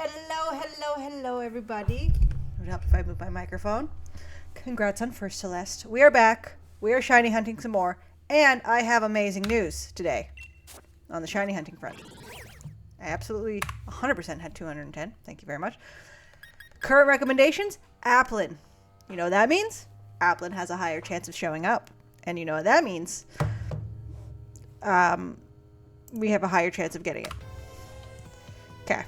Hello, everybody. It would help if I move my microphone. Congrats on First Celeste. We are back. We are shiny hunting some more. And I have amazing news today on the shiny hunting front. I absolutely 100% had 210. Thank you very much. Current recommendations, Applin. You know what that means? Applin has a higher chance of showing up. And you know what that means? We have a higher chance of getting it. Okay.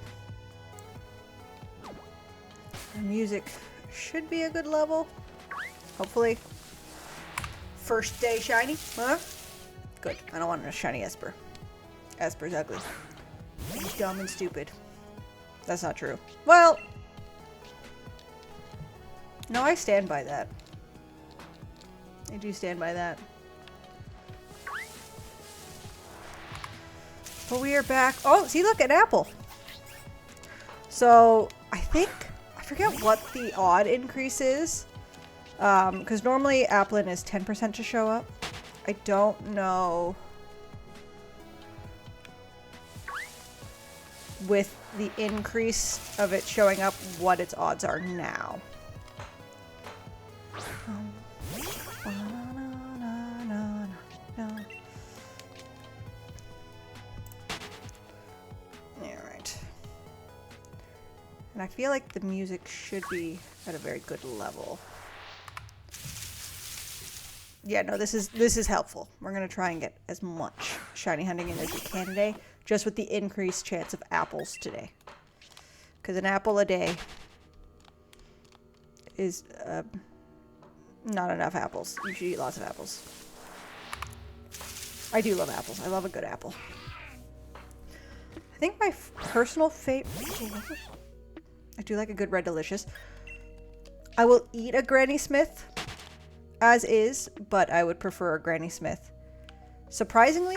The music should be a good level. Hopefully. First day shiny, huh? Good. I don't want a shiny Esper. Esper's ugly. He's dumb and stupid. That's not true. Well, no, I stand by that. I do stand by that. But we are back. Oh, see, look, an apple. So, I forget what the odd increase is. Because normally Applin is 10% to show up. I don't know with the increase of it showing up what its odds are now. Alright. And I feel like the music should be at a very good level. Yeah, no, this is helpful. We're going to try and get as much shiny hunting in as we can today, just with the increased chance of apples today. Because an apple a day is not enough apples. You should eat lots of apples. I do love apples. I love a good apple. I think my personal favorite... I do like a good Red Delicious. I will eat a Granny Smith as is, but I would prefer a Granny Smith, surprisingly,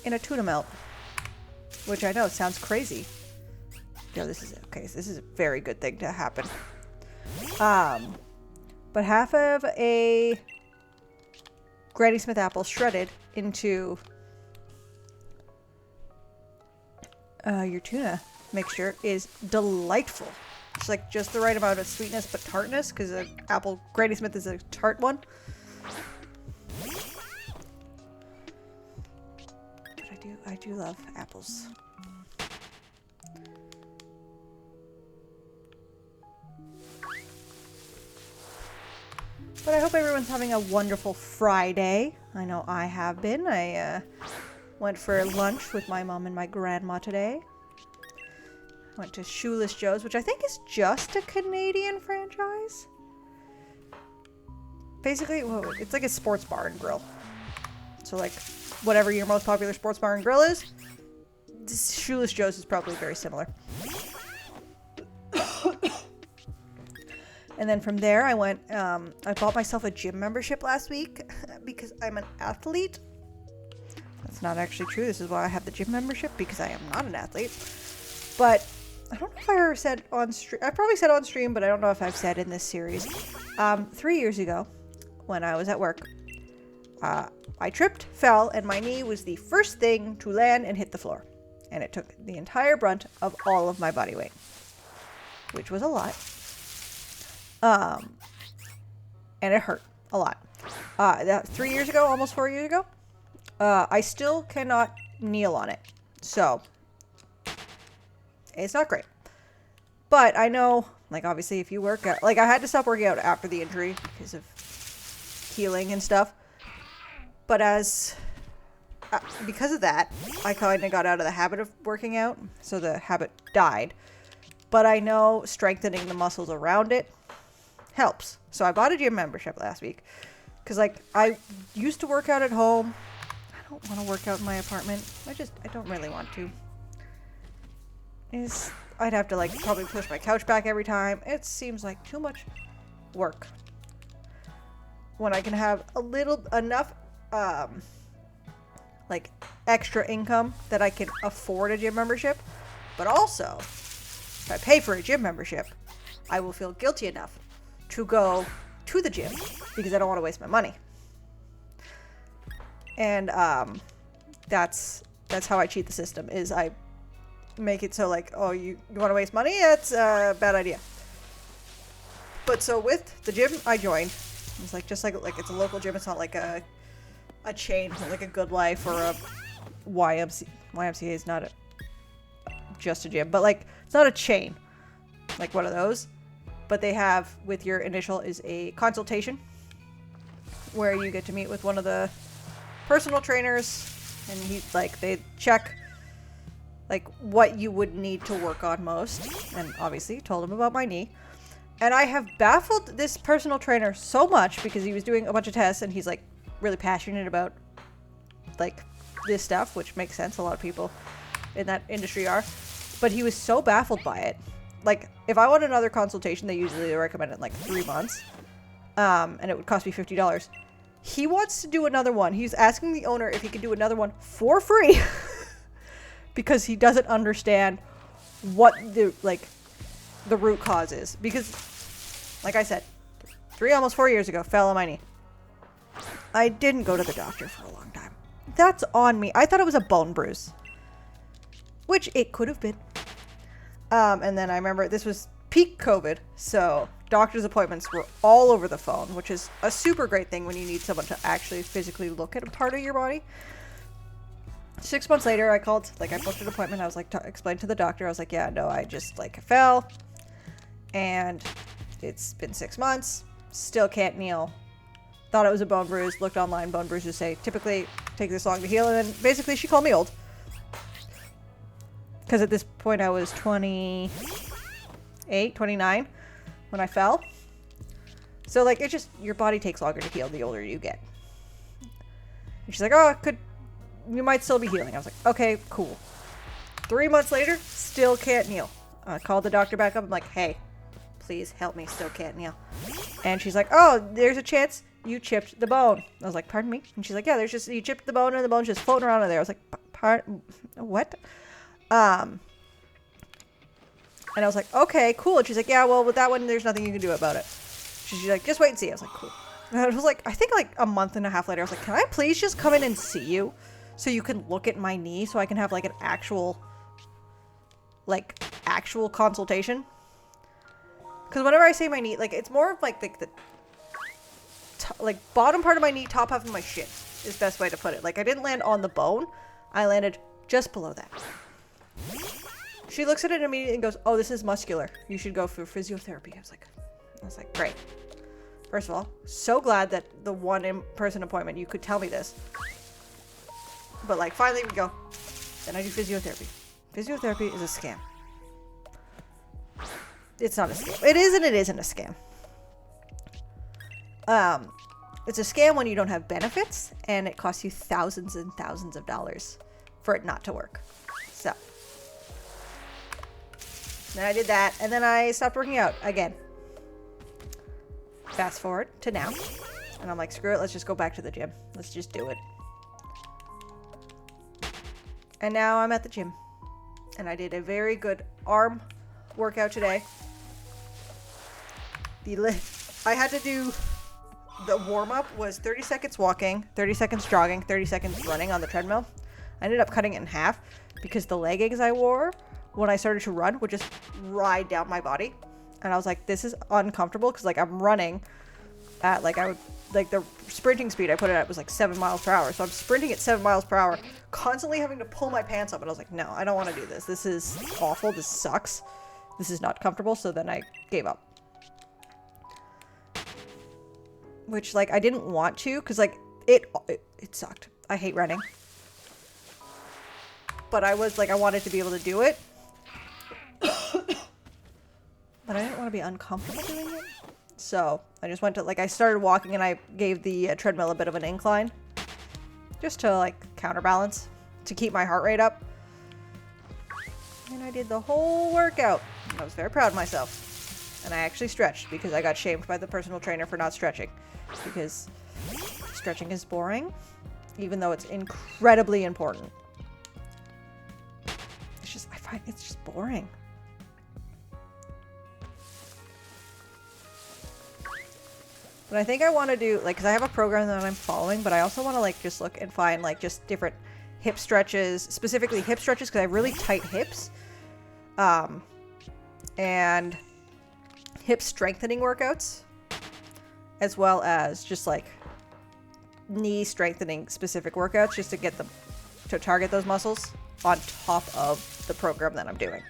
in a tuna melt, which I know sounds crazy. No, this is okay. So this is a very good thing to happen. But half of a Granny Smith apple shredded into your tuna mixture is delightful. It's like just the right amount of sweetness but tartness, because an apple Granny Smith is a tart one. But I do love apples. But I hope everyone's having a wonderful Friday. I know I have been. I went for lunch with my mom and my grandma today. Went to Shoeless Joe's, which I think is just a Canadian franchise. Basically, well, it's like a sports bar and grill. So like, whatever your most popular sports bar and grill is, Shoeless Joe's is probably very similar. And then from there, I went, I bought myself a gym membership last week because I'm an athlete. That's not actually true. This is why I have the gym membership, because I am not an athlete. But I don't know if I ever said on stream. I probably said on stream, but I don't know if I've said in this series. 3 years ago, when I was at work, I tripped, fell, and my knee was the first thing to land and hit the floor. And it took the entire brunt of all of my body weight, which was a lot. And it hurt a lot. That 3 years ago, almost 4 years ago, I still cannot kneel on it. So it's not great. But I know, like, obviously if you work out, like, I had to stop working out after the injury because of healing and stuff. But because of that, I kind of got out of the habit of working out. So the habit died. But I know strengthening the muscles around it helps. So I bought a gym membership last week. Because, like, I used to work out at home. I don't want to work out in my apartment. I don't really want to. I'd have to, like, probably push my couch back every time. It seems like too much work. When I can have enough, like, extra income that I can afford a gym membership. But also, if I pay for a gym membership, I will feel guilty enough to go to the gym because I don't want to waste my money. And that's how I cheat the system, is I make it so like, oh, you want to waste money? That's a bad idea. But so with the gym I joined, it's like just like it's a local gym. It's not like a chain, it's not like a Good Life or a YMCA. YMCA is not just a gym, but like it's not a chain, like one of those. But they have, with your initial, is a consultation where you get to meet with one of the personal trainers, and they check like what you would need to work on most, and obviously told him about my knee. And I have baffled this personal trainer so much because he was doing a bunch of tests, and he's like really passionate about like this stuff, which makes sense. A lot of people in that industry are, but he was so baffled by it. Like, if I want another consultation, they usually recommend it in like 3 months, and it would cost me $50. He wants to do another one. He's asking the owner if he could do another one for free because he doesn't understand what the root cause is. Because, like I said, almost 4 years ago, fell on my knee. I didn't go to the doctor for a long time. That's on me. I thought it was a bone bruise, which it could have been. And then I remember this was peak COVID, so doctor's appointments were all over the phone, which is a super great thing when you need someone to actually physically look at a part of your body. 6 months later, I called, I booked an appointment. I was like, explained to the doctor. I was like, yeah, no, I just fell, and it's been 6 months, still can't kneel. Thought it was a bone bruise. Looked online. Bone bruises say typically take this long to heal, and then basically she called me old. Because at this point I was 28, 29 when I fell. So like, it just, your body takes longer to heal the older you get. And she's like, oh, you might still be healing. I was like, okay, cool. 3 months later, still can't kneel. I called the doctor back up. I'm like, hey, please help me, still can't kneel. And she's like, oh, there's a chance you chipped the bone. I was like, pardon me? And she's like, yeah, you chipped the bone and the bone's just floating around in there. I was like, what? And I was like, okay, cool. And she's like, yeah, well, with that one, there's nothing you can do about it. She's like, just wait and see. I was like, cool. And I was like, I think like a month and a half later, I was like, can I please just come in and see you so you can look at my knee so I can have like an actual consultation? Because whenever I say my knee, it's more of like the bottom part of my knee, top half of my shin is the best way to put it. Like, I didn't land on the bone. I landed just below that. She looks at it immediately and goes, oh, this is muscular. You should go for physiotherapy. I was like, great. First of all, so glad that the one in-person appointment, you could tell me this. But finally we go. Then I do physiotherapy. Physiotherapy is a scam. It's not a scam. It is and it isn't a scam. It's a scam when you don't have benefits, and it costs you thousands and thousands of dollars for it not to work. So then I did that, and then I stopped working out again. Fast forward to now, and I'm like, screw it, let's just go back to the gym. Let's just do it. And now I'm at the gym, and I did a very good arm workout today. I had to do, the warm-up was 30 seconds walking, 30 seconds jogging, 30 seconds running on the treadmill. I ended up cutting it in half because the leggings I wore when I started to run would just ride down my body. And I was like, this is uncomfortable because I'm running at the sprinting speed I put it at was 7 miles per hour. So I'm sprinting at 7 miles per hour, constantly having to pull my pants up. And I was like, no, I don't want to do this. This is awful. This sucks. This is not comfortable. So then I gave up. Which I didn't want to because it sucked. I hate running. But I was I wanted to be able to do it. But I didn't want to be uncomfortable doing it. So I just went to, I started walking and I gave the treadmill a bit of an incline. Just to, counterbalance. To keep my heart rate up. And I did the whole workout. And I was very proud of myself. And I actually stretched because I got shamed by the personal trainer for not stretching. Because stretching is boring. Even though it's incredibly important. I find it's just boring. But I think I want to do, because I have a program that I'm following, but I also want to, just look and find, just different hip stretches, specifically hip stretches, because I have really tight hips. and hip strengthening workouts, as well as just like knee strengthening specific workouts just to get them to target those muscles on top of the program that I'm doing.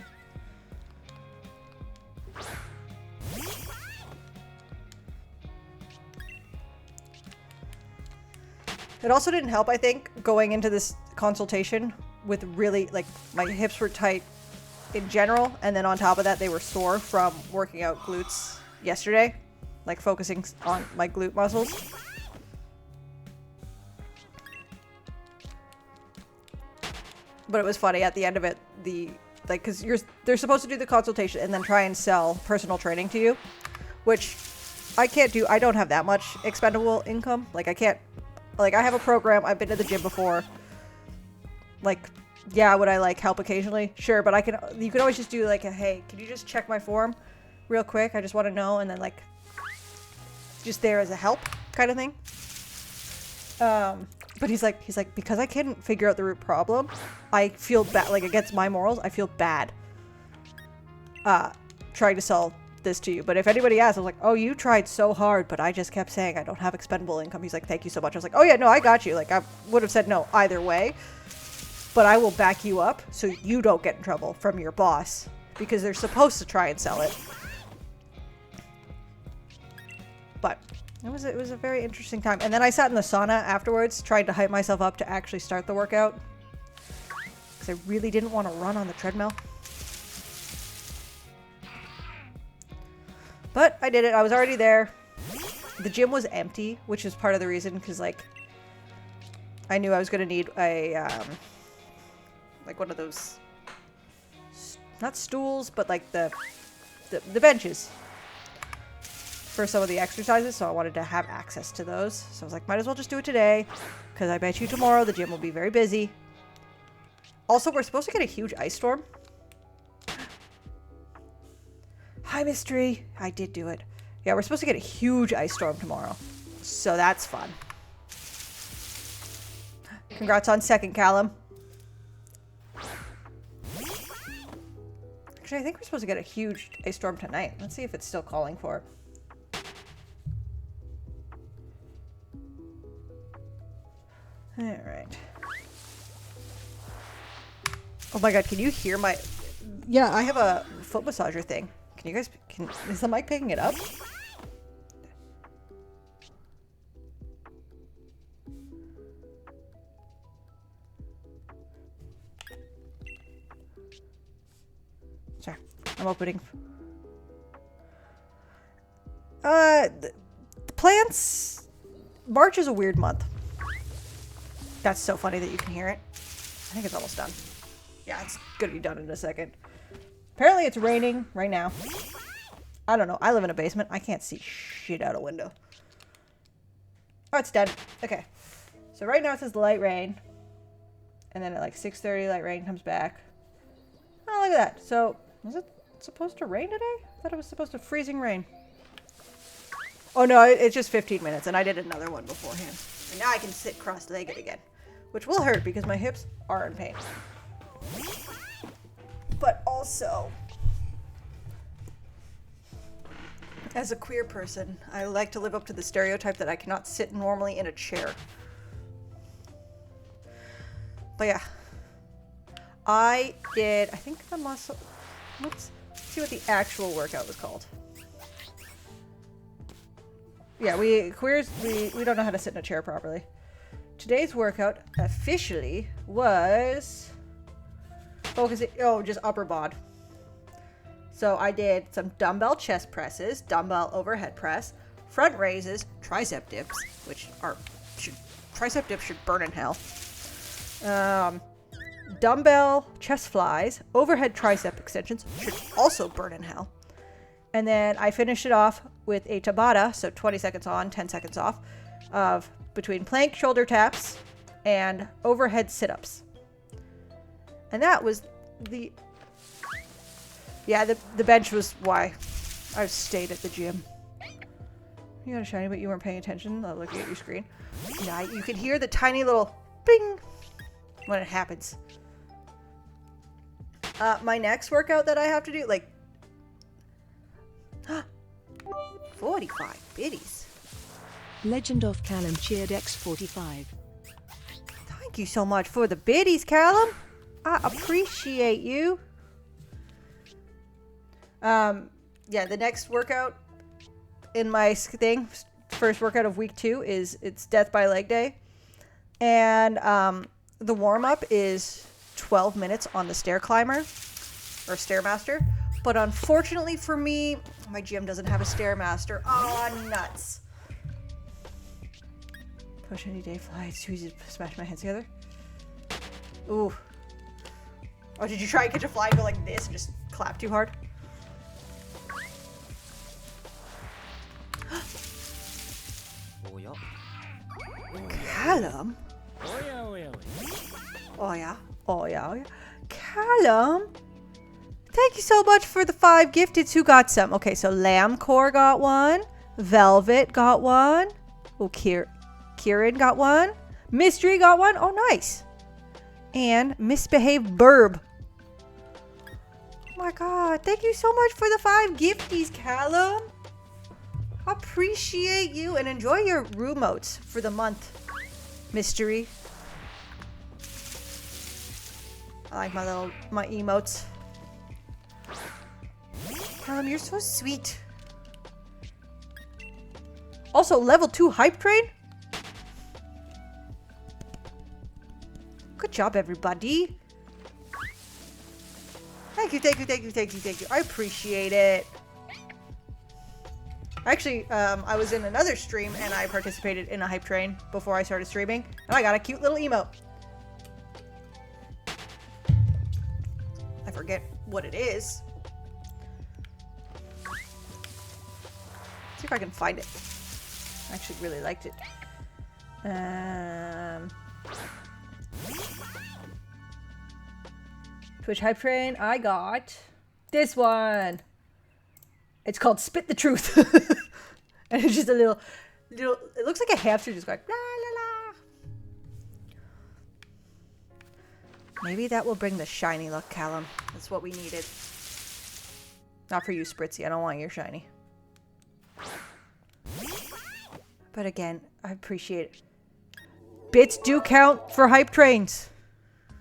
It also didn't help, I think, going into this consultation with really, like, my hips were tight in general, and then on top of that, they were sore from working out glutes yesterday, like focusing on my glute muscles. But it was funny at the end of it, because they're supposed to do the consultation and then try and sell personal training to you, which I can't do. I don't have that much expendable income. Like, I can't, like, I have a program. I've been to the gym before. Like, yeah, would I like help occasionally? Sure, but you can always just do like a, hey, can you just check my form real quick? I just want to know, and then like just there as a help kind of thing. But he's like, because I couldn't figure out the root problem, I feel bad, like against my morals, I feel bad trying to sell this to you. But if anybody asks, I was like, oh, you tried so hard, but I just kept saying I don't have expendable income. He's like, thank you so much. I was like, oh yeah, no, I got you. Like, I would have said no either way, but I will back you up so you don't get in trouble from your boss, because they're supposed to try and sell it. But it was a very interesting time. And then I sat in the sauna afterwards, trying to hype myself up to actually start the workout, because I really didn't want to run on the treadmill. But I did it. I was already there. The gym was empty, which is part of the reason, because like I knew I was going to need a like one of those, not stools, but like the benches for some of the exercises, so I wanted to have access to those. So I was like, might as well just do it today, because I bet you tomorrow the gym will be very busy. Also, we're supposed to get a huge ice storm. Hi, Mystery. I did do it. Yeah, we're supposed to get a huge ice storm tomorrow, so that's fun. Congrats on second, Callum. Actually, I think we're supposed to get a huge ice storm tonight. Let's see if it's still calling for it. All right. Oh my god, can you hear my... Yeah, I have a foot massager thing. Can you guys... Is the mic picking it up? Sorry, I'm opening. The plants... March is a weird month. That's so funny that you can hear it. I think it's almost done. Yeah, it's gonna be done in a second. Apparently it's raining right now. I don't know. I live in a basement. I can't see shit out a window. Oh, it's dead. Okay. So right now it says light rain. And then at like 6:30, light rain comes back. Oh, look at that. So, was it supposed to rain today? I thought it was supposed to freezing rain. Oh no, it's just 15 minutes, and I did another one beforehand. And now I can sit cross-legged again, which will hurt because my hips are in pain. But also, as a queer person, I like to live up to the stereotype that I cannot sit normally in a chair. But yeah, I think the muscle, let's see what the actual workout was called. Yeah, we queers, we don't know how to sit in a chair properly. Today's workout officially was focusing, just upper bod. So I did some dumbbell chest presses, dumbbell overhead press, front raises, tricep dips, which tricep dips should burn in hell. Dumbbell chest flies, overhead tricep extensions should also burn in hell. And then I finished it off with a Tabata, so 20 seconds on, 10 seconds off, of between plank shoulder taps and overhead sit-ups. And that was the bench was why I stayed at the gym. You got a shiny, but you weren't paying attention. I'm looking at your screen. Yeah, you can hear the tiny little bing when it happens. My next workout that I have to do, like 45 biddies. Legend of Callum cheered X45. Thank you so much for the biddies, Callum. I appreciate you. Yeah, the next workout in my thing, first workout of week 2 it's Death by Leg Day. And the warm-up is 12 minutes on the stair climber or stairmaster. But unfortunately for me, my gym doesn't have a stairmaster. Oh, nuts. Push any day fly. It's too easy to smash my hands together. Ooh. Oh, did you try and catch a fly and go like this and just clap too hard? Callum? Oh yeah. Oh yeah. Callum? Thank you so much for the 5 gifteds. Who got some? Okay, so Lamb Core got one. Velvet got one. Oh, Kieran got one. Mystery got one. Oh, nice. And Misbehaved Burb. Oh my god. Thank you so much for the 5 gifties, Callum. Appreciate you and enjoy your room motes for the month. Mystery. I like my emotes. Callum, you're so sweet. Also, level 2 hype train. Good job, everybody. Thank you, thank you, thank you, thank you, thank you. I appreciate it. Actually, I was in another stream and I participated in a hype train before I started streaming. And I got a cute little emote. I forget what it is. See if I can find it. I actually really liked it. Twitch hype train. I got this one. It's called Spit the Truth. And it's just a little, it looks like a hamster just going, la la la. Maybe that will bring the shiny look, Callum. That's what we needed. Not for you, Spritzy. I don't want your shiny. But again, I appreciate it. Bits do count for hype trains.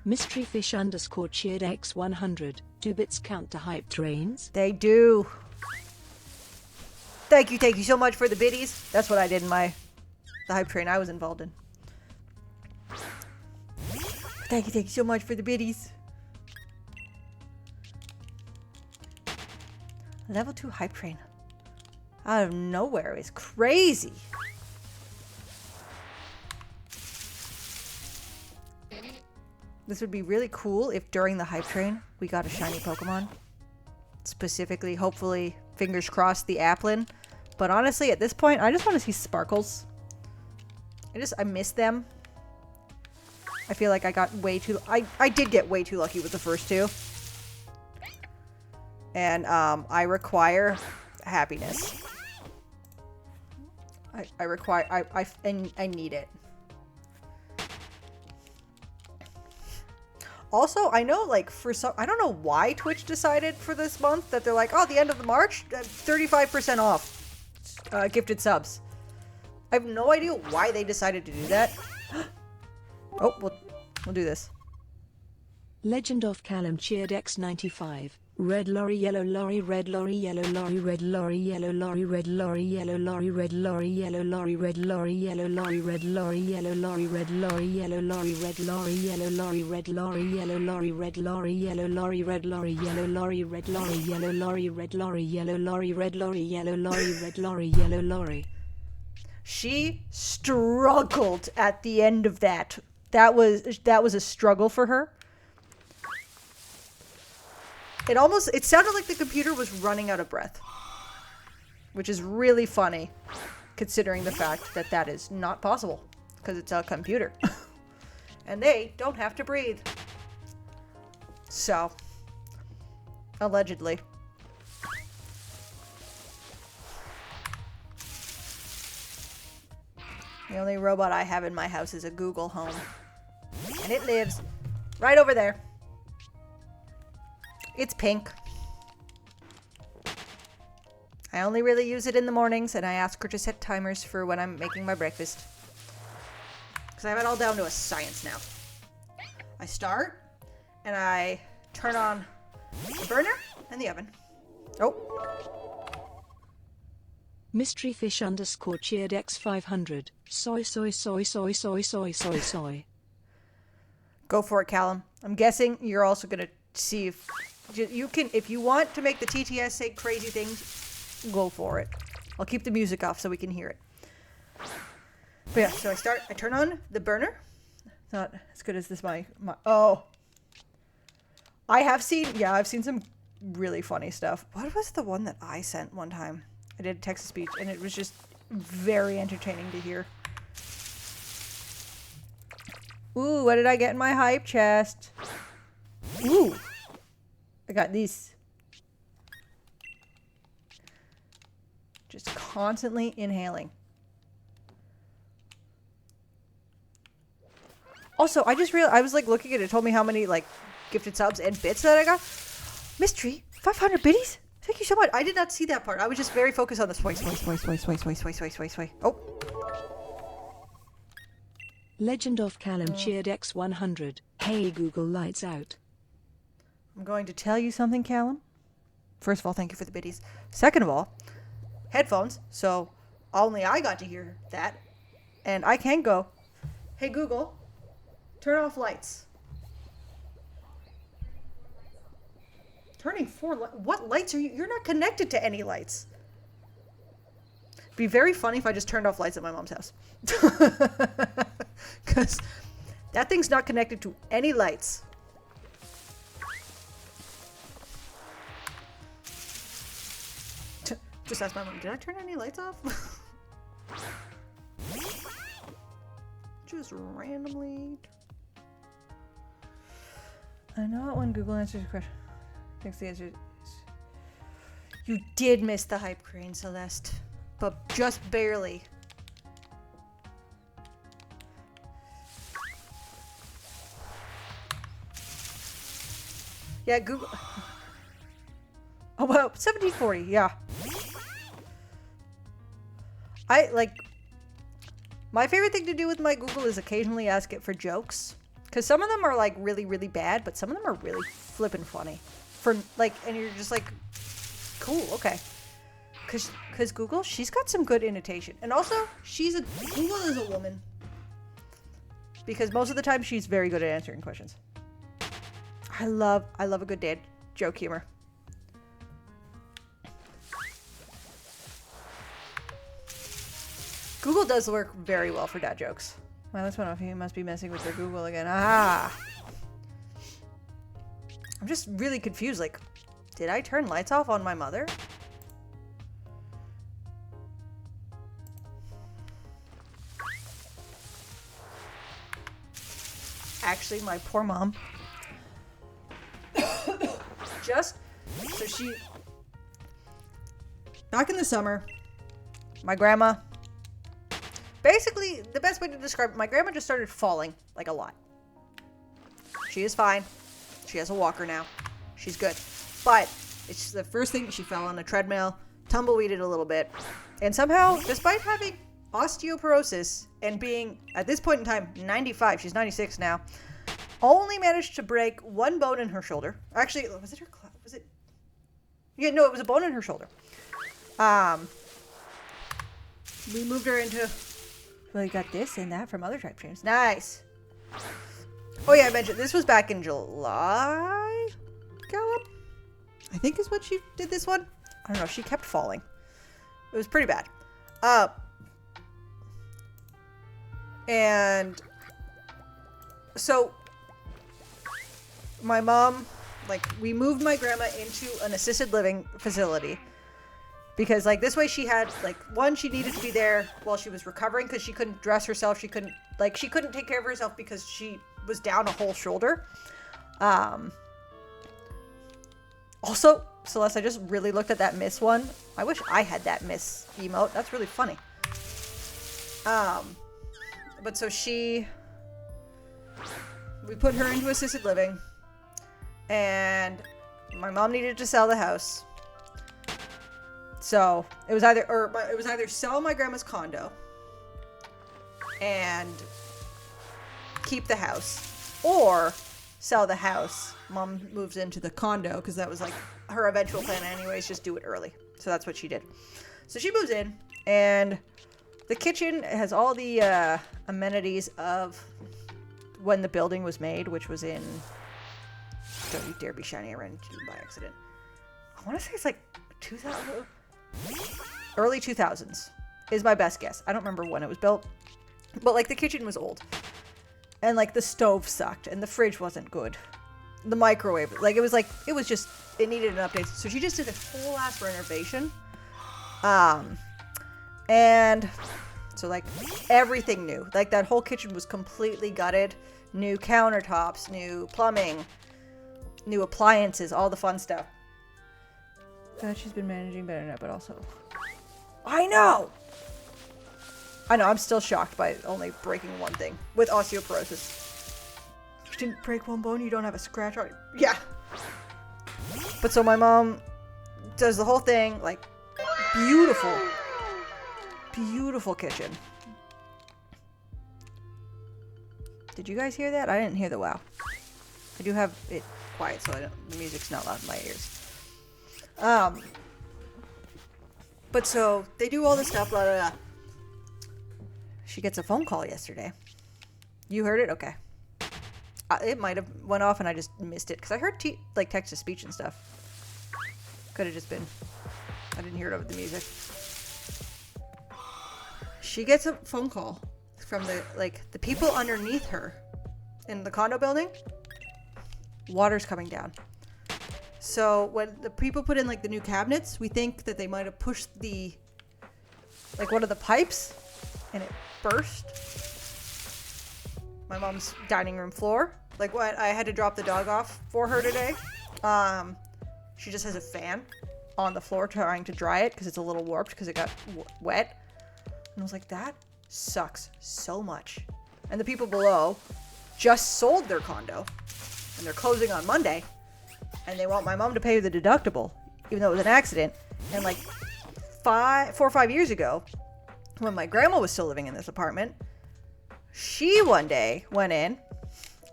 Mysteryfish _ cheered X100. Do bits count to hype trains? They do. Thank you so much for the biddies. That's what I did in the hype train I was involved in. Thank you so much for the biddies. Level 2 hype train. Out of nowhere is crazy. This would be really cool if during the hype train we got a shiny Pokemon. Specifically, hopefully, fingers crossed, the Applin. But honestly, at this point, I just want to see Sparkles. I miss them. I feel like I got way too... I did get way too lucky with the first 2. And I require happiness. I need it. Also, I know, like, I don't know why Twitch decided for this month that they're like, oh, the end of March, 35% off gifted subs. I have no idea why they decided to do that. Oh, we'll do this. Legend of Callum cheered X95. Red lorry, yellow lorry, red lorry, yellow lorry, red lorry, yellow lorry, red lorry, yellow lorry, red lorry, yellow lorry, red lorry, yellow lorry, red lorry, yellow lorry, red lorry, yellow lorry, red lorry, yellow lorry, red lorry, yellow lorry, red lorry, yellow lorry, red lorry, yellow lorry, red lorry, yellow lorry, red lorry, yellow lorry, red lorry, yellow lorry, red lorry, yellow lorry. She struggled at the end of that. That was a struggle for her. It sounded like the computer was running out of breath. Which is really funny, considering the fact that that is not possible. Because it's a computer. And they don't have to breathe. So, allegedly. The only robot I have in my house is a Google Home. And it lives right over there. It's pink. I only really use it in the mornings, and I ask her to set timers for when I'm making my breakfast. Because I have it all down to a science now. I start, and I turn on the burner and the oven. Oh. Mystery fish _ cheered X500. Soy, soy, soy, soy, soy, soy, soy, soy. Go for it, Callum. I'm guessing you're also going to see if you can, if you want to make the TTS say crazy things, go for it. I'll keep the music off so we can hear it. But yeah, so I turn on the burner. Not as good as this oh. I've seen some really funny stuff. What was the one that I sent one time? I did a text-to-speech, and it was just very entertaining to hear. Ooh, what did I get in my hype chest? Ooh, I got these. Just constantly inhaling. Also, I just realized, I was like looking at it, it told me how many like gifted subs and bits that I got. Mystery, 500 biddies? Thank you so much. I did not see that part. I was just very focused on the sway. Oh. Legend of Callum cheered X100. Hey Google, lights out. I'm going to tell you something, Callum. First of all, thank you for the biddies. Second of all, headphones, so only I got to hear that. And I can go, hey Google, turn off lights. Turning 4 what lights are you? You're not connected to any lights. It'd be very funny if I just turned off lights at my mom's house. Because that thing's not connected to any lights. Just ask my mom, did I turn any lights off? Just randomly. I know it when Google answers your question. Thanks, the answer is... You did miss the hype crane, Celeste. But just barely. Yeah, Google... Oh, well, 1740, yeah. My favorite thing to do with my Google is occasionally ask it for jokes. Because some of them are, like, really, really bad, but some of them are really flippin' funny. And you're just like, cool, okay. Because Google, she's got some good intonation. And also, Google is a woman. Because most of the time, she's very good at answering questions. I love a good dad joke humor. Google does work very well for dad jokes. Well, this one off, you must be messing with your Google again. Ah! I'm just really confused. Like, did I turn lights off on my mother? Actually, my poor mom. Back in the summer, my grandma, basically, the best way to describe it, my grandma just started falling, like, a lot. She is fine. She has a walker now. She's good. But it's the first thing, she fell on a treadmill, tumbleweeded a little bit, and somehow, despite having osteoporosis and being, at this point in time, 95, she's 96 now, only managed to break one bone in her shoulder. Actually, was it her Yeah, no, it was a bone in her shoulder. We moved her into... Well, you got this and that from other tribe trainers. Nice. Oh yeah, I mentioned this was back in July. Callum, I think is when she did this one. I don't know. She kept falling. It was pretty bad. And so my mom, we moved my grandma into an assisted living facility. Because, this way she had, one, she needed to be there while she was recovering because she couldn't dress herself. She couldn't take care of herself because she was down a whole shoulder. Also, Celeste, I just really looked at that Miss one. I wish I had that Miss emote. That's really funny. But so we put her into assisted living. And my mom needed to sell the house. So it was either sell my grandma's condo and keep the house, or sell the house. Mom moves into the condo because that was like her eventual plan anyways, just do it early. So that's what she did. So she moves in, and the kitchen has all the amenities of when the building was made, which was in, don't you dare be shiny, I ran into you by accident. I want to say it's like 2000, early 2000s is my best guess. I don't remember when it was built, but like the kitchen was old, and like the stove sucked, and the fridge wasn't good. The microwave, like it was just, it needed an update. So she just did a full ass renovation. And so like everything new, like that whole kitchen was completely gutted, new countertops, new plumbing, new appliances, all the fun stuff. She's been managing better now, but also, I know, I'm still shocked by only breaking one thing with osteoporosis. You didn't break one bone, you don't have a scratch on it. Yeah. But so my mom does the whole thing, like, beautiful kitchen. Did you guys hear that? I didn't hear the wow. I do have it quiet, so the music's not loud in my ears. But so they do all this stuff, blah, blah, blah. She gets a phone call yesterday. You heard it? Okay. It might have went off and I just missed it because I heard like text to speech and stuff. Could have just been, I didn't hear it over the music. She gets a phone call from the people underneath her in the condo building. Water's coming down. So when the people put in like the new cabinets, we think that they might have pushed one of the pipes and it burst my mom's dining room floor. Like what I had to drop the dog off for her today. She just has a fan on the floor trying to dry it because it's a little warped because it got wet. And I was like, that sucks so much. And the people below just sold their condo and they're closing on Monday, and they want my mom to pay the deductible even though it was an accident. And like 4 or 5 years ago, when my grandma was still living in this apartment, she one day went in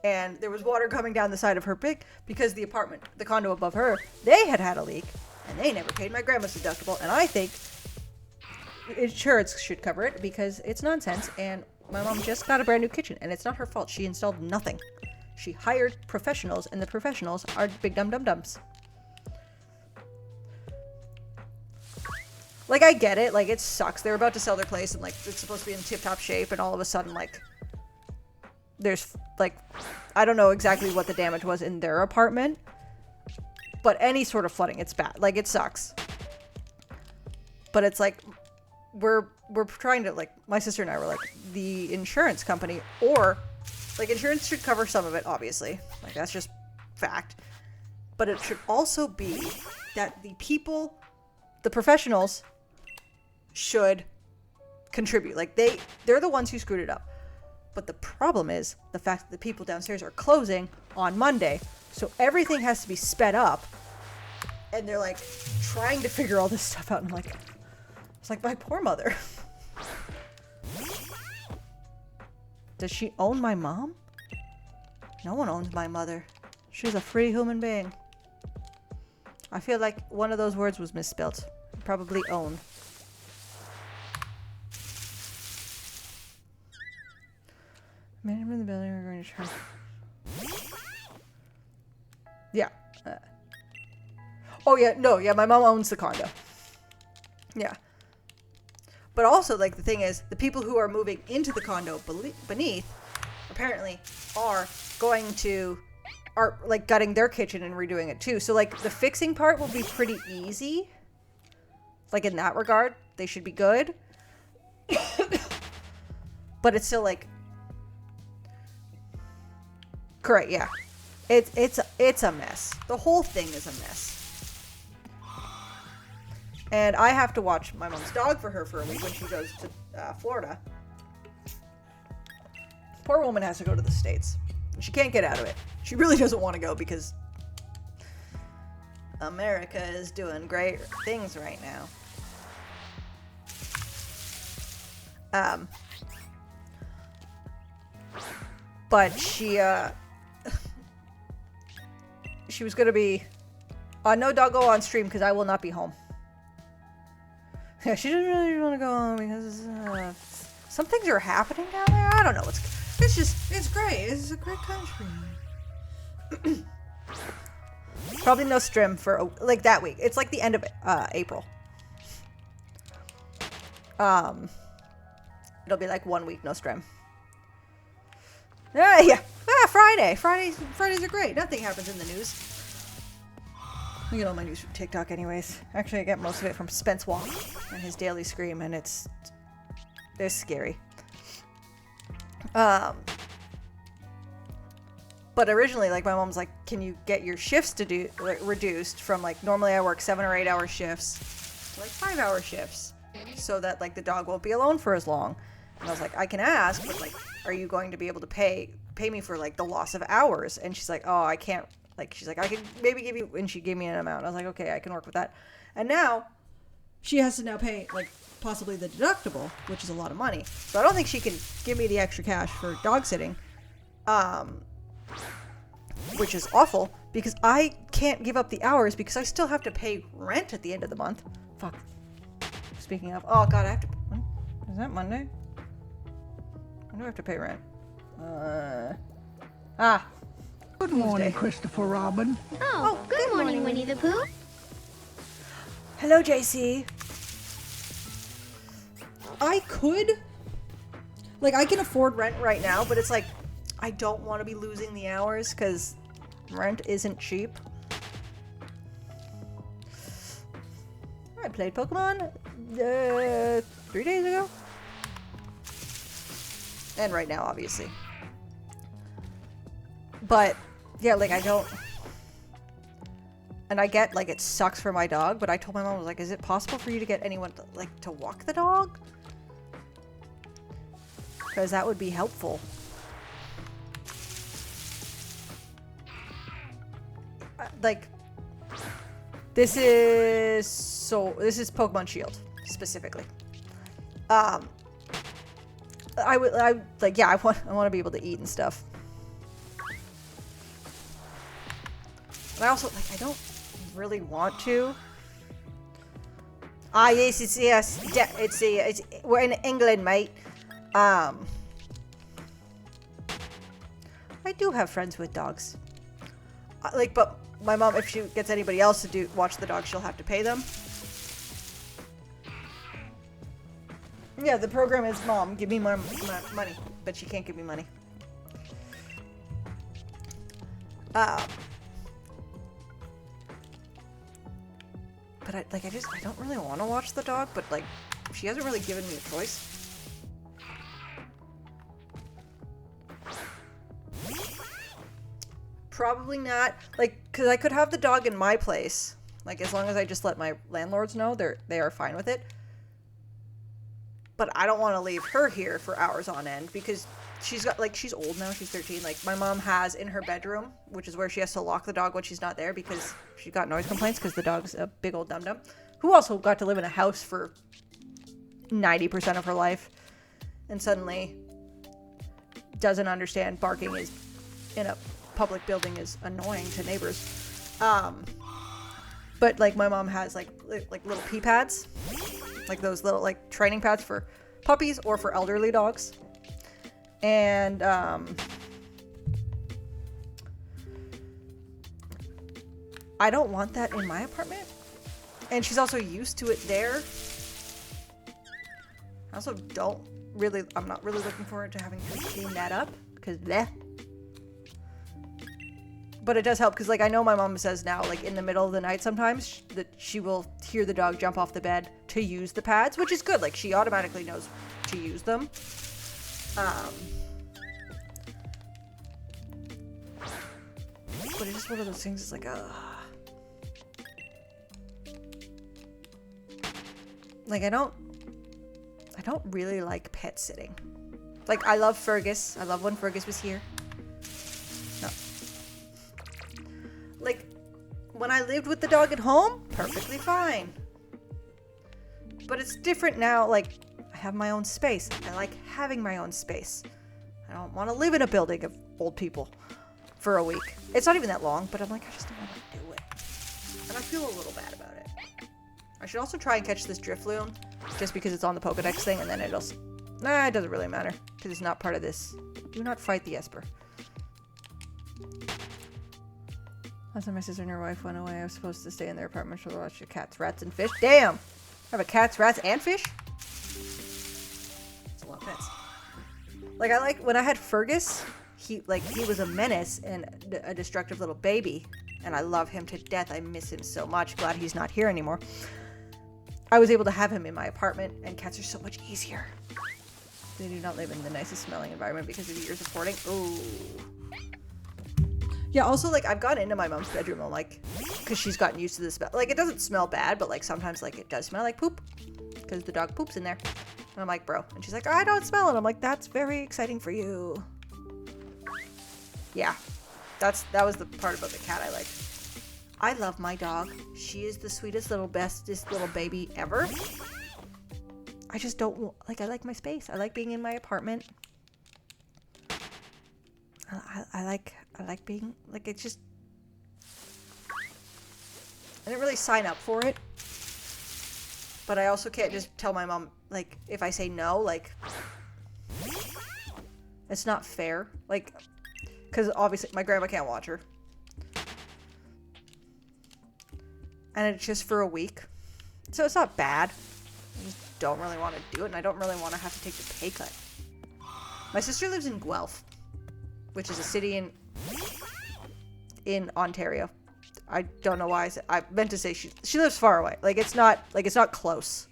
and there was water coming down the side of her because the condo above her, they had a leak and they never paid my grandma's deductible. And I think insurance should cover it because it's nonsense. And my mom just got a brand new kitchen and it's not her fault. She installed nothing. She hired professionals, and the professionals are big dum-dum-dums. Like, I get it. Like, it sucks. They're about to sell their place and like it's supposed to be in tip-top shape, and all of a sudden like there's like, I don't know exactly what the damage was in their apartment, but any sort of flooding, it's bad. Like, it sucks. But it's like we're trying to, like, my sister and I were like, the insurance company, or like, insurance should cover some of it, obviously. Like, that's just fact. But it should also be that the people, the professionals, should contribute. Like, they're the ones who screwed it up. But the problem is the fact that the people downstairs are closing on Monday. So everything has to be sped up. And they're like trying to figure all this stuff out. And like, it's like, my poor mother. Does she own my mom? No one owns my mother. She's a free human being. I feel like one of those words was misspelled. Probably own. Management in the building are going to charge. Yeah. Oh yeah, no, yeah, my mom owns the condo. Yeah. But also, like, the thing is, the people who are moving into the condo beneath apparently are like gutting their kitchen and redoing it too. So like the fixing part will be pretty easy. Like, in that regard, they should be good. But it's still like, correct, yeah. It's a mess. The whole thing is a mess. And I have to watch my mom's dog for her for a week when she goes to Florida. Poor woman has to go to the States. She can't get out of it. She really doesn't want to go because America is doing great things right now. But she was gonna be no doggo on stream because I will not be home. Yeah, she didn't really want to go on because some things are happening down there. I don't know. It's great. It's a great country. Probably no stream for like that week. It's like the end of April. It'll be like 1 week no stream. Yeah. Fridays are great. Nothing happens in the news. I get all my news from TikTok anyways. Actually, I get most of it from Spence Walk and his daily scream, and it's scary. But originally, like, my mom's like, can you get your shifts to reduced from, like, normally I work 7 or 8 hour shifts to, like, 5 hour shifts so that, like, the dog won't be alone for as long. And I was like, I can ask, but, like, are you going to be able to pay me for, like, the loss of hours? And she's like, oh, I can't. Like, she's like, I can maybe give you, and she gave me an amount. I was like, okay, I can work with that. And now she has to now pay, like, possibly the deductible, which is a lot of money. So I don't think she can give me the extra cash for dog sitting, which is awful because I can't give up the hours because I still have to pay rent at the end of the month. Fuck. Speaking of, oh God, I have to, is that Monday? When do I have to pay rent? Good morning, Christopher Robin. Oh, good morning, Winnie the Pooh. Hello, JC. I could, like, I can afford rent right now, but it's like, I don't want to be losing the hours because rent isn't cheap. I played Pokemon 3 days ago. And right now, obviously. But, yeah, like, I don't... And I get, like, it sucks for my dog, but I told my mom, I was like, is it possible for you to get anyone, to walk the dog? Because that would be helpful. Like, this is Pokemon Shield, specifically. I want to be able to eat and stuff. But I also, like, I don't really want to. Yes, we're in England, mate. I do have friends with dogs. But my mom, if she gets anybody else to watch the dog, she'll have to pay them. Yeah, the program is, Mom, give me more money. But she can't give me money. But I don't really want to watch the dog, but, like, she hasn't really given me a choice. Probably not. Like, because I could have the dog in my place. Like, as long as I just let my landlords know, they are fine with it. But I don't want to leave her here for hours on end because she's old now. She's 13. Like, my mom has in her bedroom, which is where she has to lock the dog when she's not there because she got noise complaints because the dog's a big old dum-dum, who also got to live in a house for 90% of her life and suddenly doesn't understand barking is in a public building is annoying to neighbors. But, like, my mom has like little pee pads, like those little, like, training pads for puppies or for elderly dogs. And I don't want that in my apartment. And she's also used to it there. I also I'm not really looking forward to having to clean that up because bleh. But it does help because, like, I know my mom says now, like, in the middle of the night sometimes that she will hear the dog jump off the bed to use the pads, which is good. Like, she automatically knows to use them. But it's just one of those things, it's like, like, I don't really like pet sitting. Like, I love Fergus. I love when Fergus was here. No. Like, when I lived with the dog at home, perfectly fine. But it's different now. Like, I have my own space. I like having my own space. I don't want to live in a building of old people for a week. It's not even that long, but I'm like, I just don't want to do it. And I feel a little bad about it. I should also try and catch this Drifloon, just because it's on the Pokedex thing, and then it'll... Nah, it doesn't really matter, because it's not part of this. Do not fight the Esper. Last time my sister and her wife went away, I was supposed to stay in their apartment to watch the cats, rats, and fish. Damn! I have a cats, rats, and fish? That's a lot of pets. Like, I like, when I had Fergus, he was a menace and a destructive little baby. And I love him to death. I miss him so much. Glad he's not here anymore. I was able to have him in my apartment, and cats are so much easier. They do not live in the nicest smelling environment because of years of hoarding. Ooh. Yeah, also, like, I've gone into my mom's bedroom and, like, because she's gotten used to the smell. Like, it doesn't smell bad, but, like, sometimes, like, it does smell like poop because the dog poops in there. And I'm like, bro. And she's like, I don't smell it. I'm like, that's very exciting for you. Yeah. That was the part about the cat I like. I love my dog. She is the sweetest little, bestest little baby ever. I just don't, like, I like my space. I like being in my apartment. I like being, like, it's just, I didn't really sign up for it. But I also can't just tell my mom, like, if I say no, like, it's not fair. Like, because obviously my grandma can't watch her. And it's just for a week. So it's not bad. I just don't really want to do it, and I don't really want to have to take the pay cut. My sister lives in Guelph, which is a city in Ontario. I don't know why I meant to say she lives far away. Like, it's not close.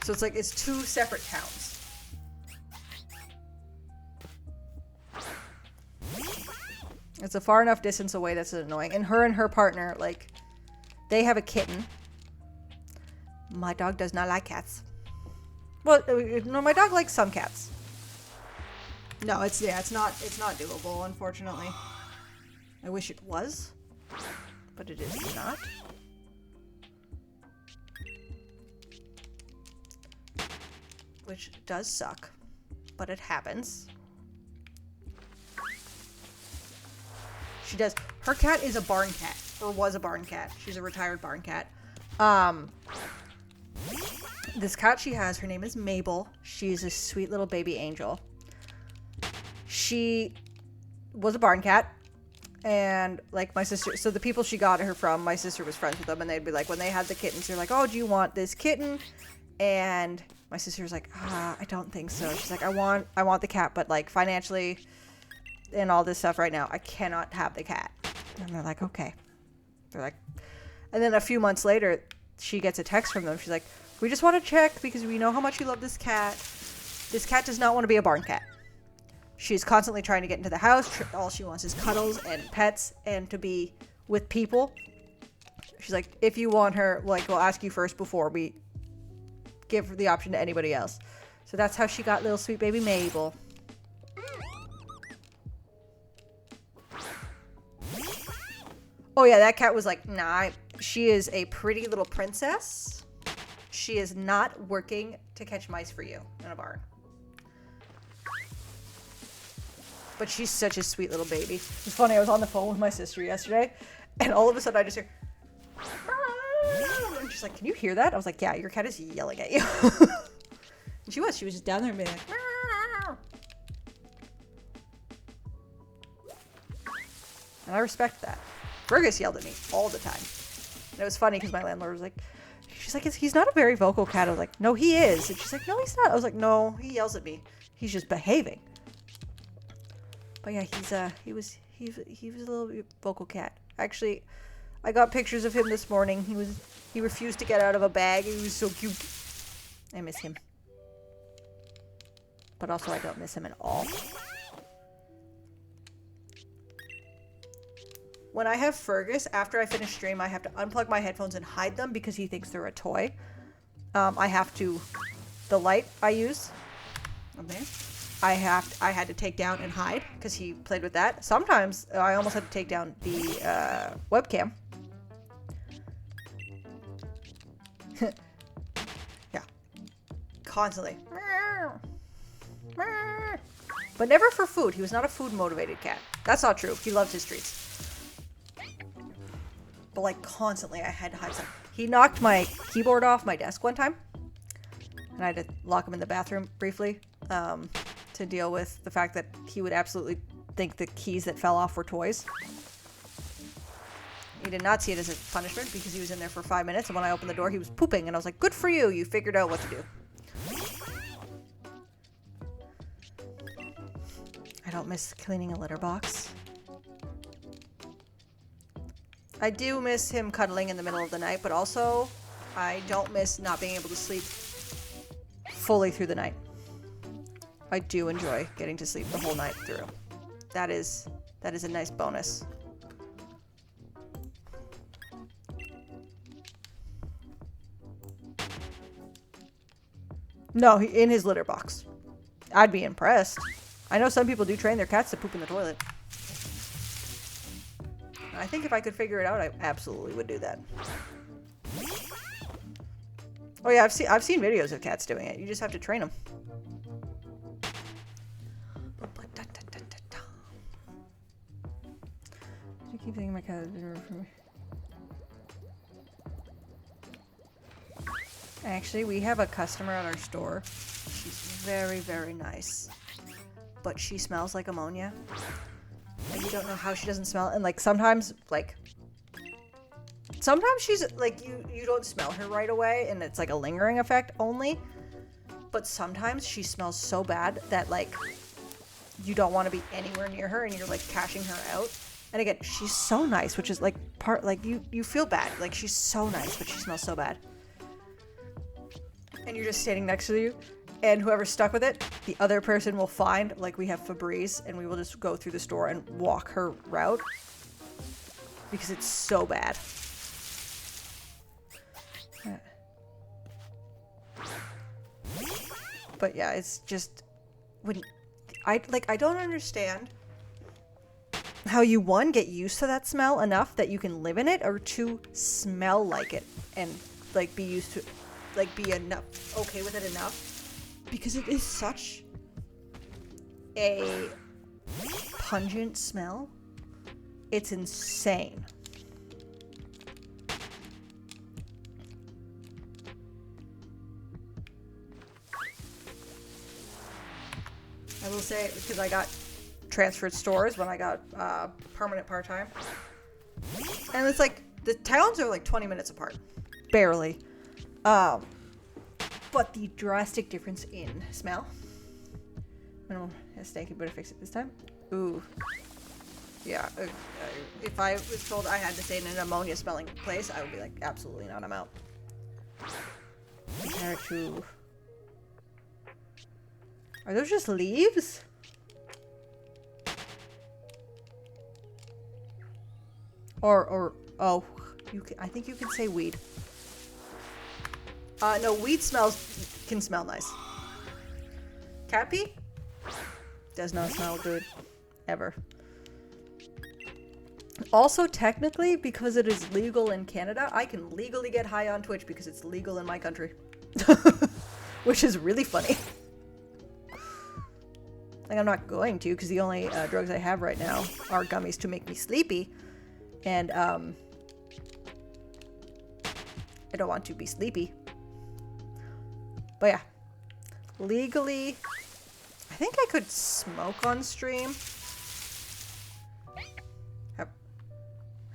So it's like, it's two separate towns. It's a far enough distance away that's annoying. And her partner, like, they have a kitten. My dog does not like cats. Well, no, my dog likes some cats. No, it's not doable, unfortunately. I wish it was, but it is not. Which does suck, but it happens. She does. Her cat is a barn cat, or was a barn cat. She's a retired barn cat. This cat she has, her name is Mabel. She's a sweet little baby angel. She was a barn cat, and, like, my sister, so the people she got her from, my sister was friends with them, and they'd be like, when they had the kittens, they're like, oh, do you want this kitten? And my sister was like, I don't think so. She's like, I want the cat, but, like, financially and all this stuff right now, I cannot have the cat. And they're like, okay. They're like, and then a few months later, she gets a text from them. She's like, we just want to check because we know how much you love this cat. This cat does not want to be a barn cat. She's constantly trying to get into the house. All she wants is cuddles and pets and to be with people. She's like, if you want her, like, we'll ask you first before we give the option to anybody else. So that's how she got little sweet baby Mabel. Oh yeah, that cat was like, nah, she is a pretty little princess. She is not working to catch mice for you in a barn. But she's such a sweet little baby. It's funny, I was on the phone with my sister yesterday, and all of a sudden I just hear, and she's like, can you hear that? I was like, yeah, your cat is yelling at you. And she was just down there being like, and I respect that. Fergus yelled at me all the time. And it was funny because my landlord was like, she's like, he's not a very vocal cat. I was like, no, he is. And she's like, no, he's not. I was like, no, he yells at me. He's just behaving. But yeah, he was a little vocal cat. Actually, I got pictures of him this morning. He refused to get out of a bag. He was so cute. I miss him. But also I don't miss him at all. When I have Fergus, after I finish stream, I have to unplug my headphones and hide them because he thinks they're a toy. I have to, the light I use, up there, I had to take down and hide because he played with that. Sometimes I almost had to take down the webcam. Yeah. Constantly. But never for food. He was not a food motivated cat. That's not true. He loves his treats. But like constantly I had to hide something. He knocked my keyboard off my desk one time. And I had to lock him in the bathroom briefly to deal with the fact that he would absolutely think the keys that fell off were toys. He did not see it as a punishment because he was in there for 5 minutes, and when I opened the door he was pooping, and I was like, good for you, you figured out what to do. I don't miss cleaning a litter box. I do miss him cuddling in the middle of the night, but also I don't miss not being able to sleep fully through the night. I do enjoy getting to sleep the whole night through. That is a nice bonus. No, in his litter box. I'd be impressed. I know some people do train their cats to poop in the toilet. I think if I could figure it out, I absolutely would do that. Oh yeah, I've seen videos of cats doing it. You just have to train them. I keep thinking my cat has been removed from me. Actually, we have a customer at our store. She's very, very nice. But she smells like ammonia. And you don't know how she doesn't smell. And like sometimes she's like, you don't smell her right away and it's like a lingering effect only. But sometimes she smells so bad that like you don't want to be anywhere near her and you're like cashing her out. And again, she's so nice, which is like you feel bad. Like she's so nice, but she smells so bad. And you're just standing next to you, and whoever's stuck with it, the other person will find, like we have Febreze, and we will just go through the store and walk her route. Because it's so bad. But yeah, it's just, I don't understand how you, one, get used to that smell enough that you can live in it, or two, smell like it and like be used to, like be okay with it enough, because it is such a pungent smell. It's insane. I will say, because I got transferred stores when I got permanent part-time, and it's like the towns are like 20 minutes apart, barely. But the drastic difference in smell. I don't know, Stanky better fix it this time. Ooh. Yeah, if I was told I had to stay in an ammonia smelling place, I would be like, absolutely not, I'm out. Compare it to... Are those just leaves? Or oh, I think you can say weed. No, weed can smell nice. Cat pee? Does not smell good. Ever. Also, technically, because it is legal in Canada, I can legally get high on Twitch because it's legal in my country. Which is really funny. Like, I'm not going to, because the only drugs I have right now are gummies to make me sleepy. And, I don't want to be sleepy. But yeah, legally, I think I could smoke on stream. Have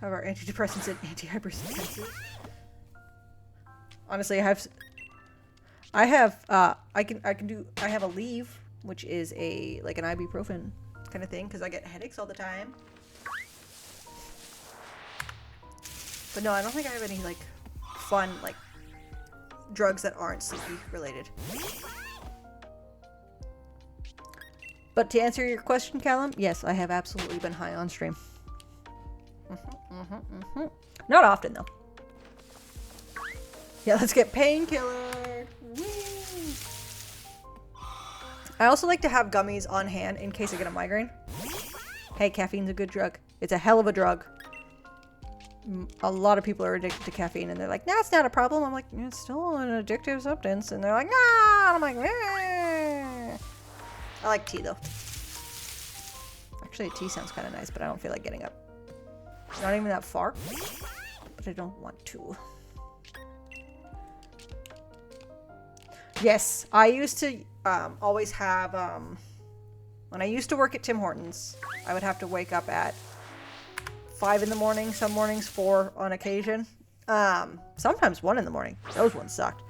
our antidepressants and antihypertensives. Honestly, I have a leave, which is like an ibuprofen kind of thing, because I get headaches all the time. But no, I don't think I have any like fun like drugs that aren't sleepy related. But to answer your question, Callum, yes, I have absolutely been high on stream. Not often though. Yeah, let's get painkiller. I also like to have gummies on hand in case I get a migraine. Hey, caffeine's a good drug. It's a hell of a drug. A lot of people are addicted to caffeine and they're like, nah, it's not a problem. I'm like, it's still an addictive substance. And they're like, nah. And I'm like, nah. I like tea though. Actually, tea sounds kind of nice, but I don't feel like getting up. It's not even that far, but I don't want to. Yes, I used to always have, when I used to work at Tim Hortons, I would have to wake up at 5 in the morning, some mornings 4 on occasion. Sometimes 1 in the morning. Those ones sucked.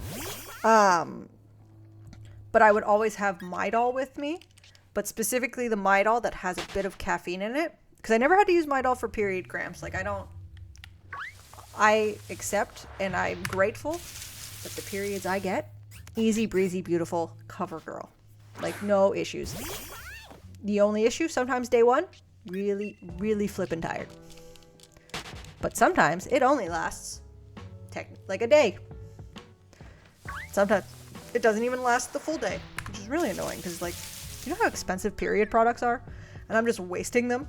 But I would always have Midol with me, but specifically the Midol that has a bit of caffeine in it. Because I never had to use Midol for period cramps. Like, I accept and I'm grateful that the periods I get, easy breezy, beautiful, cover girl. Like, no issues. The only issue, sometimes day 1, really, really flippin' tired. But sometimes it only lasts like a day. Sometimes it doesn't even last the full day, which is really annoying because, like, you know how expensive period products are? And I'm just wasting them.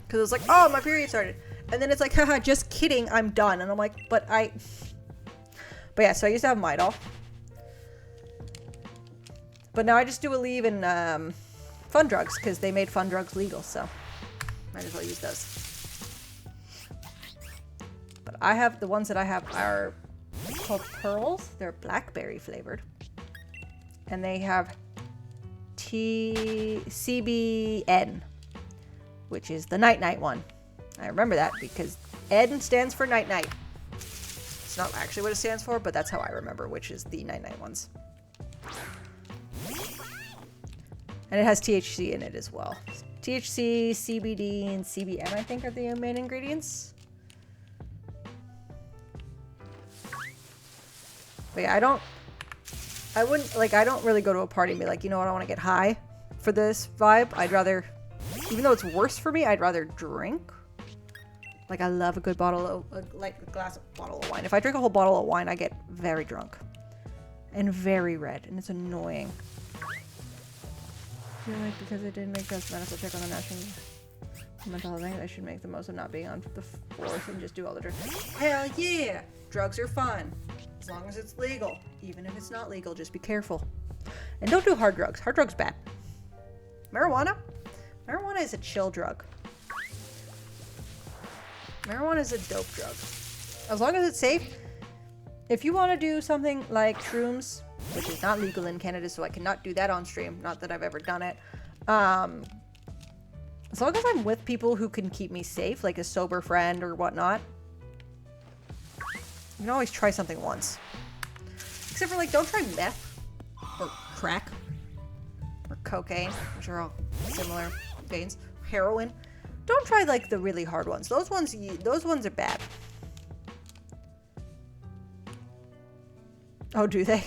Because it's like, oh, my period started. And then it's like, haha, just kidding, I'm done. And I'm like, but yeah, so I used to have Midol. But now I just do Aleve and Fun Drugs because they made Fun Drugs legal, so might as well use those. But I have, the ones that I have are called Pearls. They're blackberry flavored. And they have CBN, which is the night-night one. I remember that because N stands for night-night. It's not actually what it stands for, but that's how I remember, which is the night-night ones. And it has THC in it as well. THC, CBD, and CBN, I think, are the main ingredients. But yeah, I don't really go to a party and be like, you know what, I want to get high for this vibe. I'd rather, even though it's worse for me, I'd rather drink. Like, I love a good bottle of, like a bottle of wine. If I drink a whole bottle of wine, I get very drunk. And very red, and it's annoying. I feel like because I didn't make those medical check on the national mental health thing, I should make the most of not being on the 4th and just do all the drugs. Hell yeah! Drugs are fun. As long as it's legal. Even if it's not legal, just be careful. And don't do hard drugs. Hard drugs bad. Marijuana? Marijuana is a chill drug. Marijuana is a dope drug. As long as it's safe. If you want to do something like shrooms, which is not legal in Canada, so I cannot do that on stream. Not that I've ever done it. As long as I'm with people who can keep me safe, like a sober friend or whatnot, you can always try something once. Except for, like, don't try meth or crack or cocaine, which are all similar veins. Heroin. Don't try, like, the really hard ones. Those ones are bad. Oh, do they?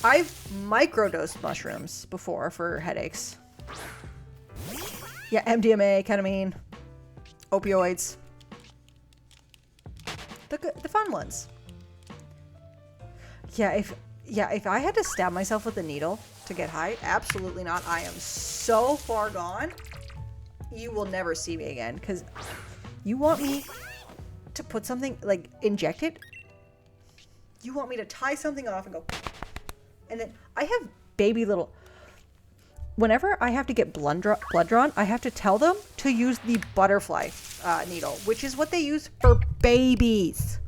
I've microdosed mushrooms before for headaches. Yeah, MDMA, ketamine, opioids. The fun ones. Yeah, if I had to stab myself with a needle to get high, absolutely not. I am so far gone. You will never see me again because you want me to put something, like, inject it. You want me to tie something off and go, and then I have baby little, whenever I have to get blood drawn, I have to tell them to use the butterfly needle, which is what they use for babies.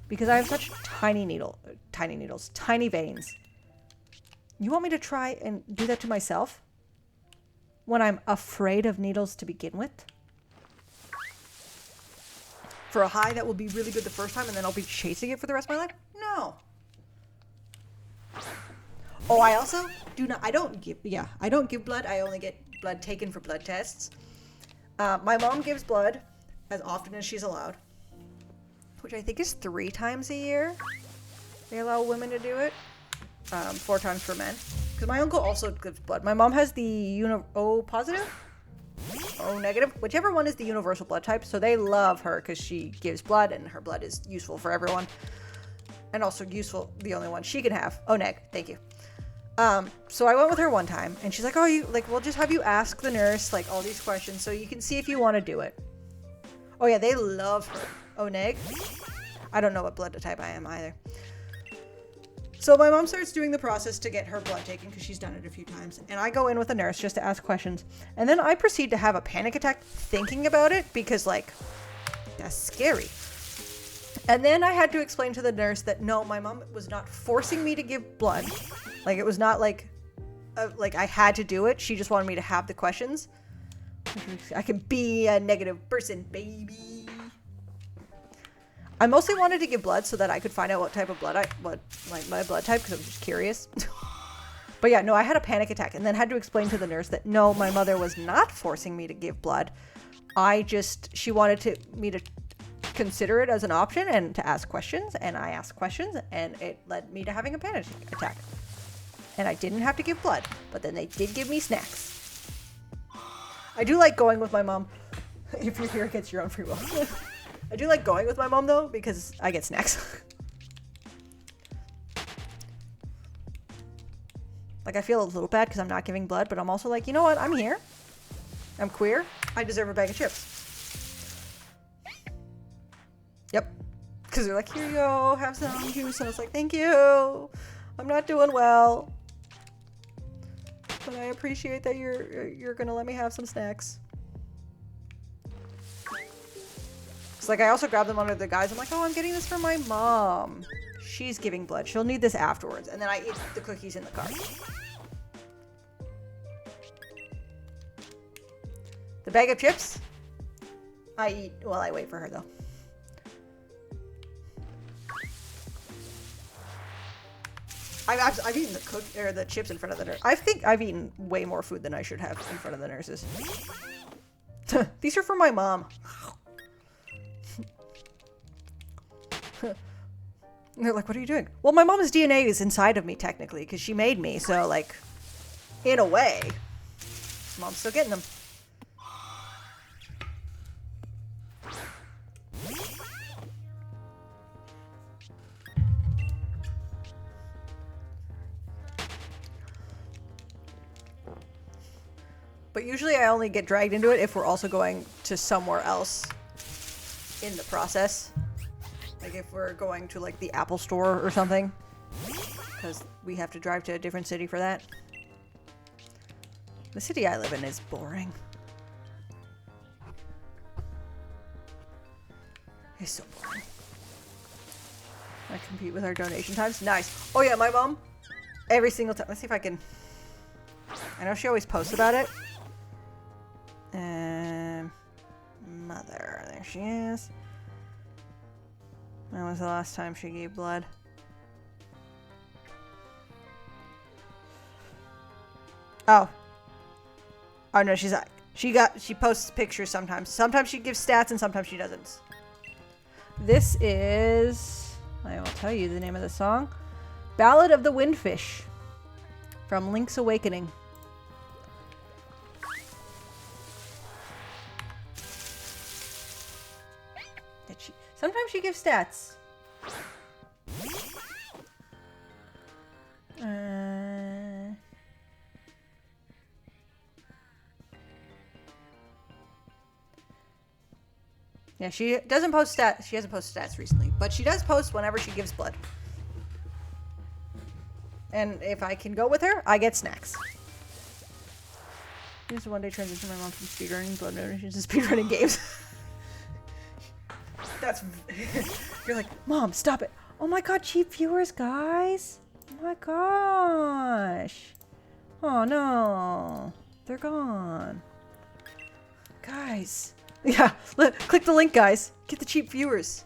Because I have such tiny needles, tiny veins. You want me to try and do that to myself when I'm afraid of needles to begin with? For a high that will be really good the first time and then I'll be chasing it for the rest of my life? No. Oh, I also I don't give blood. I only get blood taken for blood tests. My mom gives blood as often as she's allowed, which I think is 3 times a year. They allow women to do it. 4 times for men. Because my uncle also gives blood. My mom has the O positive? O negative? Whichever one is the universal blood type. So they love her because she gives blood and her blood is useful for everyone. and also useful, the only one she can have. Oh, Neg, thank you. So I went with her one time, and she's like, oh, you like, we'll just have you ask the nurse like all these questions so you can see if you want to do it. Oh yeah, they love her. Oh, Neg? I don't know what blood type I am either. So my mom starts doing the process to get her blood taken because she's done it a few times. And I go in with a nurse just to ask questions. And then I proceed to have a panic attack thinking about it because, like, that's scary. And then I had to explain to the nurse that no, my mom was not forcing me to give blood. Like, it was not like I had to do it. She just wanted me to have the questions. I can be a negative person, baby. I mostly wanted to give blood so that I could find out what type of blood my blood type, because I'm just curious. But yeah, no, I had a panic attack and then had to explain to the nurse that no, my mother was not forcing me to give blood. She wanted me to consider it as an option and to ask questions, and I asked questions, and it led me to having a panic attack. And I didn't have to give blood, but then they did give me snacks. I do like going with my mom. If you're here against your own free will. I do like going with my mom, though, because I get snacks. Like, I feel a little bad because I'm not giving blood, but I'm also like, you know what? I'm here. I'm queer. I deserve a bag of chips. Yep. Because they're like, here you go, have some juice. And I was like, thank you. I'm not doing well. But I appreciate that you're going to let me have some snacks. It's like, I also grabbed them under the guise. I'm like, oh, I'm getting this for my mom. She's giving blood. She'll need this afterwards. And then I eat the cookies in the car. The bag of chips, I eat while I wait for her, though. I've eaten the chips in front of the nurse. I think I've eaten way more food than I should have in front of the nurses. These are for my mom. And they're like, what are you doing? Well, my mom's DNA is inside of me, technically, because she made me. So, like, in a way, mom's still getting them. But usually I only get dragged into it if we're also going to somewhere else in the process. Like if we're going to like the Apple store or something. Because we have to drive to a different city for that. The city I live in is boring. It's so boring. I compete with our donation times. Nice. Oh yeah, my mom, every single time. Let's see if I can. I know she always posts about it. Mother. There she is. When was the last time she gave blood? Oh. Oh no, she posts pictures sometimes. Sometimes she gives stats and sometimes she doesn't. This is, I will tell you the name of the song. Ballad of the Windfish from Link's Awakening. Sometimes she gives stats. Yeah, she doesn't post stats. She hasn't posted stats recently, but she does post whenever she gives blood. And if I can go with her, I get snacks. Here's a one-day transition my mom from speedrunning blood donations to speedrunning games. That's you're like, Mom, stop it. Oh my god, cheap viewers, guys. Oh my gosh. Oh no. They're gone. Guys. Yeah, click the link, guys. Get the cheap viewers.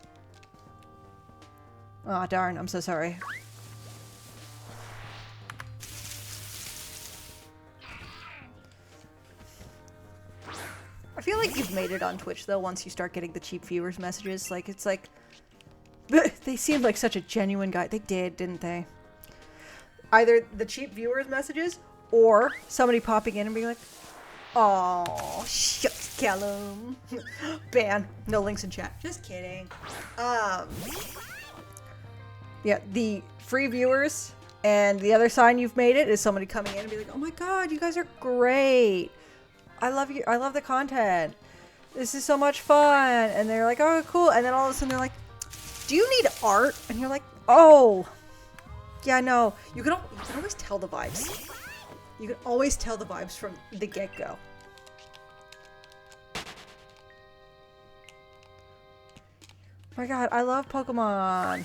Oh darn, I'm so sorry. I feel like you've made it on Twitch, though, once you start getting the cheap viewers messages. Like, it's like... They seemed like such a genuine guy. They did, didn't they? Either the cheap viewers messages, or somebody popping in and being like, oh, shucks, Callum. Ban. No links in chat. Just kidding. Yeah, the free viewers, and the other sign you've made it is somebody coming in and be like, oh my god, you guys are great. I love you. I love the content. This is so much fun. And they're like, oh, cool. And then all of a sudden they're like, do you need art? And you're like, oh, yeah, no. You can always tell the vibes. You can always tell the vibes from the get-go. My god, I love Pokemon.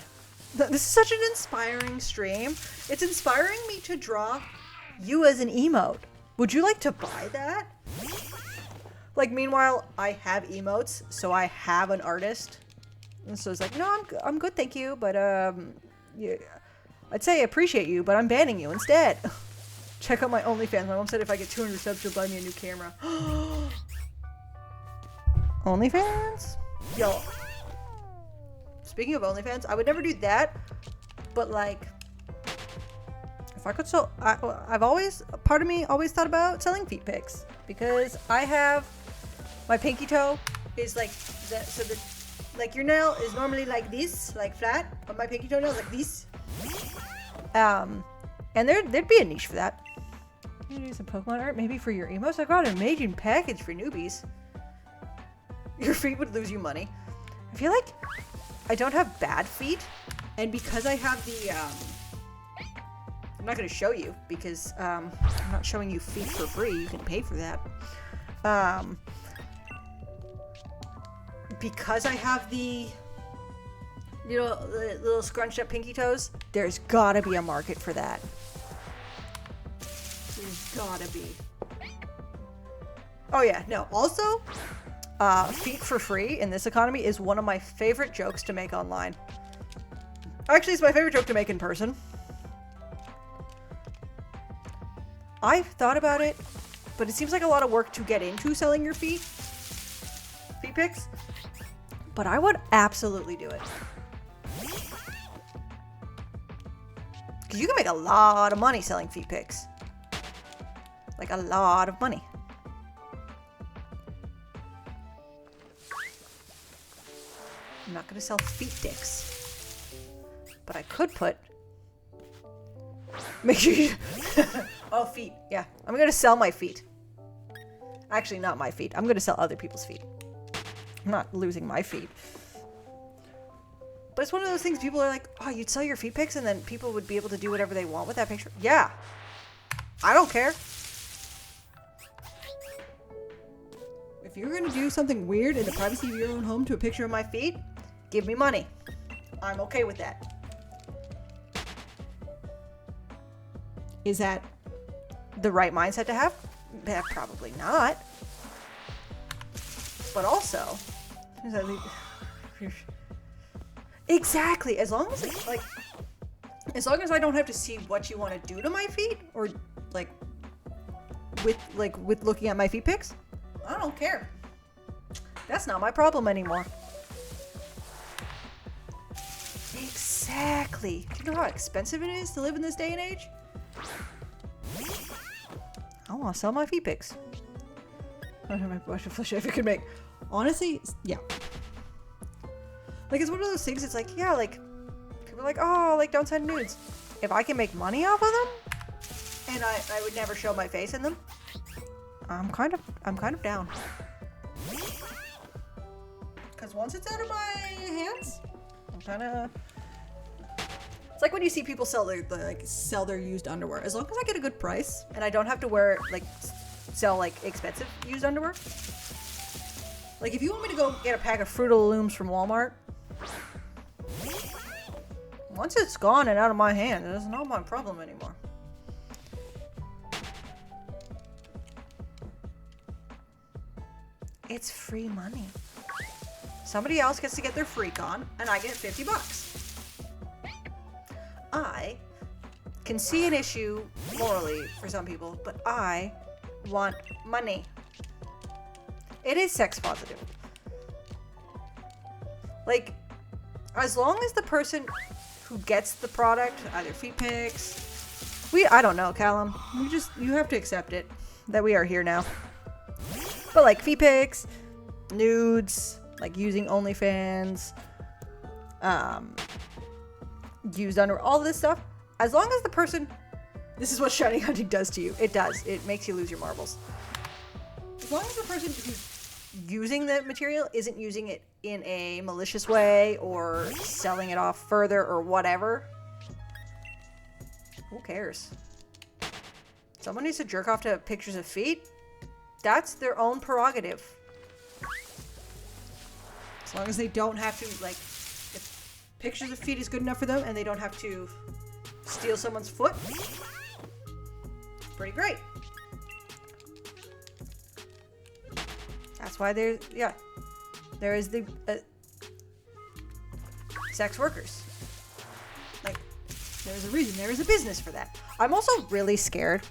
This is such an inspiring stream. It's inspiring me to draw you as an emote. Would you like to buy that? Like, meanwhile, I have emotes, so I have an artist. And so it's like, no, I'm good, thank you. But, yeah, I'd say I appreciate you, but I'm banning you instead. Check out my OnlyFans. My mom said if I get 200 subs, she'll buy me a new camera. OnlyFans? Yo. Speaking of OnlyFans, I would never do that. But, like, if I could sell... I've always... Part of me always thought about selling feet pics. Because I have... My pinky toe is like... So the... Like, your nail is normally like this, like flat, but my pinky toenail is like this. And there'd be a niche for that. Maybe do some Pokemon art, maybe for your emos. I got an amazing package for newbies. Your feet would lose you money. I feel like I don't have bad feet, and because I have the I'm not going to show you because I'm not showing you feet for free. You can pay for that. Because I have the little scrunched up pinky toes, there's gotta be a market for that. There's gotta be. Oh yeah, no. Also, feet for free in this economy is one of my favorite jokes to make online. Actually, it's my favorite joke to make in person. I've thought about it, but it seems like a lot of work to get into selling your feet pics. But I would absolutely do it. Because you can make a lot of money selling feet pics. Like a lot of money. I'm not going to sell feet dicks. But I could put... Make sure you... Oh, feet. Yeah. I'm going to sell my feet. Actually, not my feet. I'm going to sell other people's feet. I'm not losing my feet. But it's one of those things people are like, oh, you'd sell your feet pics and then people would be able to do whatever they want with that picture? Yeah. I don't care. If you're going to do something weird in the privacy of your own home to a picture of my feet, give me money. I'm okay with that. Is that the right mindset to have? Probably not. But also, exactly. As long as as long as I don't have to see what you want to do to my feet, or with looking at my feet pics, I don't care. That's not my problem anymore. Exactly. Do you know how expensive it is to live in this day and age? I want to sell my feet pics. I don't know my flush if it could make. Honestly, yeah. Like, it's one of those things, it's like, yeah, like, people are like, oh, like, don't send nudes. If I can make money off of them, and I would never show my face in them, I'm kind of down. Because once it's out of my hands, I'm kind of... It's like when you see people sell their used underwear. As long as I get a good price, and I don't have to wear, sell expensive used underwear. Like, if you want me to go get a pack of Fruit of the Looms from Walmart, once it's gone and out of my hand, it's not my problem anymore. It's free money. Somebody else gets to get their freak on, and I get $50. I can see an issue morally for some people, but I want money. It is sex positive. Like, as long as the person who gets the product, either feet pics, I don't know, Callum. You have to accept it that we are here now. But like feet pics, nudes, like using OnlyFans, used underwear, all this stuff. As long as the person, this is what shiny hunting does to you. It does. It makes you lose your marbles. As long as the person who's using the material isn't using it in a malicious way or selling it off further or whatever, who cares? Someone needs to jerk off to pictures of feet. That's their own prerogative. As long as they don't have to, like, if pictures of feet is good enough for them and they don't have to steal someone's foot, pretty great. That's why there is the sex workers. Like, there's a reason, there is a business for that. I'm also really scared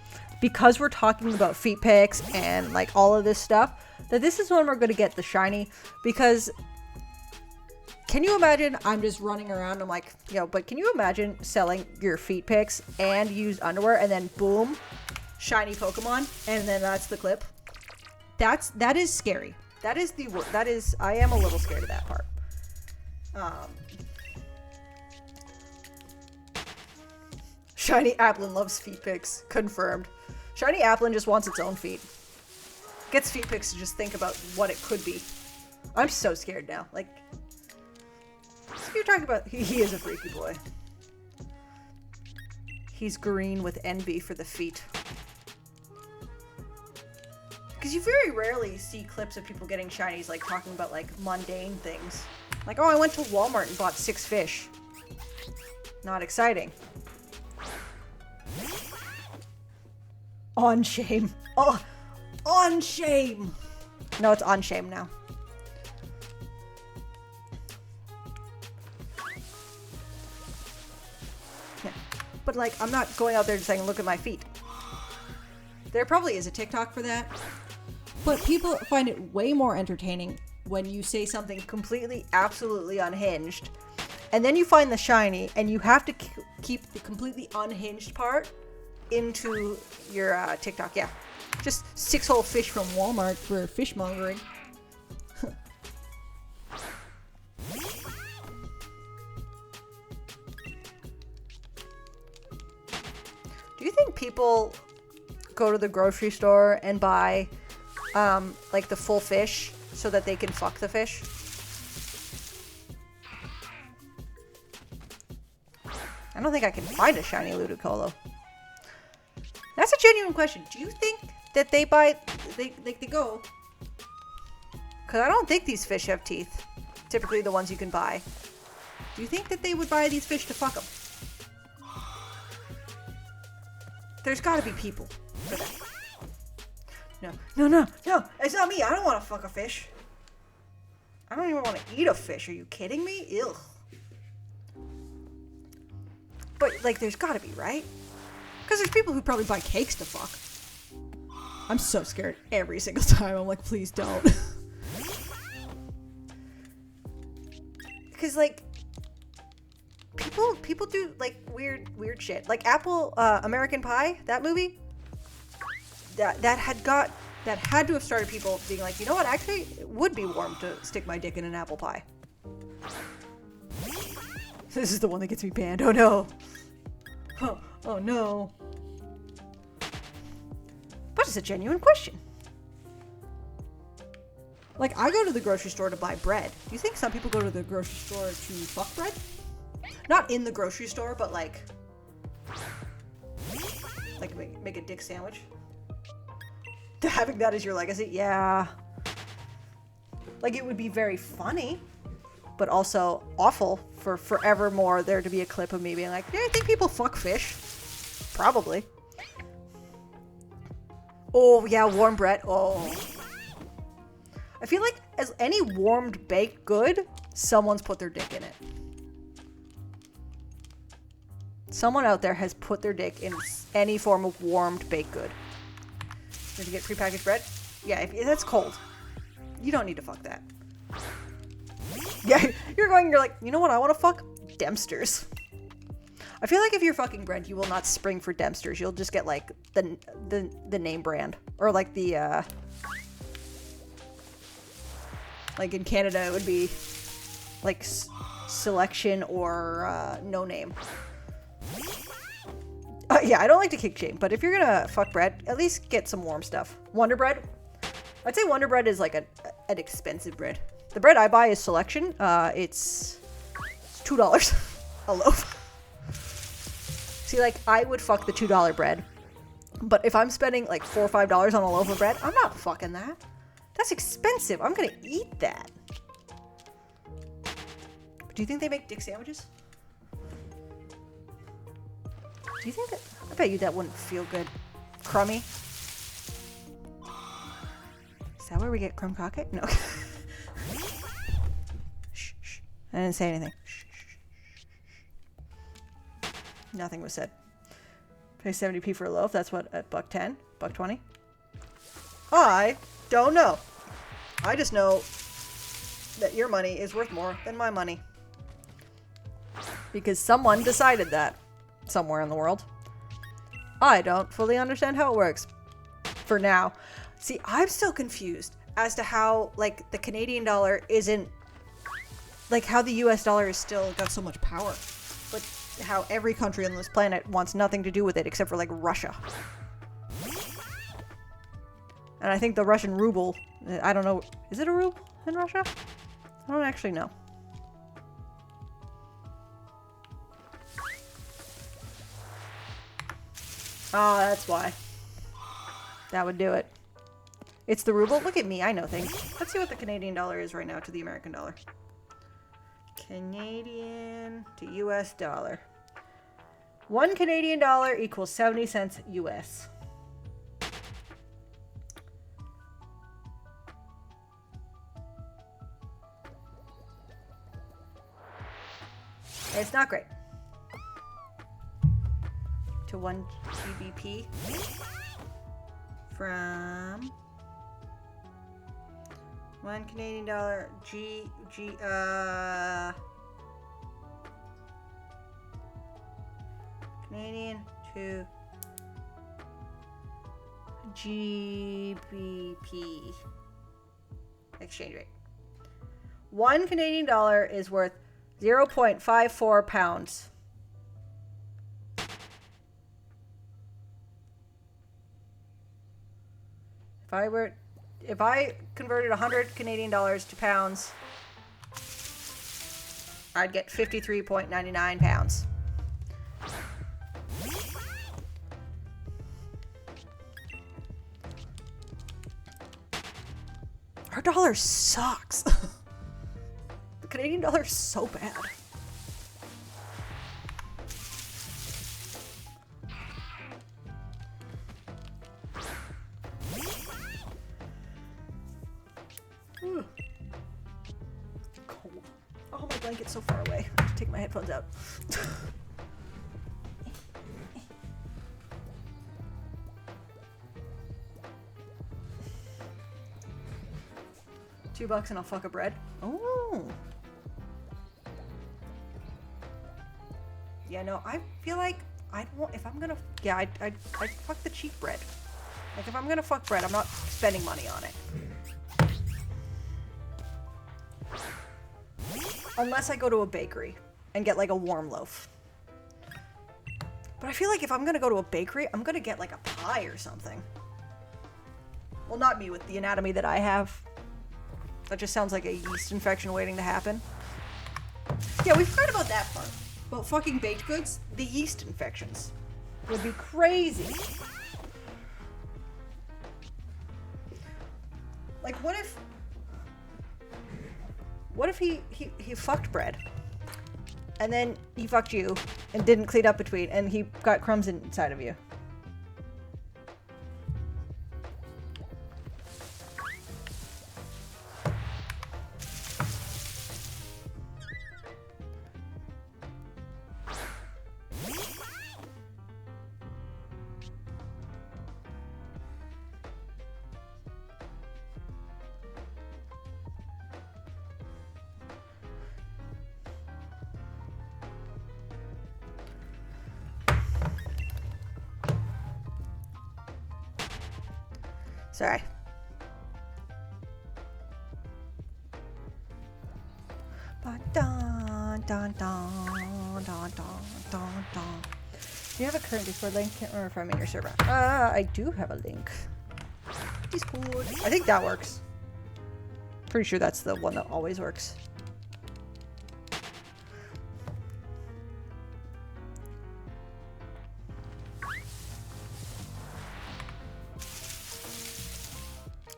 because we're talking about feet pics and like all of this stuff, that this is when we're going to get the shiny. Because can you imagine, I'm just running around, I'm like, but can you imagine selling your feet pics and used underwear and then boom, shiny Pokemon, and then that's the clip? That is scary. That is the word. That is, I am a little scared of that part. Shiny Applin loves feet pics. Confirmed. Shiny Applin just wants its own feet. Gets feet pics to just think about what it could be. I'm so scared now. Like, so you're talking about, he is a freaky boy. He's green with envy for the feet. Because you very rarely see clips of people getting shinies, like talking about like mundane things. Like, oh, I went to Walmart and bought 6 fish. Not exciting. On shame. Oh, on shame. No, it's on shame now. Yeah. But like, I'm not going out there and saying, look at my feet. There probably is a TikTok for that. But people find it way more entertaining when you say something completely, absolutely unhinged. And then you find the shiny, and you have to keep the completely unhinged part into your TikTok. Yeah. Just 6 whole fish from Walmart for fishmongering. Do you think people go to the grocery store and buy like the full fish so that they can fuck the fish? I don't think I can find a shiny Ludicolo. That's a genuine question. Do you think that they buy, they go, because I don't think these fish have teeth, typically the ones you can buy. Do you think that they would buy these fish to fuck them? There's gotta be people for that. No, it's not me. I don't want to fuck a fish. I don't even want to eat a fish. Are you kidding me? Ugh. But, like, there's gotta be, right? Because there's people who probably buy cakes to fuck. I'm so scared every single time. I'm like, please don't. Because, like, people do, like, weird shit. Like, American Pie, that movie, that had to have started people being like, you know what, actually, it would be warm to stick my dick in an apple pie. This is the one that gets me banned. Oh no. Oh no. But it's a genuine question. Like, I go to the grocery store to buy bread. Do you think some people go to the grocery store to fuck bread? Not in the grocery store, but like make a dick sandwich. Having that as your legacy? Yeah. Like, it would be very funny, but also awful for forevermore there to be a clip of me being like, yeah, I think people fuck fish. Probably. Oh, yeah, warm bread. Oh. I feel like as any warmed baked good, someone's put their dick in it. Someone out there has put their dick in any form of warmed baked good. Did you get prepackaged bread? Yeah, if that's cold. You don't need to fuck that. Yeah, you're like, you know what I want to fuck? Dempsters. I feel like if you're fucking bread, you will not spring for Dempsters. You'll just get like the name brand, or like the like in Canada it would be like Selection or No Name. Yeah, I don't like to kick shame, but if you're gonna fuck bread, at least get some warm stuff. Wonder Bread. I'd say Wonder Bread is like an expensive bread. The bread I buy is Selection. It's $2 a loaf. See, like, I would fuck the $2 bread. But if I'm spending like $4 or $5 on a loaf of bread, I'm not fucking that. That's expensive. I'm gonna eat that. Do you think they make dick sandwiches? Do you think that? I bet you that wouldn't feel good. Crummy. Is that where we get crumb cocket? No. Shh, shh. I didn't say anything. Shh, shh, shh. Nothing was said. Pay 70p for a loaf. That's what, at $1.10? $1.20? I don't know. I just know that your money is worth more than my money. Because someone decided that somewhere in the world. I don't fully understand how it works. For now. See, I'm still confused as to how, like, the Canadian dollar isn't... Like, how the US dollar is still got so much power. But how every country on this planet wants nothing to do with it except for, like, Russia. And I think the Russian ruble... I don't know... Is it a ruble in Russia? I don't actually know. Oh, that's why. That would do it. It's the ruble? Look at me, I know things. Let's see what the Canadian dollar is right now to the American dollar. Canadian to US dollar. 1 Canadian dollar equals 70 cents US. It's not great. To 1 GBP from 1 Canadian dollar Canadian to GBP exchange rate. 1 Canadian dollar is worth 0.54 pounds. If I converted 100 Canadian dollars to pounds, I'd get 53.99 pounds. Our dollar sucks. The Canadian dollar is so bad. Cold. Oh, my blanket's so far away. I have to take my headphones out. $2 and I'll fuck a bread. Oh. Yeah, no, I feel like I don't. If I'm gonna, yeah, I'd fuck the cheap bread. Like if I'm gonna fuck bread, I'm not spending money on it. Unless I go to a bakery and get like a warm loaf. But I feel like if I'm gonna go to a bakery, I'm gonna get like a pie or something. Well, not me with the anatomy that I have. That just sounds like a yeast infection waiting to happen. Yeah, we've heard about that part. About fucking baked goods. The yeast infections would be crazy. Like, what if he fucked bread, and then he fucked you, and didn't clean up between, and he got crumbs inside of you? Sorry. Ba-dun, Dun, dun, dun, dun, dun, dun. Do you have a current Discord link? Can't remember if I'm in your server. I do have a link. Discord. I think that works. Pretty sure that's the one that always works.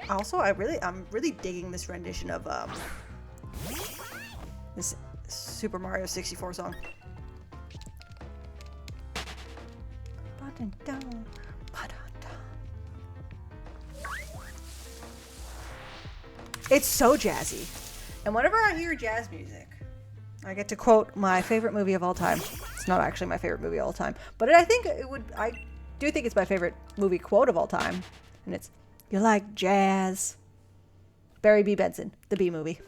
Also, I'm really digging this rendition of this Super Mario 64 song. It's so jazzy. And whenever I hear jazz music, I get to quote my favorite movie of all time. It's not actually my favorite movie of all time, but I do think it's my favorite movie quote of all time. And it's, "You like jazz." Barry B. Benson, The Bee Movie.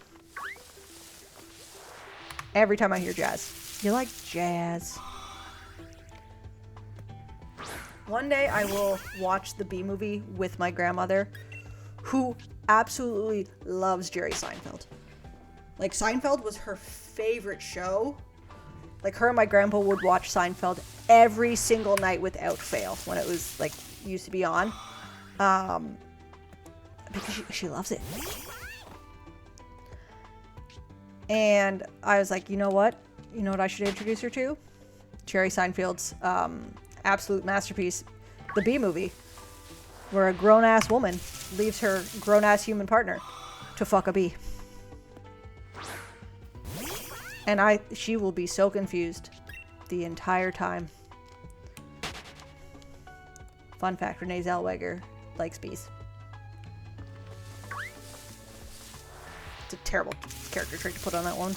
Every time I hear jazz. You like jazz. One day I will watch The Bee Movie with my grandmother, who absolutely loves Jerry Seinfeld. Like, Seinfeld was her favorite show. Like, her and my grandpa would watch Seinfeld every single night without fail when it was, like, used to be on. Because she loves it. And I was like, you know what? You know what I should introduce her to? Jerry Seinfeld's absolute masterpiece, The Bee Movie, where a grown-ass woman leaves her grown-ass human partner to fuck a bee. And she will be so confused the entire time. Fun fact, Renee Zellweger likes bees. It's a terrible character trait to put on that one.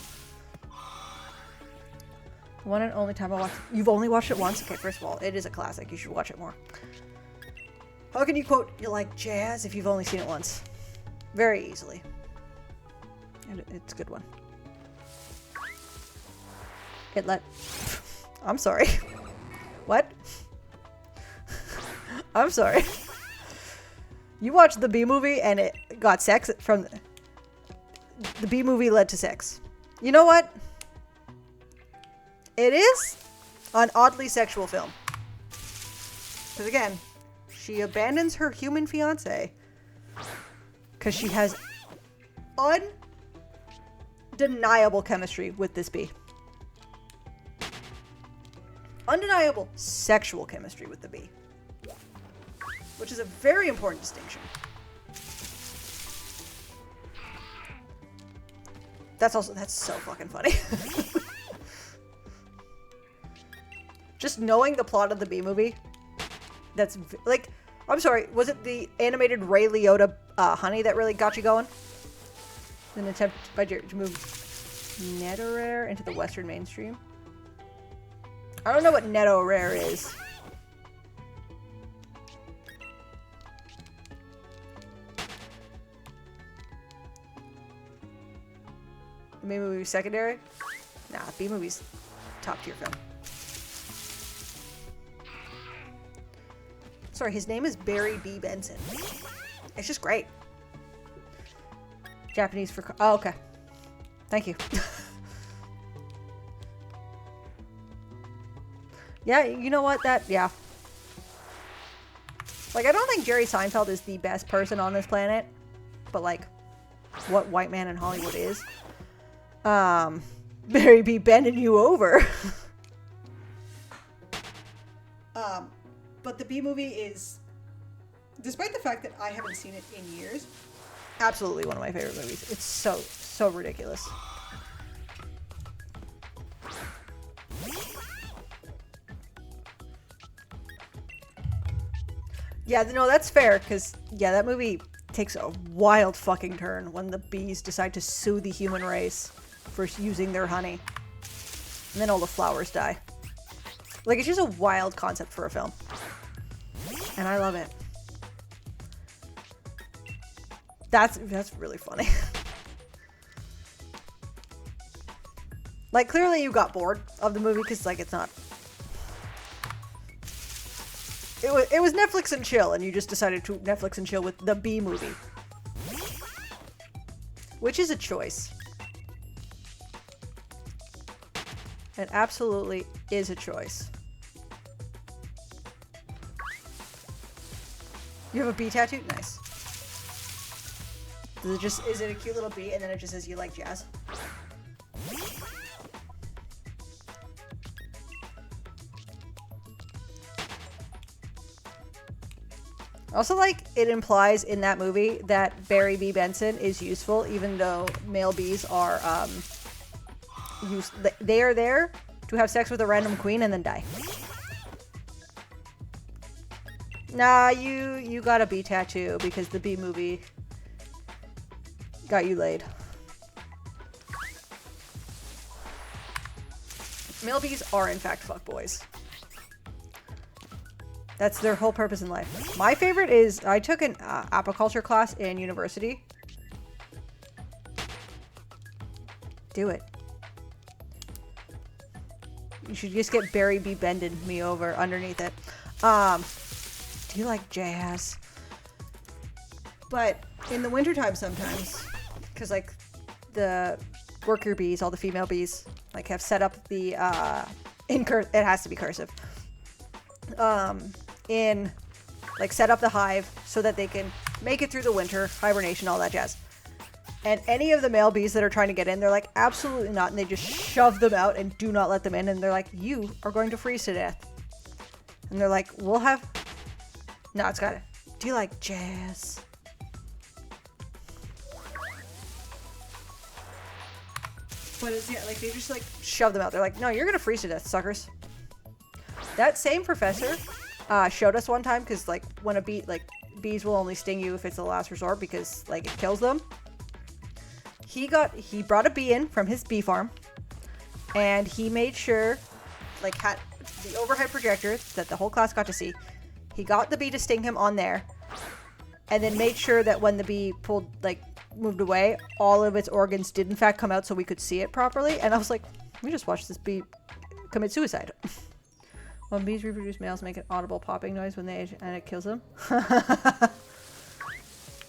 One and only time I watched. You've only watched it once? Okay, first of all, it is a classic. You should watch it more. How can you quote "you like jazz" if you've only seen it once? Very easily. And it's a good one. I'm sorry. What? I'm sorry. You watched The Bee Movie and it got sex from... The Bee Movie led to sex. You know what? It is an oddly sexual film. Because again, she abandons her human fiancé because she has undeniable chemistry with this bee. Undeniable sexual chemistry with the bee. Which is a very important distinction. That's so fucking funny. Just knowing the plot of the Bee Movie, that's like, I'm sorry, was it the animated Ray Liotta Honey that really got you going? An attempt by Jerry to move Netorare into the Western mainstream. I don't know what Netorare is. The Bee Movie secondary? Nah, Bee Movie's top tier film. Sorry, his name is Barry B. Benson. It's just great. Japanese for... Oh, okay. Thank you. Yeah, you know what? Yeah. Like, I don't think Jerry Seinfeld is the best person on this planet. But, like, what white man in Hollywood is. Barry B. bending you over. But the Bee Movie is, despite the fact that I haven't seen it in years, absolutely one of my favorite movies. It's so ridiculous. Yeah, no, that's fair, because, yeah, that movie takes a wild fucking turn when the bees decide to sue the human race for using their honey. And then all the flowers die. Like, it's just a wild concept for a film. And I love it. That's really funny. Like, clearly you got bored of the movie because, like, it's not... It was Netflix and chill, and you just decided to Netflix and chill with the Bee Movie. Which is a choice. It absolutely is a choice. You have a bee tattoo? Nice. Is it a cute little bee and then it just says you like jazz? Also, like, it implies in that movie that Barry B. Benson is useful, even though male bees are, they are there to have sex with a random queen and then die. Nah, you got a bee tattoo because the bee movie got you laid. Male bees are, in fact, fuckboys. That's their whole purpose in life. My favorite is, I took an apiculture class in university. Do it. You should just get Barry B. Bending me over underneath it. Do you like jazz? But in the wintertime sometimes, because like the worker bees, all the female bees, like have set up the, it has to be cursive. Set up the hive so that they can make it through the winter, hibernation, all that jazz. And any of the male bees that are trying to get in, they're like, absolutely not. And they just shove them out and do not let them in. And they're like, you are going to freeze to death. And they're like, we'll have... No, it's got it. Do you like jazz? But it's, yeah, like, they just, like, shove them out. They're like, no, you're going to freeze to death, suckers. That same professor showed us one time, because, like, when a bee, like, bees will only sting you if it's the last resort, because, like, it kills them. He brought a bee in from his bee farm, and he made sure, like, had the overhead projector that the whole class got to see. He got the bee to sting him on there, and then made sure that when the bee moved away, all of its organs did in fact come out so we could see it properly. And I was like, we just watched this bee commit suicide. When bees reproduce, males make an audible popping noise when they age, and it kills them.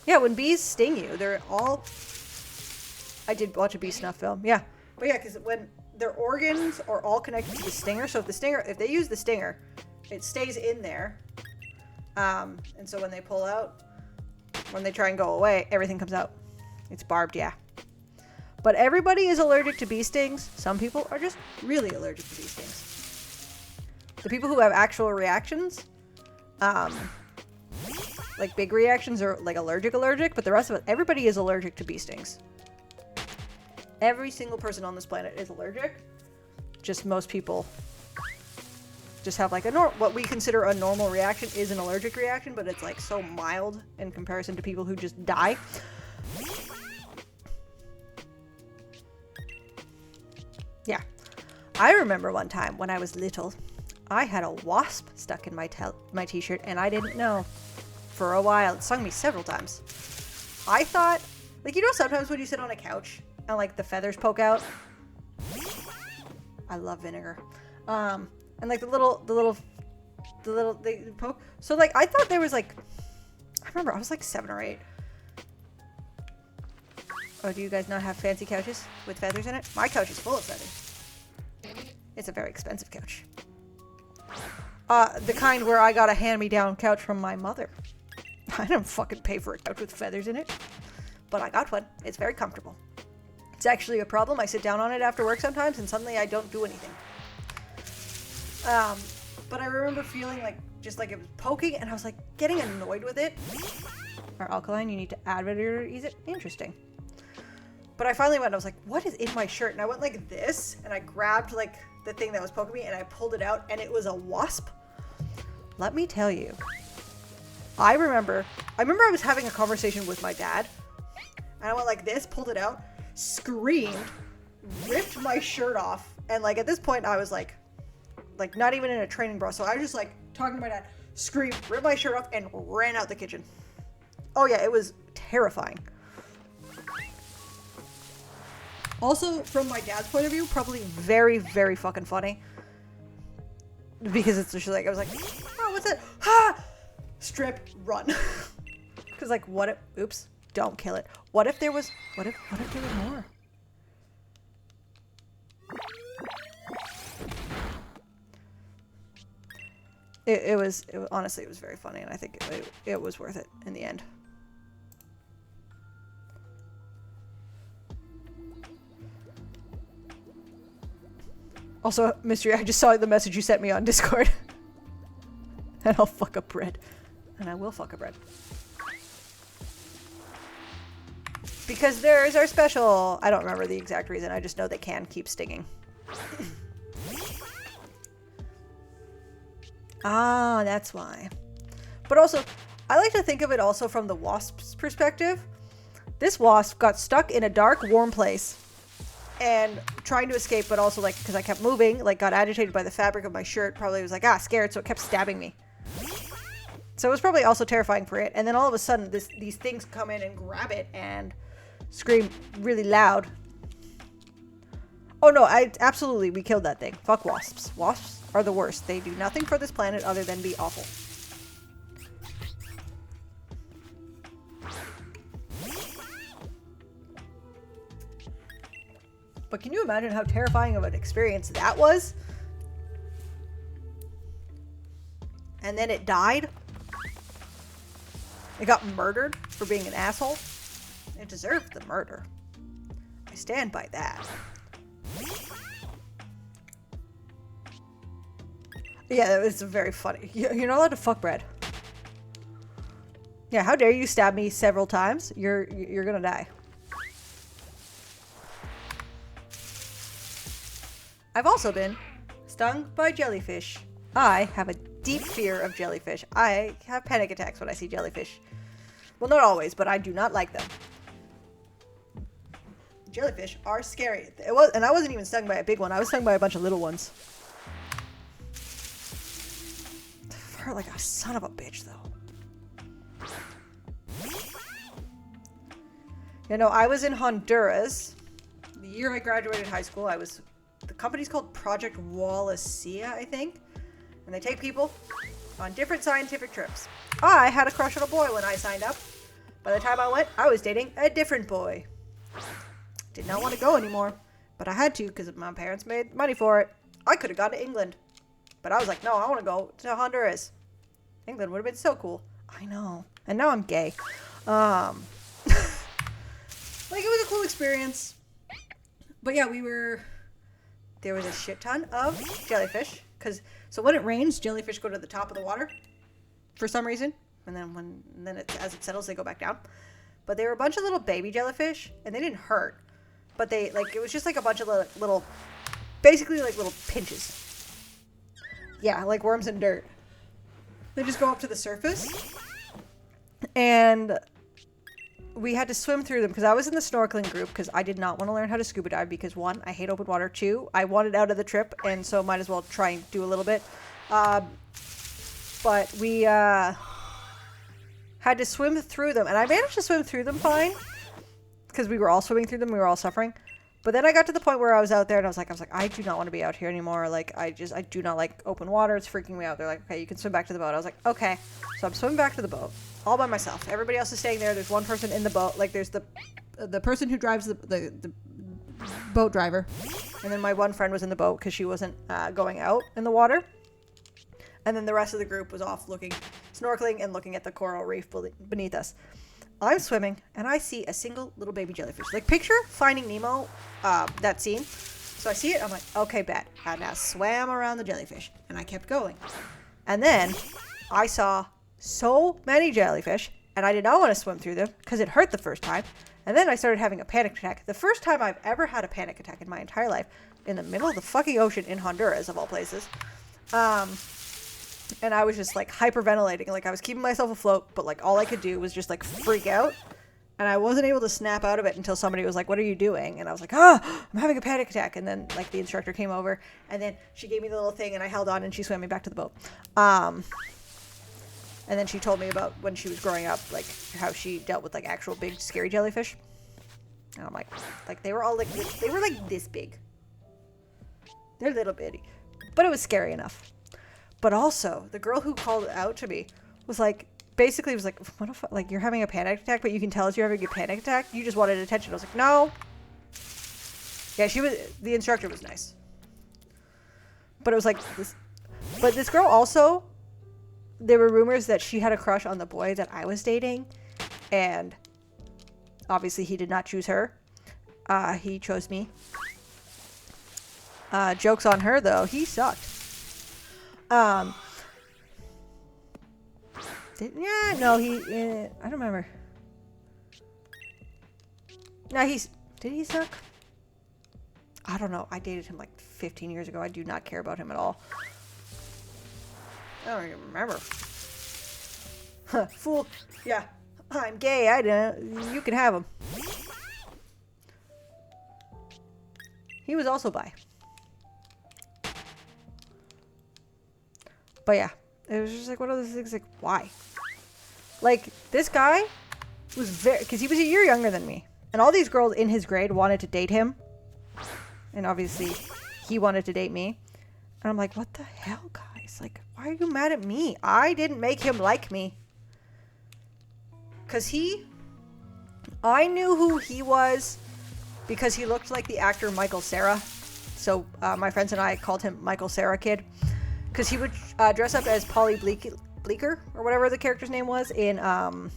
Yeah, when bees sting you, they're all... I did watch a bee snuff film, yeah. But yeah, because when their organs are all connected to the stinger, so if they use the stinger, it stays in there. And so when they pull out, when they try and go away, everything comes out. It's barbed, yeah. But everybody is allergic to bee stings. Some people are just really allergic to bee stings. The people who have actual reactions, like big reactions, are like allergic, but the rest of it, everybody is allergic to bee stings. Every single person on this planet is allergic. Just most people just have like what we consider a normal reaction is an allergic reaction, but it's like so mild in comparison to people who just die. Yeah. I remember one time when I was little, I had a wasp stuck in my t-shirt and I didn't know for a while. It stung me several times. I thought, like, you know, sometimes when you sit on a couch and like the feathers poke out. I love vinegar. And like they poke. So like I thought there was like, I remember I was like 7 or 8. Oh, do you guys not have fancy couches with feathers in it? My couch is full of feathers. It's a very expensive couch. The kind where I got a hand-me-down couch from my mother. I didn't fucking pay for a couch with feathers in it. But I got one. It's very comfortable. It's actually a problem. I sit down on it after work sometimes and suddenly I don't do anything. But I remember feeling like, just like it was poking and I was like getting annoyed with it. Or alkaline, you need to add vinegar to ease it. Interesting. But I finally went, I was like, what is in my shirt? And I went like this and I grabbed like the thing that was poking me and I pulled it out and it was a wasp. Let me tell you. I remember I was having a conversation with my dad and I went like this, pulled it out, screamed, ripped my shirt off, and like at this point I was like not even in a training bra, so I was just like talking to my dad, screamed, ripped my shirt off, and ran out the kitchen. Oh yeah, it was terrifying. Also, from my dad's point of view, probably very, very fucking funny. Because it's just like, I was like, oh, what's that? Ha! Strip, run. Because like, what if, oops, don't kill it. What if there was more? honestly, it was very funny, and I think it was worth it in the end. Also, Mystery, I just saw the message you sent me on Discord. And I'll fuck up bread. And I will fuck up bread. Because there is our special. I don't remember the exact reason. I just know they can keep stinging. Ah, that's why. But also, I like to think of it also from the wasp's perspective. This wasp got stuck in a dark, warm place. And trying to escape, but also, like, because I kept moving, like, got agitated by the fabric of my shirt. Probably was like, scared, so it kept stabbing me. So it was probably also terrifying for it. And then all of a sudden, these things come in and grab it and scream really loud. Oh no, absolutely, we killed that thing. Fuck wasps. Wasps are the worst. They do nothing for this planet other than be awful. But can you imagine how terrifying of an experience that was? And then it died? It got murdered for being an asshole? It deserved the murder. I stand by that. Yeah, that was very funny. You're not allowed to fuck bread. Yeah, how dare you stab me several times? You're gonna die. I've also been stung by jellyfish. I have a deep fear of jellyfish. I have panic attacks when I see jellyfish. Well, not always, but I do not like them. Jellyfish are scary. And I wasn't even stung by a big one. I was stung by a bunch of little ones. Fur like a son of a bitch, though. You know, I was in Honduras. The year I graduated high school, the company's called Project Wallacea, I think. And they take people on different scientific trips. I had a crush on a boy when I signed up. By the time I went, I was dating a different boy. Did not want to go anymore, but I had to because my parents made money for it. I could have gone to England, but I was like, no, I want to go to Honduras. England would have been so cool. I know. And now I'm gay. Like, it was a cool experience. But yeah, there was a shit ton of jellyfish. So when it rains, jellyfish go to the top of the water for some reason. And then as it settles, they go back down. But they were a bunch of little baby jellyfish, and they didn't hurt. But it was just like a bunch of little, basically like little pinches. Yeah, like worms in dirt. They just go up to the surface. And we had to swim through them because I was in the snorkeling group because I did not want to learn how to scuba dive because 1, I hate open water. 2, I wanted out of the trip, and so might as well try and do a little bit. But we had to swim through them, and I managed to swim through them fine because we were all swimming through them. We were all suffering. But then I got to the point where I was out there, and I was like, I do not want to be out here anymore. Like, I do not like open water. It's freaking me out. They're like, okay, you can swim back to the boat. I was like, okay. So I'm swimming back to the boat all by myself. Everybody else is staying there. There's one person in the boat. Like, there's the person who drives the boat driver. And then my one friend was in the boat because she wasn't going out in the water. And then the rest of the group was off snorkeling and looking at the coral reef beneath us. I'm swimming, and I see a single little baby jellyfish. Like, picture Finding Nemo, that scene. So I see it, I'm like, okay, bet. I now swam around the jellyfish, and I kept going. And then I saw so many jellyfish, and I did not want to swim through them, because it hurt the first time. And then I started having a panic attack. The first time I've ever had a panic attack in my entire life, in the middle of the fucking ocean in Honduras, of all places. And I was just, like, hyperventilating. Like, I was keeping myself afloat, but, like, all I could do was just, like, freak out. And I wasn't able to snap out of it until somebody was like, what are you doing? And I was like, I'm having a panic attack. And then, like, the instructor came over, and then she gave me the little thing, and I held on, and she swam me back to the boat. And then she told me about when she was growing up, like, how she dealt with, like, actual big, scary jellyfish. And I'm like, they were all, like, they were, like, this big. They're little bitty. But it was scary enough. But also, the girl who called out to me was like, basically was like, what if, like, you're having a panic attack, but you can tell us you're having a panic attack? You just wanted attention. I was like, no. Yeah, the instructor was nice. But it was like, this girl also there were rumors that she had a crush on the boy that I was dating, and obviously he did not choose her. He chose me. Joke's on her, though. He sucked. I don't remember. No, did he suck? I don't know. I dated him like 15 years ago. I do not care about him at all. I don't even remember. Huh, fool. Yeah, I'm gay. I don't. You can have him. He was also bi. But yeah, it was just like one of those things. Like, why? Like, this guy was because he was a year younger than me, and all these girls in his grade wanted to date him, and obviously, he wanted to date me. And I'm like, what the hell, guys? Like, why are you mad at me? I didn't make him like me. Because I knew who he was because he looked like the actor Michael Cera. So my friends and I called him Michael Cera Kid. Because he would dress up as Polly Bleeker, or whatever the character's name was, in the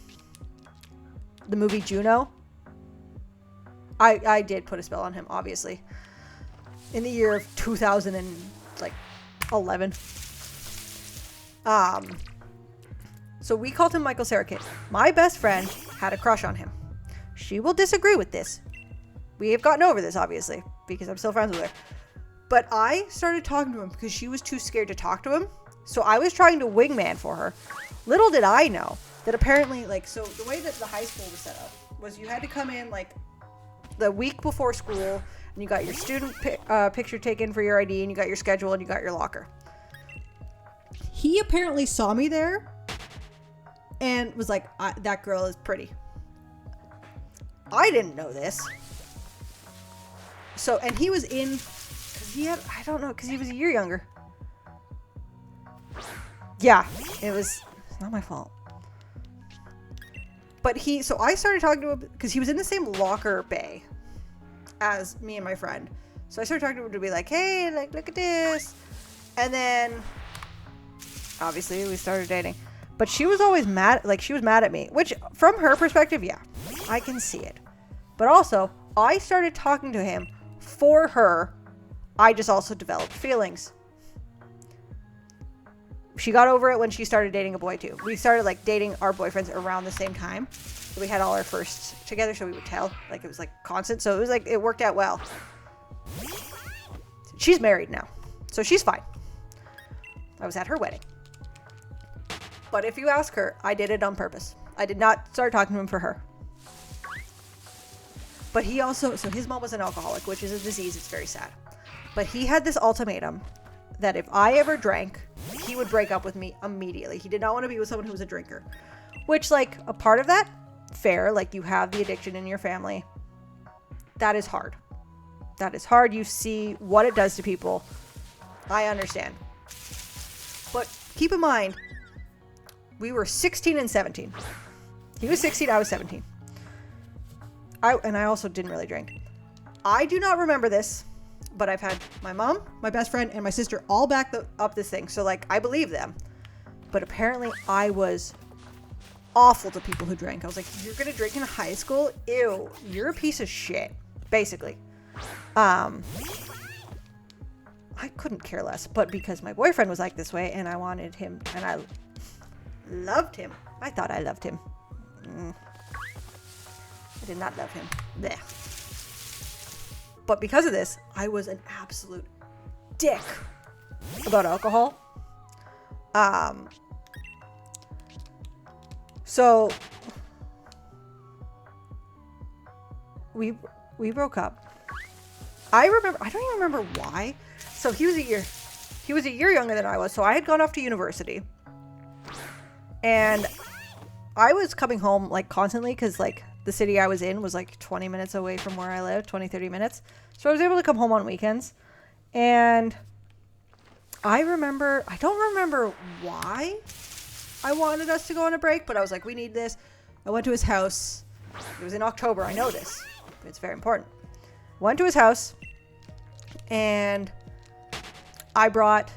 movie Juno. I did put a spell on him, obviously. In the year of 2011. So we called him Michael Cera Kid. My best friend had a crush on him. She will disagree with this. We have gotten over this, obviously, because I'm still friends with her. But I started talking to him because she was too scared to talk to him. So I was trying to wingman for her. Little did I know that apparently, like, so the way that the high school was set up was you had to come in, like, the week before school, and you got your student picture taken for your ID, and you got your schedule, and you got your locker. He apparently saw me there and was like, that girl is pretty. I didn't know this. So, and he was in, because he had, I don't know, because he was a year younger. Yeah, it's not my fault. But so I started talking to him because he was in the same locker bay as me and my friend. So I started talking to him to be like, hey, like, look at this. And then, obviously, we started dating. But she was always mad, like, she was mad at me. Which, from her perspective, yeah, I can see it. But also, I started talking to him for her. I just also developed feelings. She got over it when she started dating a boy, too. We started, like, dating our boyfriends around the same time. So we had all our firsts together, so we would tell. Like, it was, like, constant. So it was, like, it worked out well. She's married now. So she's fine. I was at her wedding. But if you ask her, I did it on purpose. I did not start talking to him for her. But he also, so his mom was an alcoholic, which is a disease. It's very sad. But he had this ultimatum that if I ever drank, he would break up with me immediately. He did not want to be with someone who was a drinker. Which, like, a part of that, fair. Like, you have the addiction in your family. That is hard. That is hard. You see what it does to people. I understand. But keep in mind, we were 16 and 17. He was 16, I was 17. I also didn't really drink. I do not remember this, but I've had my mom, my best friend, and my sister all back up this thing. So, like, I believe them. But apparently I was awful to people who drank. I was like, you're going to drink in high school? Ew, you're a piece of shit, basically. I couldn't care less. But because my boyfriend was like this way and I wanted him and I loved him. I thought I loved him. I did not love him. Blech. But because of this, I was an absolute dick about alcohol. So we broke up. I don't even remember why. So he was a year younger than I was. So I had gone off to university. And I was coming home, like, constantly because, like, the city I was in was, like, 20 minutes away from where I lived, 20, 30 minutes. So I was able to come home on weekends. And I don't remember why I wanted us to go on a break, but I was like, we need this. I went to his house. It was in October. I know this. It's very important. Went to his house. And I brought...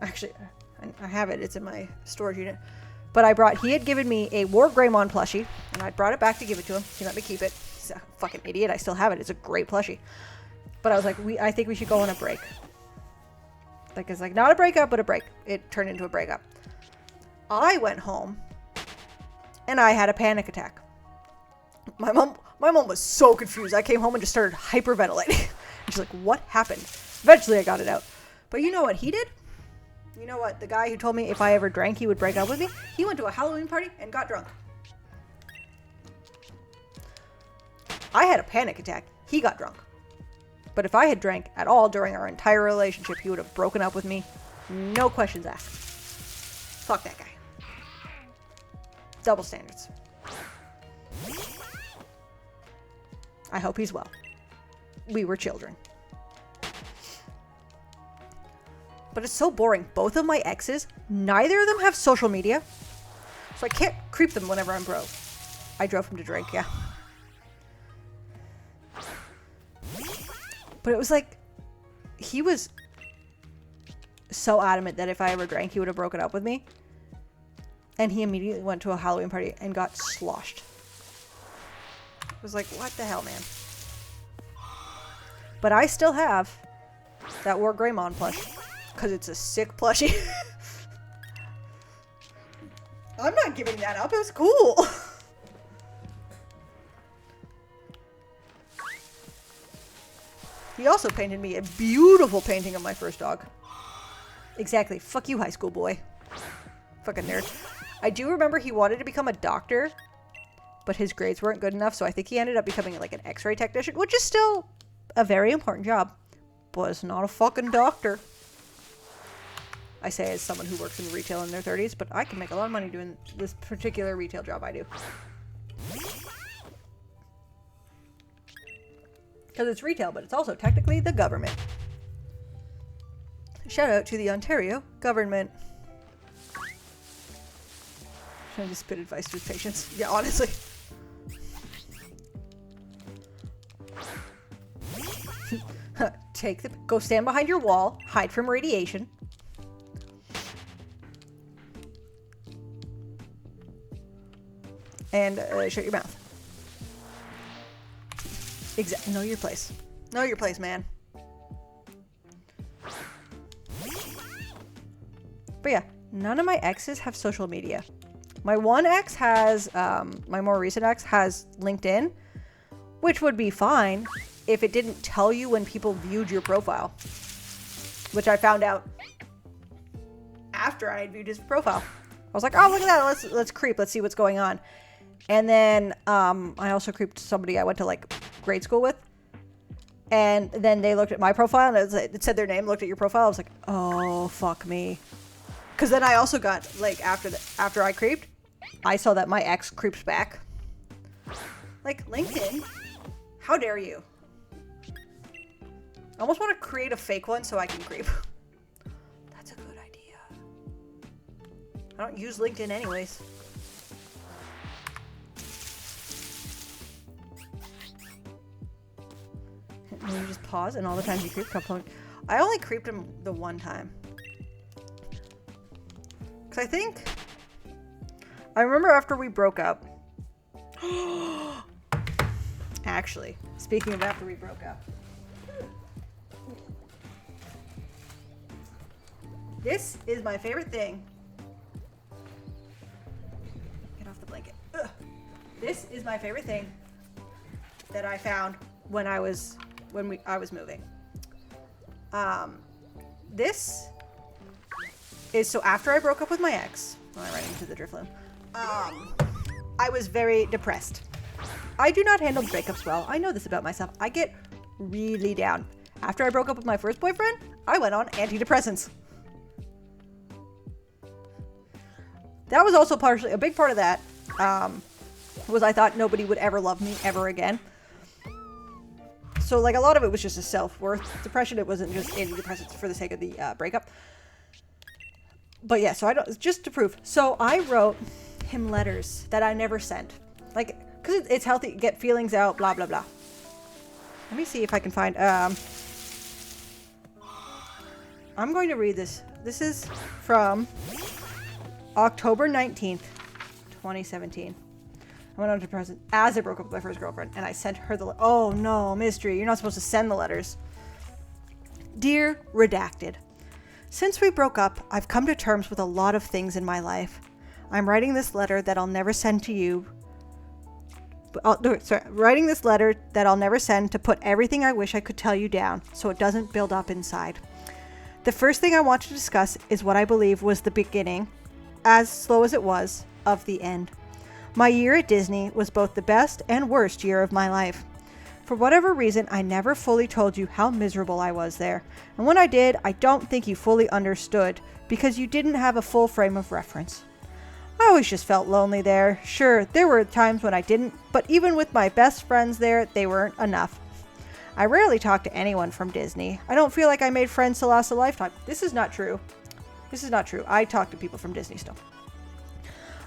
Actually, And I have it. It's in my storage unit. But he had given me a War Greymon plushie, and I brought it back to give it to him. He let me keep it. He's a fucking idiot. I still have it. It's a great plushie. But I was like, I think we should go on a break. Like, it's like, not a breakup, but a break. It turned into a breakup. I went home, and I had a panic attack. My mom was so confused. I came home and just started hyperventilating. She's like, what happened? Eventually, I got it out. But you know what he did? You know what? The guy who told me if I ever drank, he would break up with me. He went to a Halloween party and got drunk. I had a panic attack. He got drunk. But if I had drank at all during our entire relationship, he would have broken up with me. No questions asked. Fuck that guy. Double standards. I hope he's well. We were children. But it's so boring. Both of my exes, neither of them have social media. So I can't creep them whenever I'm broke. I drove him to drink, yeah. But it was like, he was so adamant that if I ever drank, he would have broken up with me. And he immediately went to a Halloween party and got sloshed. I was like, what the hell, man? But I still have that War Greymon plush. Because it's a sick plushie. I'm not giving that up. It was cool. He also painted me a beautiful painting of my first dog. Exactly. Fuck you, high school boy. Fucking nerd. I do remember he wanted to become a doctor, but his grades weren't good enough, so I think he ended up becoming like an x-ray technician, which is still a very important job, but it's not a fucking doctor. I say as someone who works in retail in their 30s, but I can make a lot of money doing this particular retail job I do. Because it's retail, but it's also technically the government. Shout out to the Ontario government. Trying to spit advice to his patients. Yeah, honestly. Go stand behind your wall, hide from radiation. And shut your mouth. Exactly. Know your place. Know your place, man. But yeah, none of my exes have social media. My one ex has, my more recent ex has LinkedIn, which would be fine if it didn't tell you when people viewed your profile, which I found out after I had viewed his profile. I was like, oh, look at that. Let's creep. Let's see what's going on. And then I also creeped somebody I went to like grade school with. And then they looked at my profile and it said their name, looked at your profile. I was like, oh, fuck me. Because then I also got, like, after I creeped, I saw that my ex creeps back. Like, LinkedIn? How dare you? I almost want to create a fake one so I can creep. That's a good idea. I don't use LinkedIn anyways. And you just pause and all the times you creep come. I only creeped him the one time. Because I remember after we broke up. Actually, speaking of after we broke up. This is my favorite thing. Get off the blanket. Ugh. This is my favorite thing that I found when I was moving. This is so after I broke up with my ex. Well, I ran into the drift loom. I was very depressed. I do not handle breakups well. I know this about myself. I get really down. After I broke up with my first boyfriend, I went on antidepressants. That was also partially, a big part of that, was I thought nobody would ever love me ever again. So, like, a lot of it was just a self-worth depression. It wasn't just antidepressants for the sake of the breakup. But yeah, so just to prove. So I wrote him letters that I never sent. Like, because it's healthy, get feelings out, blah, blah, blah. Let me see if I can find, I'm going to read this. This is from October 19th, 2017. I went on to present as I broke up with my first girlfriend, and I sent her the oh no, mystery. You're not supposed to send the letters. Dear Redacted, since we broke up, I've come to terms with a lot of things in my life. I'm writing this letter that I'll never send to you. Writing this letter that I'll never send to put everything I wish I could tell you down so it doesn't build up inside. The first thing I want to discuss is what I believe was the beginning, as slow as it was, of the end. My year at Disney was both the best and worst year of my life. For whatever reason, I never fully told you how miserable I was there. And when I did, I don't think you fully understood because you didn't have a full frame of reference. I always just felt lonely there. Sure, there were times when I didn't, but even with my best friends there, they weren't enough. I rarely talk to anyone from Disney. I don't feel like I made friends to last a lifetime. This is not true. This is not true. I talk to people from Disney still.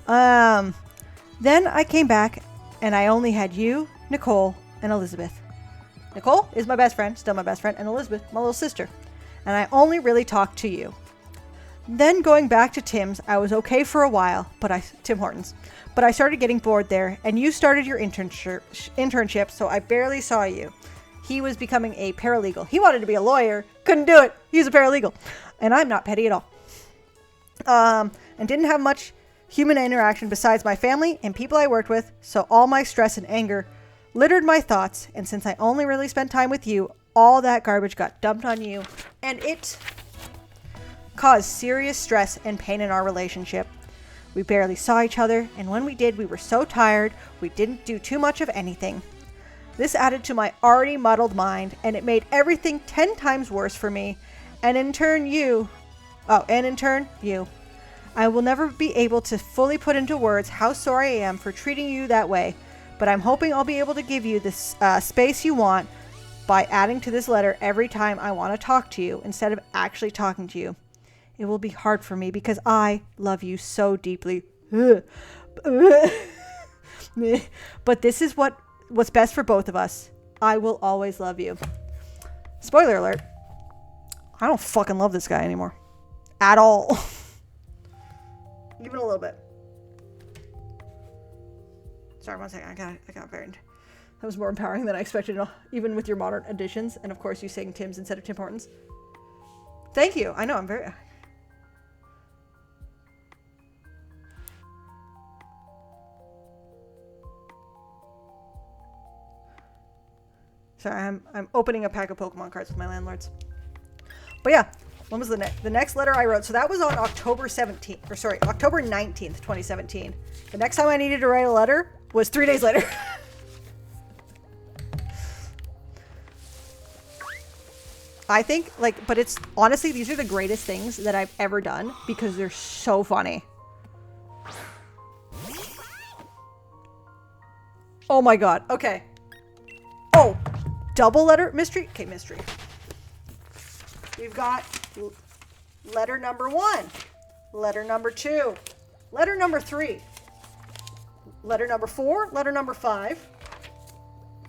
Then I came back and I only had you, Nicole, and Elizabeth. Nicole is my best friend, still my best friend, and Elizabeth, my little sister. And I only really talked to you. Then going back to Tim's, I was okay for a while, Tim Hortons, but I started getting bored there, and you started your internship, so I barely saw you. He was becoming a paralegal. He wanted to be a lawyer, couldn't do it. He's a paralegal, and I'm not petty at all. And didn't have much human interaction besides my family and people I worked with, so all my stress and anger littered my thoughts, and since I only really spent time with you, all that garbage got dumped on you, and it caused serious stress and pain in our relationship. We barely saw each other, and when we did, we were so tired, we didn't do too much of anything. This added to my already muddled mind, and it made everything 10 times worse for me, and in turn, you. I will never be able to fully put into words how sorry I am for treating you that way, but I'm hoping I'll be able to give you this space you want by adding to this letter every time I want to talk to you instead of actually talking to you. It will be hard for me because I love you so deeply. But this is what's best for both of us. I will always love you. Spoiler alert. I don't fucking love this guy anymore. At all. Even a little bit. Sorry, 1 second. I got burned. That was more empowering than I expected, even with your modern additions. And of course, you saying Tim's instead of Tim Hortons. Thank you. I know, I'm very... Sorry, I'm opening a pack of Pokemon cards with my landlords. But yeah, when was the next letter I wrote? So that was on October 19th, 2017. The next time I needed to write a letter was 3 days later. I think, but it's honestly, these are the greatest things that I've ever done because they're so funny. Oh my god. Okay. Oh, double letter mystery. Okay, mystery. We've got letter number 1, letter number 2, letter number 3, letter number 4, letter number 5,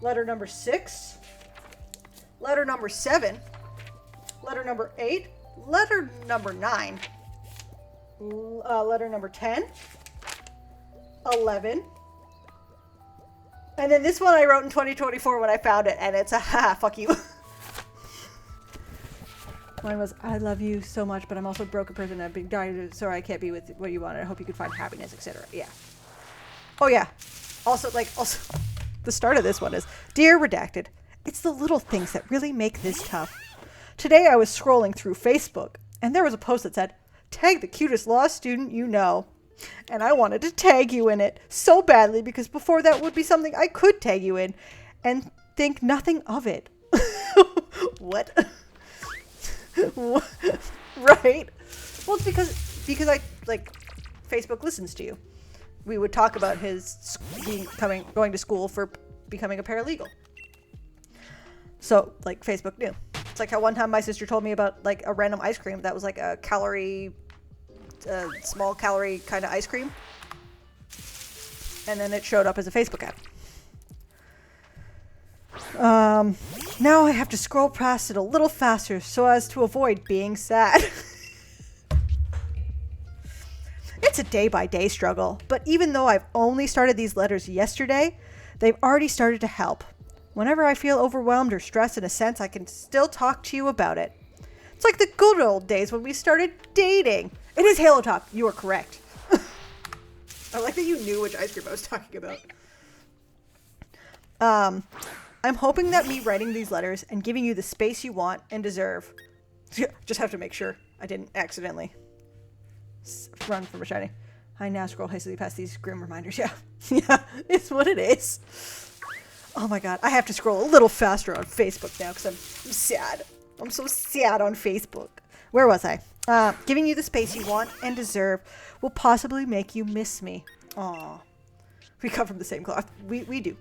letter number 6, letter number 7, letter number 8, letter number 9, letter number 10, 11, and then this one I wrote in 2024 when I found it, and it's a ha, fuck you. Mine was, I love you so much, but I'm also a broken person and I've been dying, sorry I can't be with what you want. I hope you can find happiness, etc. Yeah. Oh yeah. Also, the start of this one is, Dear Redacted, it's the little things that really make this tough. Today I was scrolling through Facebook, and there was a post that said, tag the cutest law student you know. And I wanted to tag you in it so badly because before that would be something I could tag you in and think nothing of it. What? Right? Well, it's because I Facebook listens to you. We would talk about his going to school for becoming a paralegal. So Facebook knew. It's like how one time my sister told me about a random ice cream that was a small calorie kind of ice cream, and then it showed up as a Facebook ad. Now I have to scroll past it a little faster so as to avoid being sad. It's a day-by-day struggle, but even though I've only started these letters yesterday, they've already started to help. Whenever I feel overwhelmed or stressed in a sense, I can still talk to you about it. It's like the good old days when we started dating. It is Halo Top. You are correct. I like that you knew which ice cream I was talking about. I'm hoping that me writing these letters and giving you the space you want and deserve. Just have to make sure I didn't accidentally run from a shiny. I now scroll hastily past these grim reminders. Yeah. Yeah, it's what it is. Oh my god, I have to scroll a little faster on Facebook now because I'm sad. I'm so sad on Facebook. Where was I? Giving you the space you want and deserve will possibly make you miss me. Aw. We come from the same cloth. We do.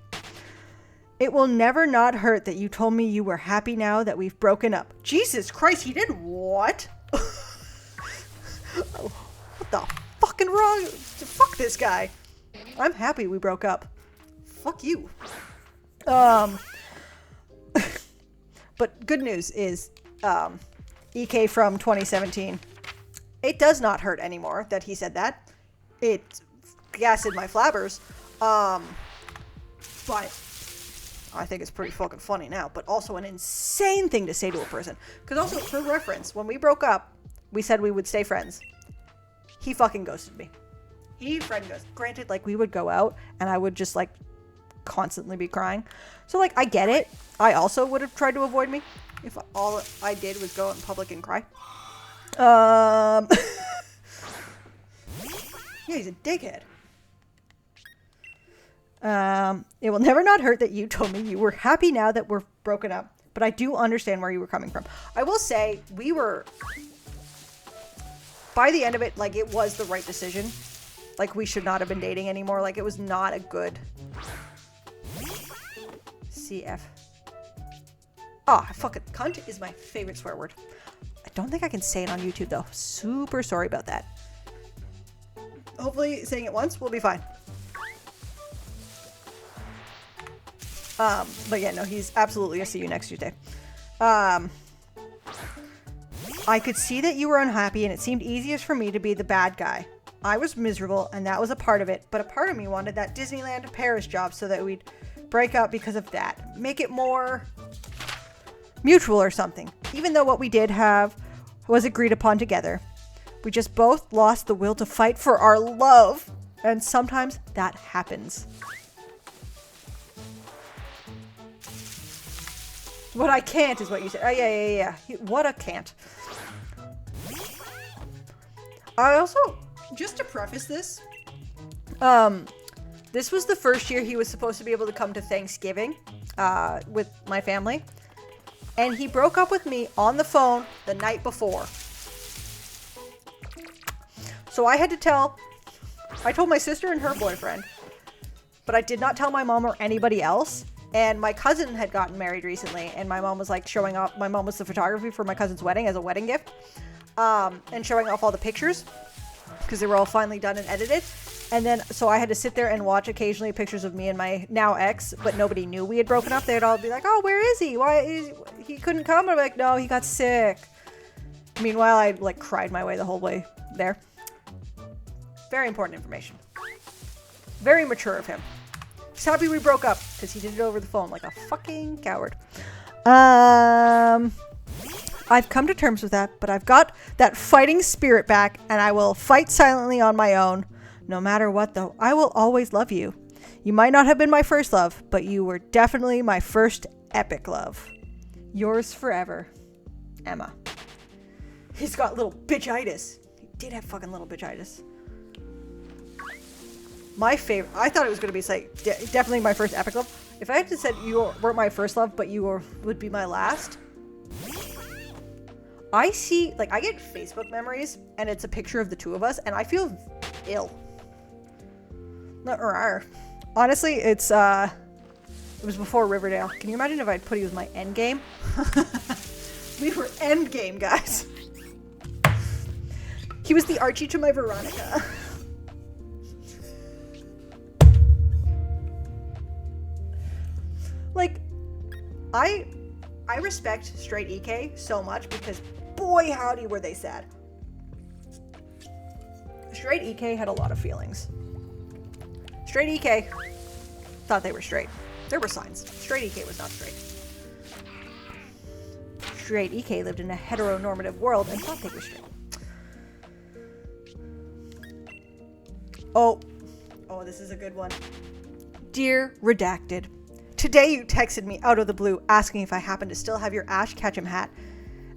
It will never not hurt that you told me you were happy now that we've broken up. Jesus Christ, he did what? What the fucking wrong? Fuck this guy. I'm happy we broke up. Fuck you. But good news is, EK from 2017. It does not hurt anymore that he said that. It gassed my flabbers. But I think it's pretty fucking funny now, but also an insane thing to say to a person. Because also, for reference, when we broke up, we said we would stay friends. He fucking ghosted me. He friend ghosted. Granted, like, we would go out, and I would just, like, constantly be crying. So, like, I get it. I also would have tried to avoid me if all I did was go out in public and cry. Yeah, he's a dickhead. It will never not hurt that you told me you were happy now that we're broken up, but I do understand where you were coming from. I will say we were, by the end of it, like, it was the right decision. Like, we should not have been dating anymore. Like, it was not a good CF. Oh, fucking cunt is my favorite swear word. I don't think I can say it on YouTube though. Super sorry about that. Hopefully saying it once will be fine. But yeah, no, he's absolutely a see you next Tuesday. I could see that you were unhappy and it seemed easiest for me to be the bad guy. I was miserable and that was a part of it, but a part of me wanted that Disneyland Paris job so that we'd break up because of that. Make it more mutual or something. Even though what we did have was agreed upon together. We just both lost the will to fight for our love. And sometimes that happens. What I can't is what you said. Oh, yeah. What a can't. I also, just to preface this, this was the first year he was supposed to be able to come to Thanksgiving with my family. And he broke up with me on the phone the night before. So I told my sister and her boyfriend, but I did not tell my mom or anybody else. And my cousin had gotten married recently, and my mom was like showing off. My mom was the photography for my cousin's wedding as a wedding gift, and showing off all the pictures because they were all finally done and edited. And then, so I had to sit there and watch occasionally pictures of me and my now ex, but nobody knew we had broken up. They'd all be like, "Oh, where is he? He couldn't come?" And I'm like, "No, he got sick." Meanwhile, I like cried my way the whole way there. Very important information. Very mature of him. He's happy we broke up because he did it over the phone like a fucking coward. I've come to terms with that, but I've got that fighting spirit back, and I will fight silently on my own. No matter what, though, I will always love you. You might not have been my first love, but you were definitely my first epic love. Yours forever, Emma. He's got little bitchitis. He did have fucking little bitchitis. My favorite. I thought it was going to be like definitely my first epic love. If I had to said you weren't my first love, but you would be my last. I see, like, I get Facebook memories, and it's a picture of the two of us, and I feel ill. Honestly, it was before Riverdale. Can you imagine if I'd put he was my end game? We were end game, guys. He was the Archie to my Veronica. Like, I respect straight EK so much because boy howdy were they sad. Straight EK had a lot of feelings. Straight EK thought they were straight. There were signs. Straight EK was not straight. Straight EK lived in a heteronormative world and thought they were straight. Oh, this is a good one. Dear Redacted, today you texted me out of the blue asking if I happen to still have your Ash Ketchum hat.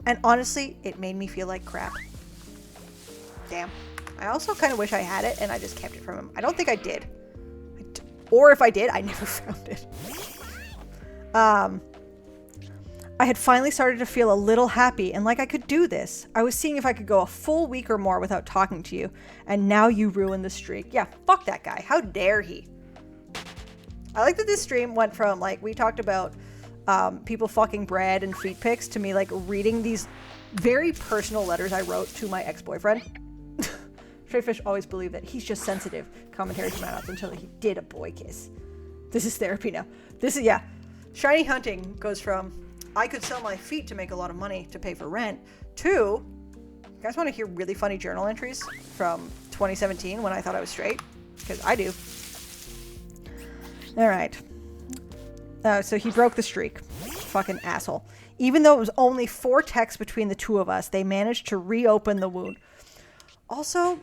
And honestly, it made me feel like crap. Damn. I also kind of wish I had it and I just kept it from him. I don't think I did. Or if I did, I never found it. I had finally started to feel a little happy and like I could do this. I was seeing if I could go a full week or more without talking to you. And now you ruined the streak. Yeah, fuck that guy. How dare he? I like that this stream went from, like, we talked about people fucking bread and feet pics to me, like, reading these very personal letters I wrote to my ex-boyfriend. Straight always believed that he's just sensitive. Commentary from adults until he did a boy kiss. This is therapy now. This is, yeah. Shiny hunting goes from, I could sell my feet to make a lot of money to pay for rent, to, you guys want to hear really funny journal entries from 2017 when I thought I was straight? Because I do. All right. So he broke the streak. Fucking asshole. Even though it was only 4 texts between the two of us, they managed to reopen the wound. Also,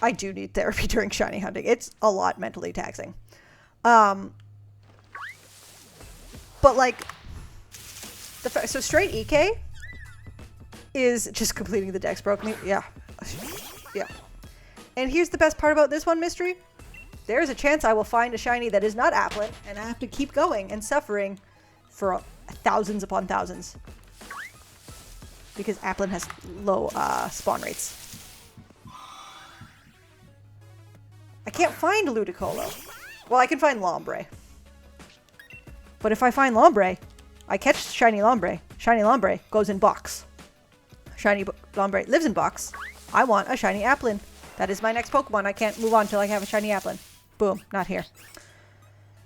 I do need therapy during shiny hunting. It's a lot mentally taxing. But like, so straight EK is just completing the dex broke me. Yeah. Yeah. And here's the best part about this one, Mystery. There's a chance I will find a shiny that is not Applin, and I have to keep going and suffering for thousands upon thousands. Because Applin has low spawn rates. I can't find Ludicolo. Well, I can find Lombre. But if I find Lombre, I catch Shiny Lombre. Shiny Lombre goes in box. Shiny Lombre lives in box. I want a Shiny Applin. That is my next Pokemon. I can't move on until I have a Shiny Applin. Boom. Not here.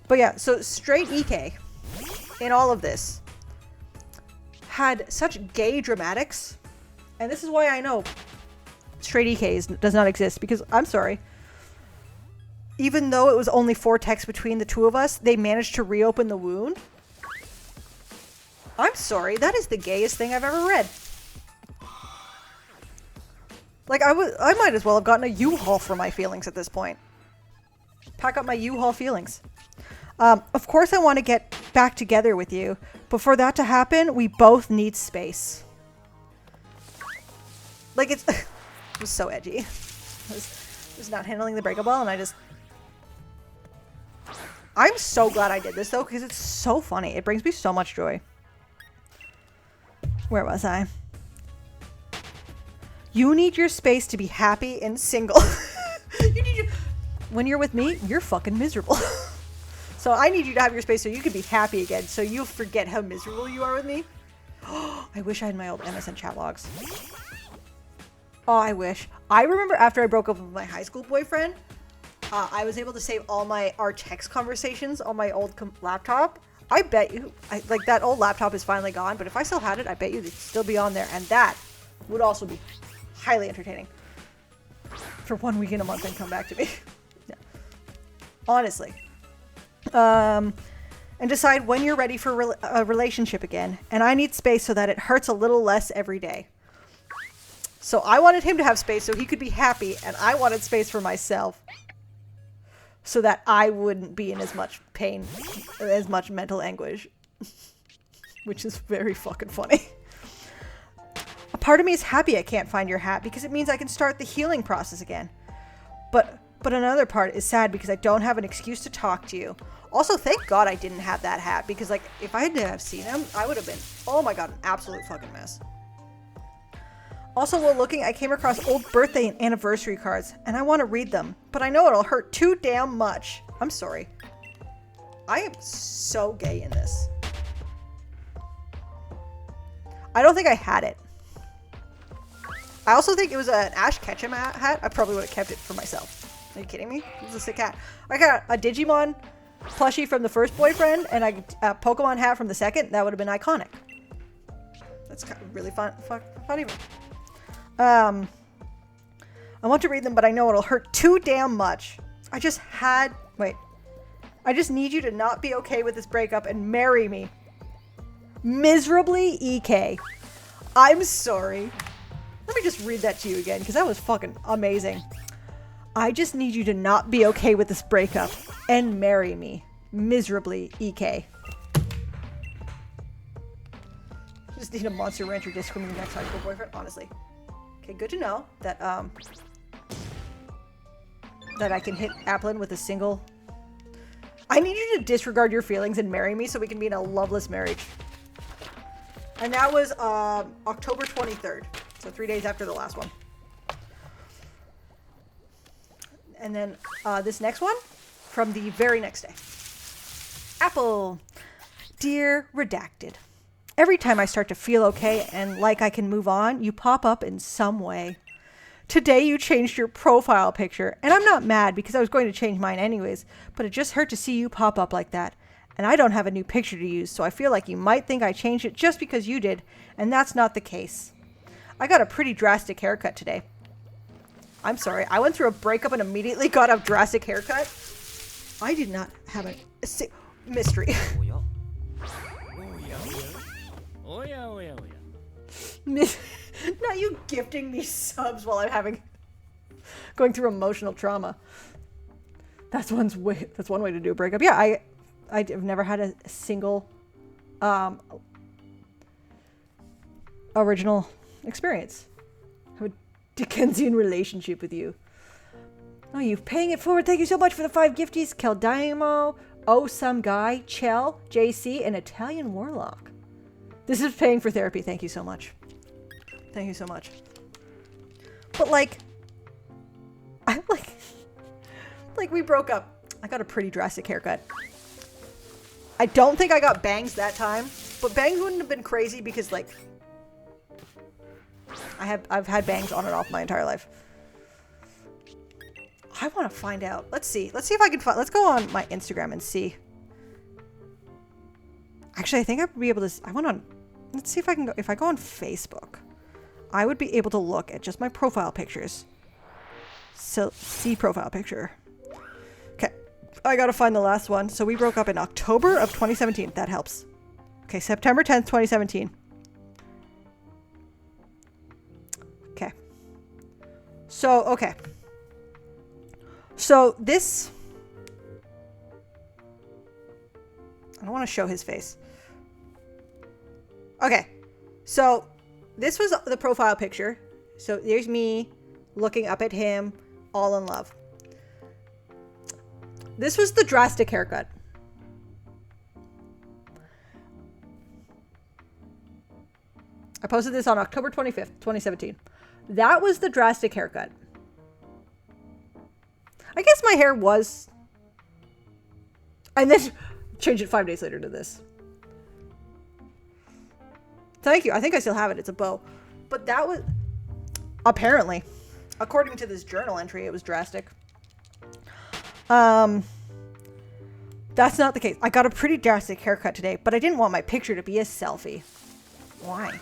But yeah, so straight EK in all of this had such gay dramatics. And this is why I know straight EK does not exist. Because, I'm sorry, even though it was only 4 texts between the two of us, they managed to reopen the wound. I'm sorry, that is the gayest thing I've ever read. Like, I might as well have gotten a U-Haul for my feelings at this point. Pack up my U-Haul feelings. Of course I want to get back together with you, but for that to happen, we both need space. Like, it was so edgy. I was not handling the breaker ball, and I'm so glad I did this, though, because it's so funny. It brings me so much joy. Where was I? You need your space to be happy and single. When you're with me, you're fucking miserable. So I need you to have your space so you can be happy again, so you'll forget how miserable you are with me. I wish I had my old MSN chat logs. Oh, I wish. I remember after I broke up with my high school boyfriend, I was able to save all our text conversations on my old laptop. I bet you, like, that old laptop is finally gone, but if I still had it, I bet you it'd still be on there, and that would also be highly entertaining. For 1 week in a month and come back to me. Yeah. Honestly. And decide when you're ready for a relationship again. And I need space so that it hurts a little less every day. So I wanted him to have space so he could be happy, and I wanted space for myself so that I wouldn't be in as much pain, as much mental anguish. Which is very fucking funny. A part of me is happy I can't find your hat because it means I can start the healing process again. But another part is sad because I don't have an excuse to talk to you. Also, thank God I didn't have that hat because, like, if I hadn't have seen him, I would have been, oh my God, an absolute fucking mess. Also, while looking, I came across old birthday and anniversary cards, and I want to read them, but I know it'll hurt too damn much. I'm sorry. I am so gay in this. I don't think I had it. I also think it was an Ash Ketchum hat. I probably would have kept it for myself. Are you kidding me? This is a sick hat. I got a Digimon plushie from the first boyfriend and a Pokemon hat from the second, that would have been iconic. That's kind of really funny. I want to read them, but I know it'll hurt too damn much. I just need you to not be okay with this breakup and marry me. Miserably, EK. I'm sorry. Let me just read that to you again, because that was fucking amazing. I just need you to not be okay with this breakup and marry me. Miserably, EK. Just need a Monster Rancher disc from the next high school boyfriend, honestly. Okay, good to know that that I can hit Applin with a single. I need you to disregard your feelings and marry me so we can be in a loveless marriage. And that was October 23rd. So 3 days after the last one. And then this next one from the very next day. Apple. Dear Redacted. Every time I start to feel okay and like I can move on, you pop up in some way. Today you changed your profile picture, and I'm not mad because I was going to change mine anyways, but it just hurt to see you pop up like that. And I don't have a new picture to use, so I feel like you might think I changed it just because you did, and that's not the case. I got a pretty drastic haircut today. I'm sorry, I went through a breakup and immediately got a drastic haircut? I did not have a mystery. Not you gifting me subs while I'm going through emotional trauma. That's one way to do a breakup. Yeah, I've never had a single original experience. I have a Dickensian relationship with you. Oh, you're paying it forward. Thank you so much for the 5 gifties. Keldimo, Oh Some Guy, Chell, JC, and Italian Warlock. This is paying for therapy. Thank you so much. Thank you so much. But like we broke up. I got a pretty drastic haircut. I don't think I got bangs that time, but bangs wouldn't have been crazy because like I've had bangs on and off my entire life. I want to find out. Let's see if I can find. Let's go on my Instagram and see. Actually, I think I'd be able to. I went on. Let's see if I can go. If I go on Facebook, I would be able to look at just my profile pictures. So, see profile picture. Okay. I gotta find the last one. So we broke up in October of 2017. That helps. Okay, September 10th, 2017. Okay. So, okay. So this... I don't want to show his face. Okay. So this was the profile picture. So there's me looking up at him, all in love. This was the drastic haircut. I posted this on October 25th, 2017. That was the drastic haircut. I guess my hair was... And then change it 5 days later to this. Thank you. I think I still have it. It's a bow. But that was... Apparently. According to this journal entry, it was drastic. That's not the case. I got a pretty drastic haircut today, but I didn't want my picture to be a selfie. Why?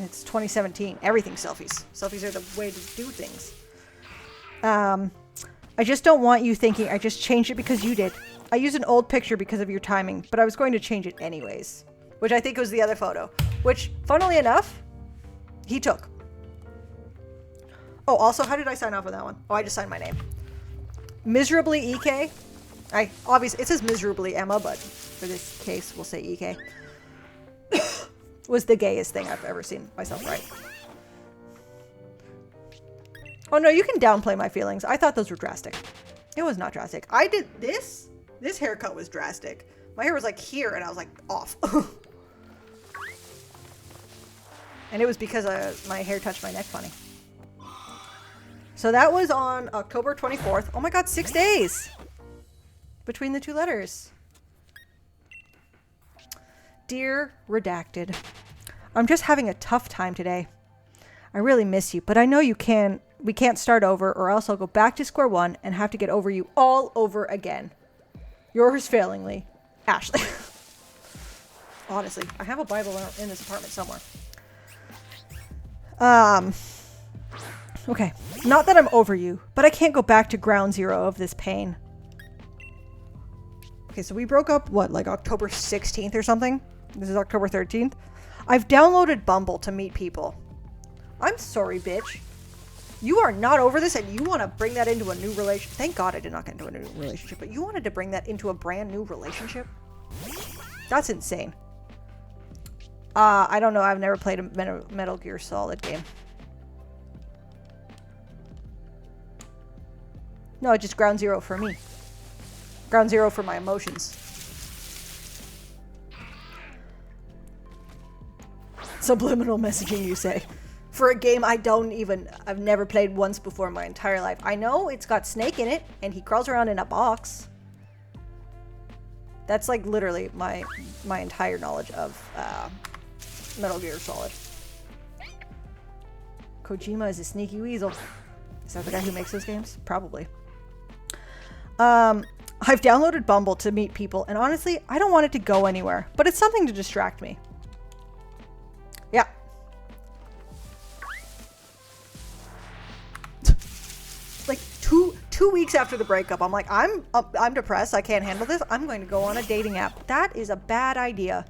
It's 2017. Everything's selfies. Selfies are the way to do things. I just don't want you thinking I just changed it because you did. I used an old picture because of your timing, but I was going to change it anyways. Which I think was the other photo. Which, funnily enough, he took. Oh, also, how did I sign off on that one? Oh, I just signed my name. Miserably EK. Obviously, it says miserably Emma, but for this case, we'll say EK. Was the gayest thing I've ever seen myself write. Oh no, you can downplay my feelings. I thought those were drastic. It was not drastic. I did this. This haircut was drastic. My hair was like here and I was like off. And it was because my hair touched my neck funny. So that was on October 24th. Oh my god, 6 days between the two letters. Dear Redacted, I'm just having a tough time today. I really miss you, but I know we can't start over or else I'll go back to square one and have to get over you all over again. Yours failingly, Ashley. Honestly, I have a Bible in this apartment somewhere. Okay. Not that I'm over you, but I can't go back to ground zero of this pain. Okay, so we broke up, what, like October 16th or something? This is October 13th. I've downloaded Bumble to meet people. I'm sorry, bitch. You are not over this and you want to bring that into a new relationship. Thank God I did not get into a new relationship, but you wanted to bring that into a brand new relationship? That's insane. I don't know. I've never played a Metal Gear Solid game. No, just ground zero for me. Ground zero for my emotions. Subliminal messaging, you say. For a game I've never played once before in my entire life. I know it's got Snake in it, and he crawls around in a box. That's like literally my entire knowledge of Metal Gear Solid. Kojima is a sneaky weasel. Is that the guy who makes those games? Probably. I've downloaded Bumble to meet people, and honestly, I don't want it to go anywhere, but it's something to distract me. Yeah. Like two weeks after the breakup, I'm like, I'm depressed. I can't handle this. I'm going to go on a dating app. That is a bad idea.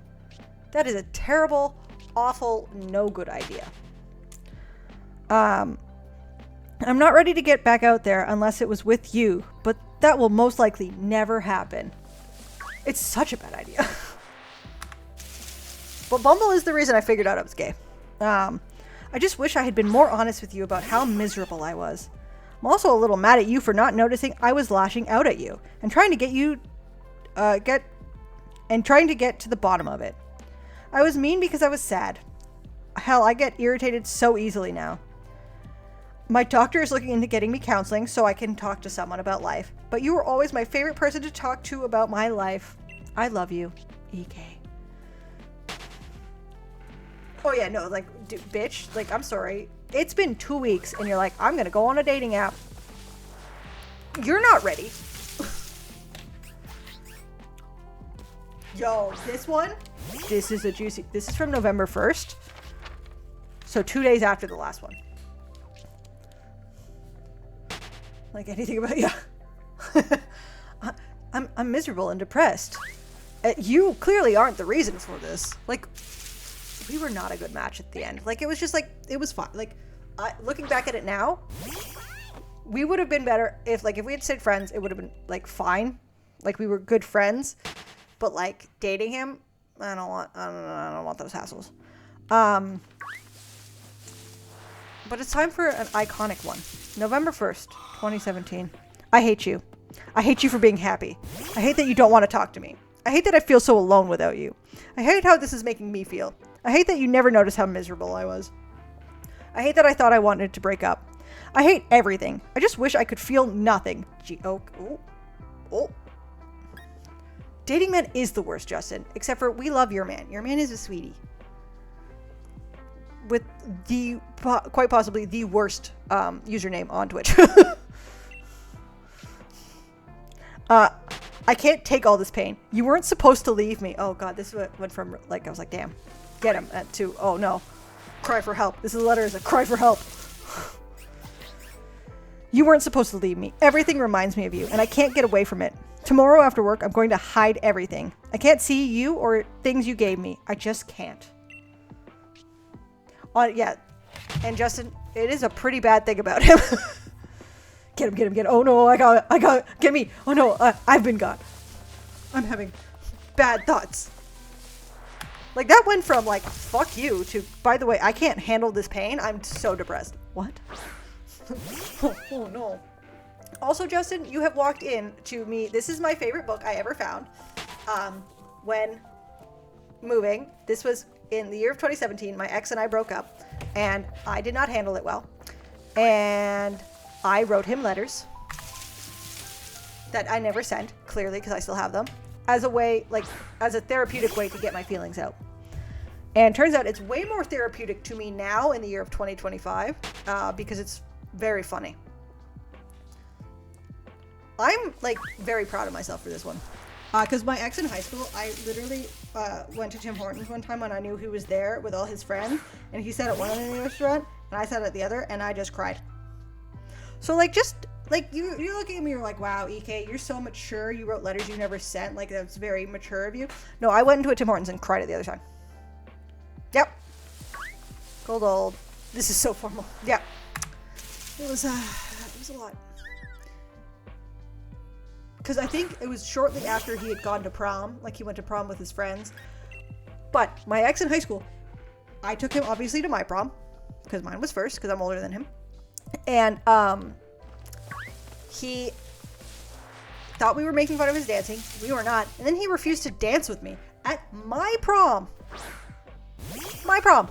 That is a terrible, awful, no good idea. I'm not ready to get back out there unless it was with you, but that will most likely never happen. It's such a bad idea. But Bumble is the reason I figured out I was gay. I just wish I had been more honest with you about how miserable I was. I'm also a little mad at you for not noticing I was lashing out at you and trying to get to the bottom of it. I was mean because I was sad. Hell, I get irritated so easily now. My doctor is looking into getting me counseling so I can talk to someone about life. But you were always my favorite person to talk to about my life. I love you, EK. Oh yeah, no, like, dude, bitch, like, I'm sorry. It's been 2 weeks and you're like, I'm gonna go on a dating app. You're not ready. Yo, this one, this is a juicy, this is from November 1st. So 2 days after the last one. Like anything about, yeah. I'm miserable and depressed. You clearly aren't the reason for this. Like, we were not a good match at the end. Like, it was just like, it was fun. Like, looking back at it now, we would have been better if we had stayed friends. It would have been like fine. Like, we were good friends. But like dating him, I don't want those hassles. But it's time for an iconic one. November 1st, 2017. I hate you. I hate you for being happy. I hate that you don't want to talk to me. I hate that I feel so alone without you. I hate how this is making me feel. I hate that you never noticed how miserable I was. I hate that I thought I wanted to break up. I hate everything. I just wish I could feel nothing. Oh. Dating man is the worst, Justin. Except for we love your man. Your man is a sweetie. With quite possibly the worst username on Twitch. I can't take all this pain. You weren't supposed to leave me. Oh god, this went from like, I was like, damn, get him, to, oh no, cry for help. This letter is a cry for help. You weren't supposed to leave me. Everything reminds me of you, and I can't get away from it. Tomorrow after work, I'm going to hide everything. I can't see you or things you gave me. I just can't. Yeah, and Justin, it is a pretty bad thing about him. Get him. Oh no, I got, get me. Oh no, I've been got. I'm having bad thoughts. Like, that went from like, fuck you, to, by the way, I can't handle this pain. I'm so depressed. What? Oh no. Also, Justin, you have walked in to me. This is my favorite book I ever found. When moving, this was in the year of 2017. My ex and I broke up, and I did not handle it well. And I wrote him letters that I never sent, clearly, because I still have them, as a way, like, as a therapeutic way to get my feelings out. And turns out it's way more therapeutic to me now in the year of 2025, because it's very funny. I'm, like, very proud of myself for this one. Because my ex in high school, I literally went to Tim Hortons one time when I knew he was there with all his friends, and he sat at one end of the restaurant, and I sat at the other, and I just cried. So, like, just, like, you're looking at me, you're like, wow, EK, you're so mature, you wrote letters you never sent, like, that's very mature of you. No, I went into a Tim Hortons and cried at the other time. Yep. Cold old. This is so formal. Yep. It was a lot. Because I think it was shortly after he had gone to prom, like he went to prom with his friends. But my ex in high school, I took him obviously to my prom, because mine was first, because I'm older than him. And he thought we were making fun of his dancing. We were not. And then he refused to dance with me at my prom. My prom.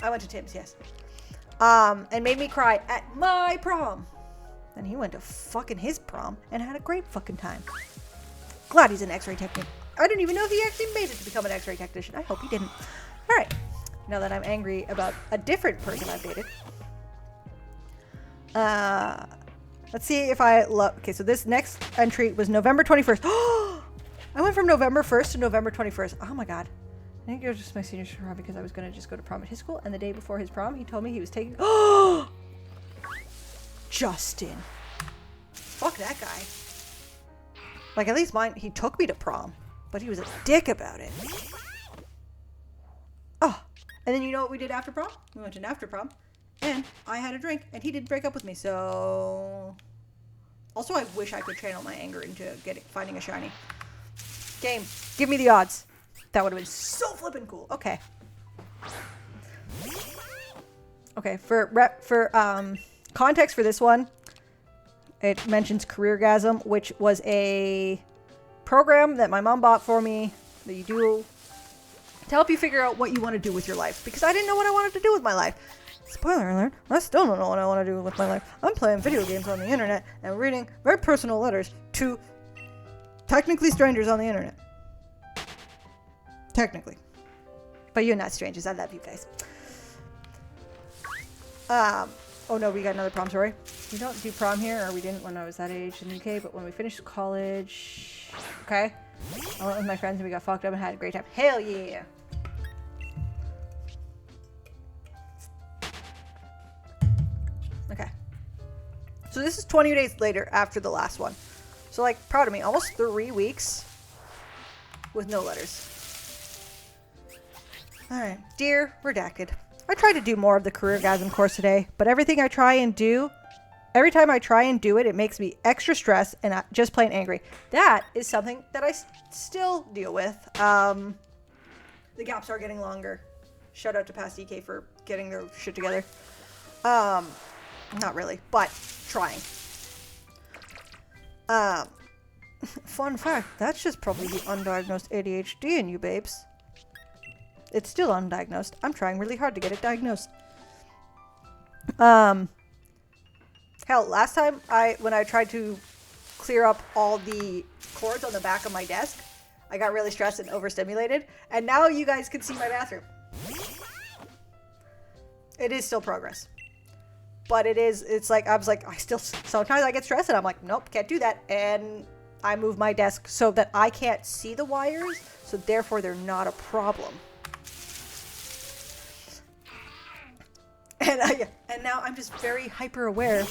I went to Tim's, yes. And made me cry at my prom. Then he went to fucking his prom and had a great fucking time. Glad he's an x-ray technician. I didn't even know if he actually made it to become an x-ray technician. I hope he didn't. Alright. Now that I'm angry about a different person I've dated. Let's see if I love... Okay, so this next entry was November 21st. I went from November 1st to November 21st. Oh my god. I think it was just my senior year because I was going to just go to prom at his school. And the day before his prom, he told me he was taking... Justin. Fuck that guy. Like, at least mine, he took me to prom. But he was a dick about it. Oh. And then you know what we did after prom? We went to an after prom. And I had a drink. And he didn't break up with me. So... Also, I wish I could channel my anger into finding a shiny. Game. Give me the odds. That would have been so flippin' cool. Okay. Okay, for context for this one, it mentions CareerGasm, which was a program that my mom bought for me that you do to help you figure out what you want to do with your life. Because I didn't know what I wanted to do with my life. Spoiler alert, I still don't know what I want to do with my life. I'm playing video games on the internet and reading very personal letters to technically strangers on the internet. Technically. But you're not strangers. I love you guys. Oh no, we got another prom story. We don't do prom here, or we didn't when I was that age in the UK, but when we finished college... Okay. I went with my friends and we got fucked up and had a great time. Hell yeah! Okay. So this is 20 days later after the last one. So, like, proud of me. Almost 3 weeks with no letters. Alright. Dear Redacted. I tried to do more of the CareerGasm course today, but every time I try and do it, it makes me extra stressed and just plain angry. That is something that I still deal with. The gaps are getting longer. Shout out to Past EK for getting their shit together. Not really, but trying. Fun fact, that's just probably the undiagnosed ADHD in you, babes. It's still undiagnosed. I'm trying really hard to get it diagnosed. Hell, last time when I tried to clear up all the cords on the back of my desk, I got really stressed and overstimulated. And now you guys can see my bathroom. It is still progress. But it's like, sometimes I get stressed and I'm like, nope, can't do that. And I move my desk so that I can't see the wires. So therefore they're not a problem. And now I'm just very hyper aware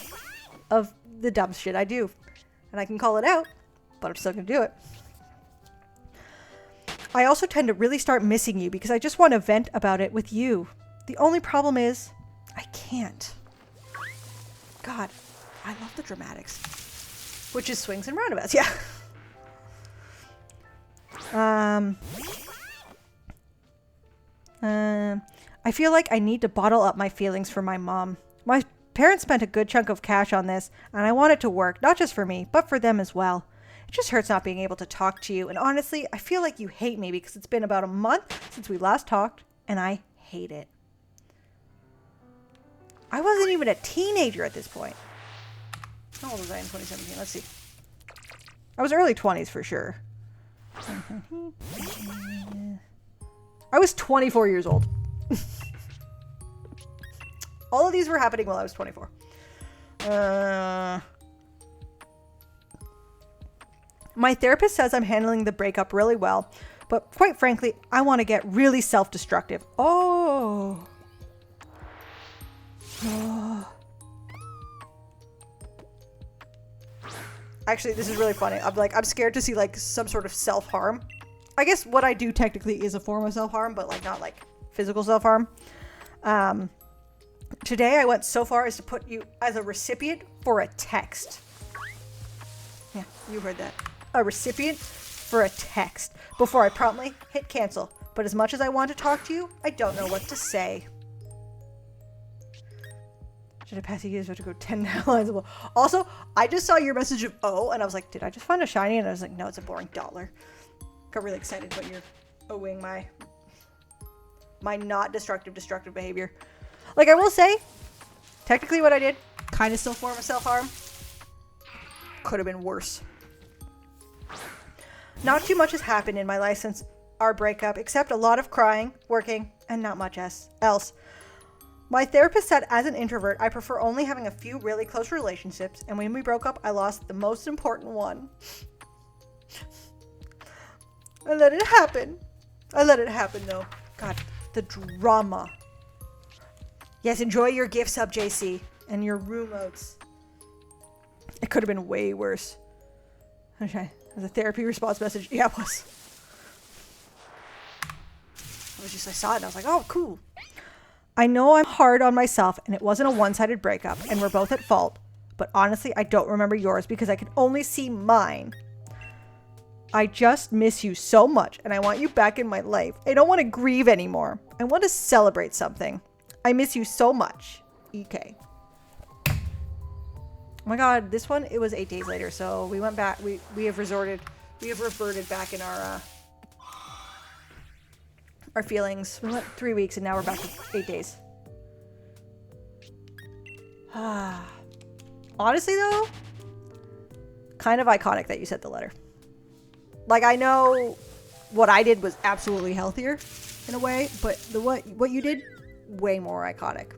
of the dumb shit I do. And I can call it out, but I'm still going to do it. I also tend to really start missing you because I just want to vent about it with you. The only problem is, I can't. God, I love the dramatics. Which is swings and roundabouts, yeah. I feel like I need to bottle up my feelings for my mom. My parents spent a good chunk of cash on this, and I want it to work, not just for me, but for them as well. It just hurts not being able to talk to you, and honestly, I feel like you hate me because it's been about a month since we last talked, and I hate it. I wasn't even a teenager at this point. How old was I in 2017? Let's see. I was early 20s for sure. I was 24 years old. All of these were happening while I was 24. My therapist says I'm handling the breakup really well, but quite frankly, I want to get really self-destructive. Oh. Actually, this is really funny. I'm scared to see like some sort of self-harm. I guess what I do technically is a form of self-harm, but like not like physical self-harm. Today I went so far as to put you as a recipient for a text. Yeah, you heard that. A recipient for a text before I promptly hit cancel. But as much as I want to talk to you, I don't know what to say. Should I pass you guys have to go 10 lines above? Also, I just saw your message of oh, and I was like, did I just find a shiny? And I was like, no, it's a boring dollar. Got really excited when you're owing my not destructive behavior. Like, I will say, technically what I did, kind of still form of self-harm. Could have been worse. Not too much has happened in my life since our breakup, except a lot of crying, working, and not much else. My therapist said as an introvert, I prefer only having a few really close relationships, and when we broke up, I lost the most important one. I let it happen. Though. God, the drama. Yes, enjoy your gift sub, JC, and your room modes. It could have been way worse. Okay, as a therapy response message. Yeah, it was. I saw it and I was like, oh, cool. I know I'm hard on myself and it wasn't a one-sided breakup and we're both at fault, but honestly, I don't remember yours because I can only see mine. I just miss you so much and I want you back in my life. I don't want to grieve anymore. I want to celebrate something. I miss you so much. EK. Oh my god, this one, it was 8 days later, so we went back, we have reverted back in our feelings. We went 3 weeks and now we're back to 8 days. Honestly though, kind of iconic that you sent the letter. Like, I know what I did was absolutely healthier in a way, but what you did, way more iconic.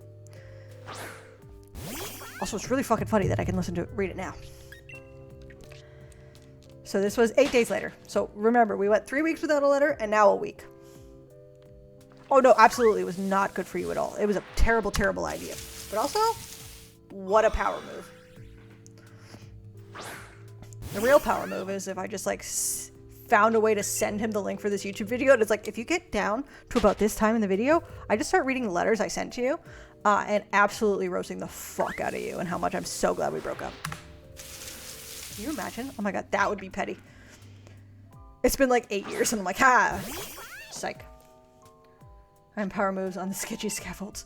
Also, it's really fucking funny that I can read it now. So this was 8 days later. So remember, we went 3 weeks without a letter and now a week. Oh no, absolutely, it was not good for you at all. It was a terrible, terrible idea. But also, what a power move. The real power move is if I just like found a way to send him the link for this YouTube video. And it's like, if you get down to about this time in the video, I just start reading the letters I sent to you and absolutely roasting the fuck out of you and how much I'm so glad we broke up. Can you imagine? Oh my god, that would be petty. It's been like 8 years and I'm like, psych. I'm power moves on the sketchy scaffolds.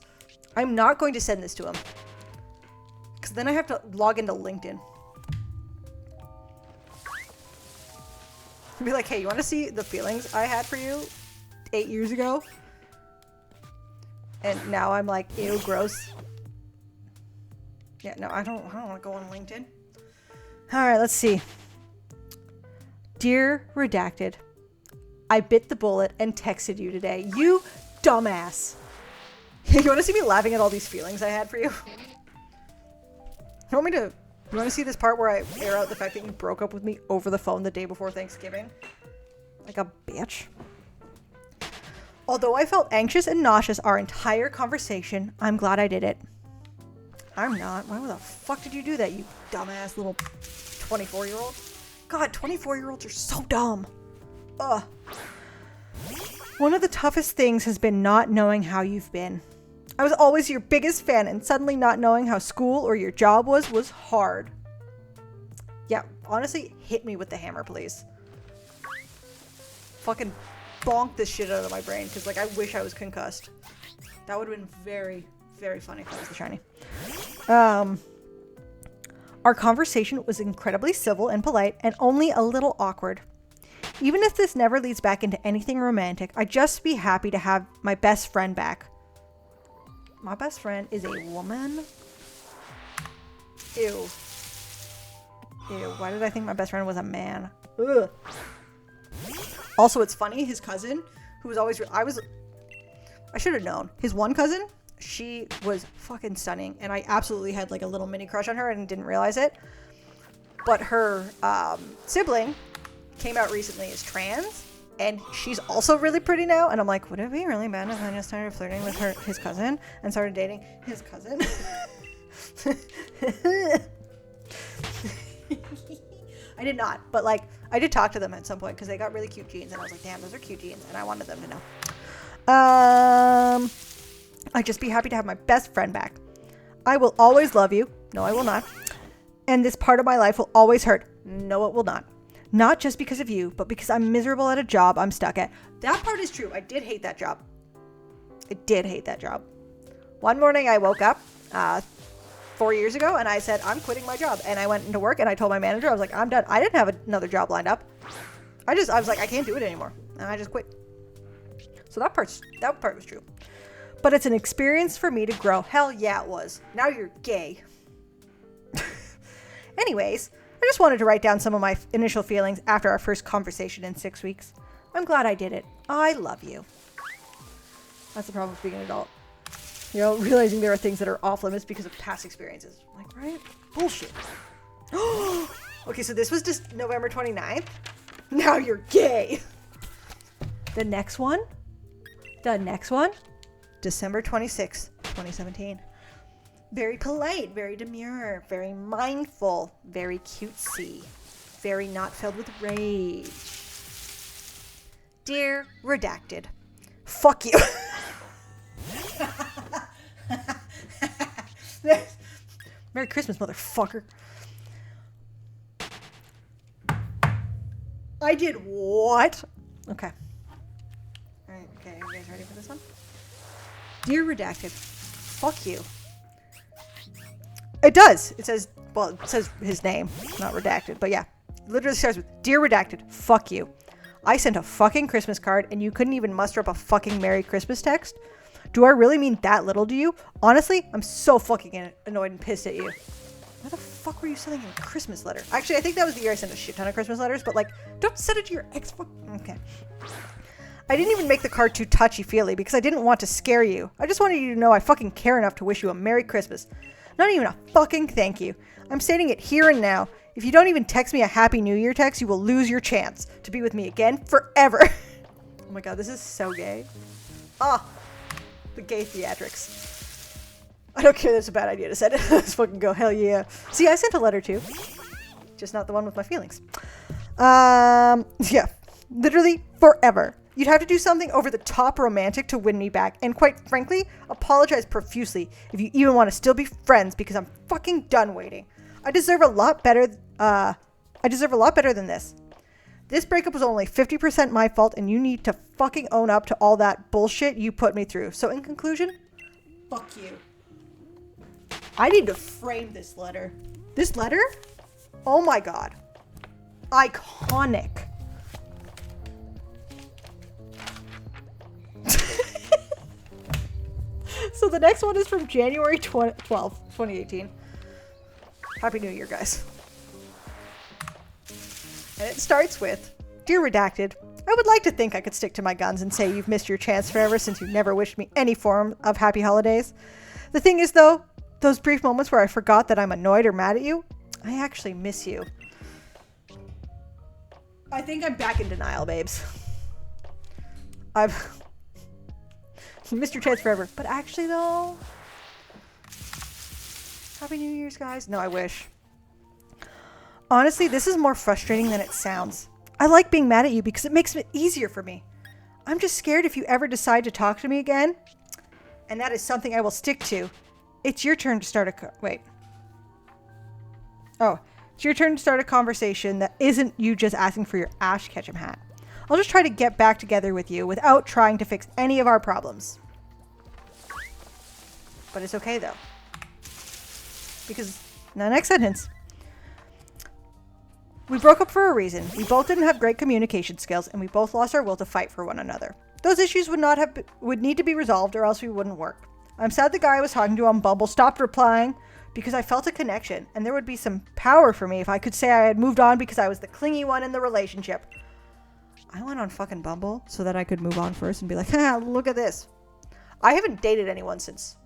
I'm not going to send this to him. Because then I have to log into LinkedIn. Be like, hey, you want to see the feelings I had for you 8 years ago? And now I'm like, ew, gross. Yeah, no, I don't want to go on LinkedIn. All right, let's see. Dear Redacted, I bit the bullet and texted you today. You dumbass. You want to see me laughing at all these feelings I had for you? You want to see this part where I air out the fact that you broke up with me over the phone the day before Thanksgiving? Like a bitch. Although I felt anxious and nauseous our entire conversation, I'm glad I did it. I'm not. Why the fuck did you do that, you dumbass little 24-year-old? God, 24-year-olds are so dumb. Ugh. One of the toughest things has been not knowing how you've been. I was always your biggest fan, and suddenly not knowing how school or your job was hard. Yeah, honestly, hit me with the hammer, please. Fucking bonk this shit out of my brain, because, like, I wish I was concussed. That would have been very, very funny if I was the shiny. Our conversation was incredibly civil and polite, and only a little awkward. Even if this never leads back into anything romantic, I'd just be happy to have my best friend back. My best friend is a woman? Ew. Ew, why did I think my best friend was a man? Ugh. Also, it's funny, his cousin, who was always... I should have known. His one cousin, she was fucking stunning, and I absolutely had, like, a little mini crush on her and didn't realize it. But her sibling came out recently as trans, and she's also really pretty now. And I'm like, would it be really bad if I just started flirting with his cousin, and started dating his cousin? I did not, but like, I did talk to them at some point because they got really cute jeans, and I was like, damn, those are cute jeans, and I wanted them to know. I'd just be happy to have my best friend back. I will always love you. No, I will not. And this part of my life will always hurt. No, it will not. Not just because of you, but because I'm miserable at a job I'm stuck at. That part is true. I did hate that job. I did hate that job. One morning I woke up 4 years ago and I said, I'm quitting my job. And I went into work and I told my manager, I was like, I'm done. I didn't have another job lined up. I was like, I can't do it anymore. And I just quit. So that part was true. But it's an experience for me to grow. Hell yeah, it was. Now you're gay. Anyways, I just wanted to write down some of my initial feelings after our first conversation in 6 weeks. I'm glad I did it. I love you. That's the problem with being an adult. You know, realizing there are things that are off limits because of past experiences. Like, right? Bullshit. Okay, so this was just November 29th. Now you're gay. The next one, December 26th, 2017. Very polite, very demure, very mindful, very cutesy, very not filled with rage. Dear Redacted, fuck you. Merry Christmas, motherfucker. I did what? Okay. Alright, okay, you guys ready for this one? Dear Redacted, fuck you. It does. It says his name, not redacted, but yeah. It literally starts with, Dear Redacted, fuck you. I sent a fucking Christmas card and you couldn't even muster up a fucking Merry Christmas text? Do I really mean that little to you? Honestly, I'm so fucking annoyed and pissed at you. Why the fuck were you sending a Christmas letter? Actually, I think that was the year I sent a shit ton of Christmas letters, but like, don't send it to your ex. Okay. I didn't even make the card too touchy-feely because I didn't want to scare you. I just wanted you to know I fucking care enough to wish you a Merry Christmas. Not even a fucking thank you. I'm stating it here and now. If you don't even text me a Happy New Year text, you will lose your chance to be with me again forever. Oh my god, this is so gay. Ah, the gay theatrics. I don't care, that's a bad idea to send it. Let's fucking go, hell yeah. See, I sent a letter too. Just not the one with my feelings. Yeah, literally forever. You'd have to do something over the top romantic to win me back, and quite frankly, apologize profusely if you even want to still be friends because I'm fucking done waiting. I deserve a lot better than this. This breakup was only 50% my fault, and you need to fucking own up to all that bullshit you put me through. So in conclusion, fuck you. I need to frame this letter. This letter? Oh my god. Iconic. So the next one is from January 12th, 2018. Happy New Year, guys. And it starts with, Dear Redacted, I would like to think I could stick to my guns and say you've missed your chance forever since you never wished me any form of happy holidays. The thing is, though, those brief moments where I forgot that I'm annoyed or mad at you, I actually miss you. I think I'm back in denial, babes. I've missed your chance forever. But actually, though, Happy New Year's, guys. No, I wish. Honestly, this is more frustrating than it sounds. I like being mad at you because it makes it easier for me. I'm just scared if you ever decide to talk to me again, and that is something I will stick to. It's your turn to start it's your turn to start a conversation that isn't you just asking for your Ash Ketchum hat. I'll just try to get back together with you without trying to fix any of our problems. But it's okay, though. Because, the next sentence. We broke up for a reason. We both didn't have great communication skills, and we both lost our will to fight for one another. Those issues would need to be resolved, or else we wouldn't work. I'm sad the guy I was talking to on Bumble stopped replying because I felt a connection, and there would be some power for me if I could say I had moved on because I was the clingy one in the relationship. I went on fucking Bumble so that I could move on first and be like, look at this. I haven't dated anyone since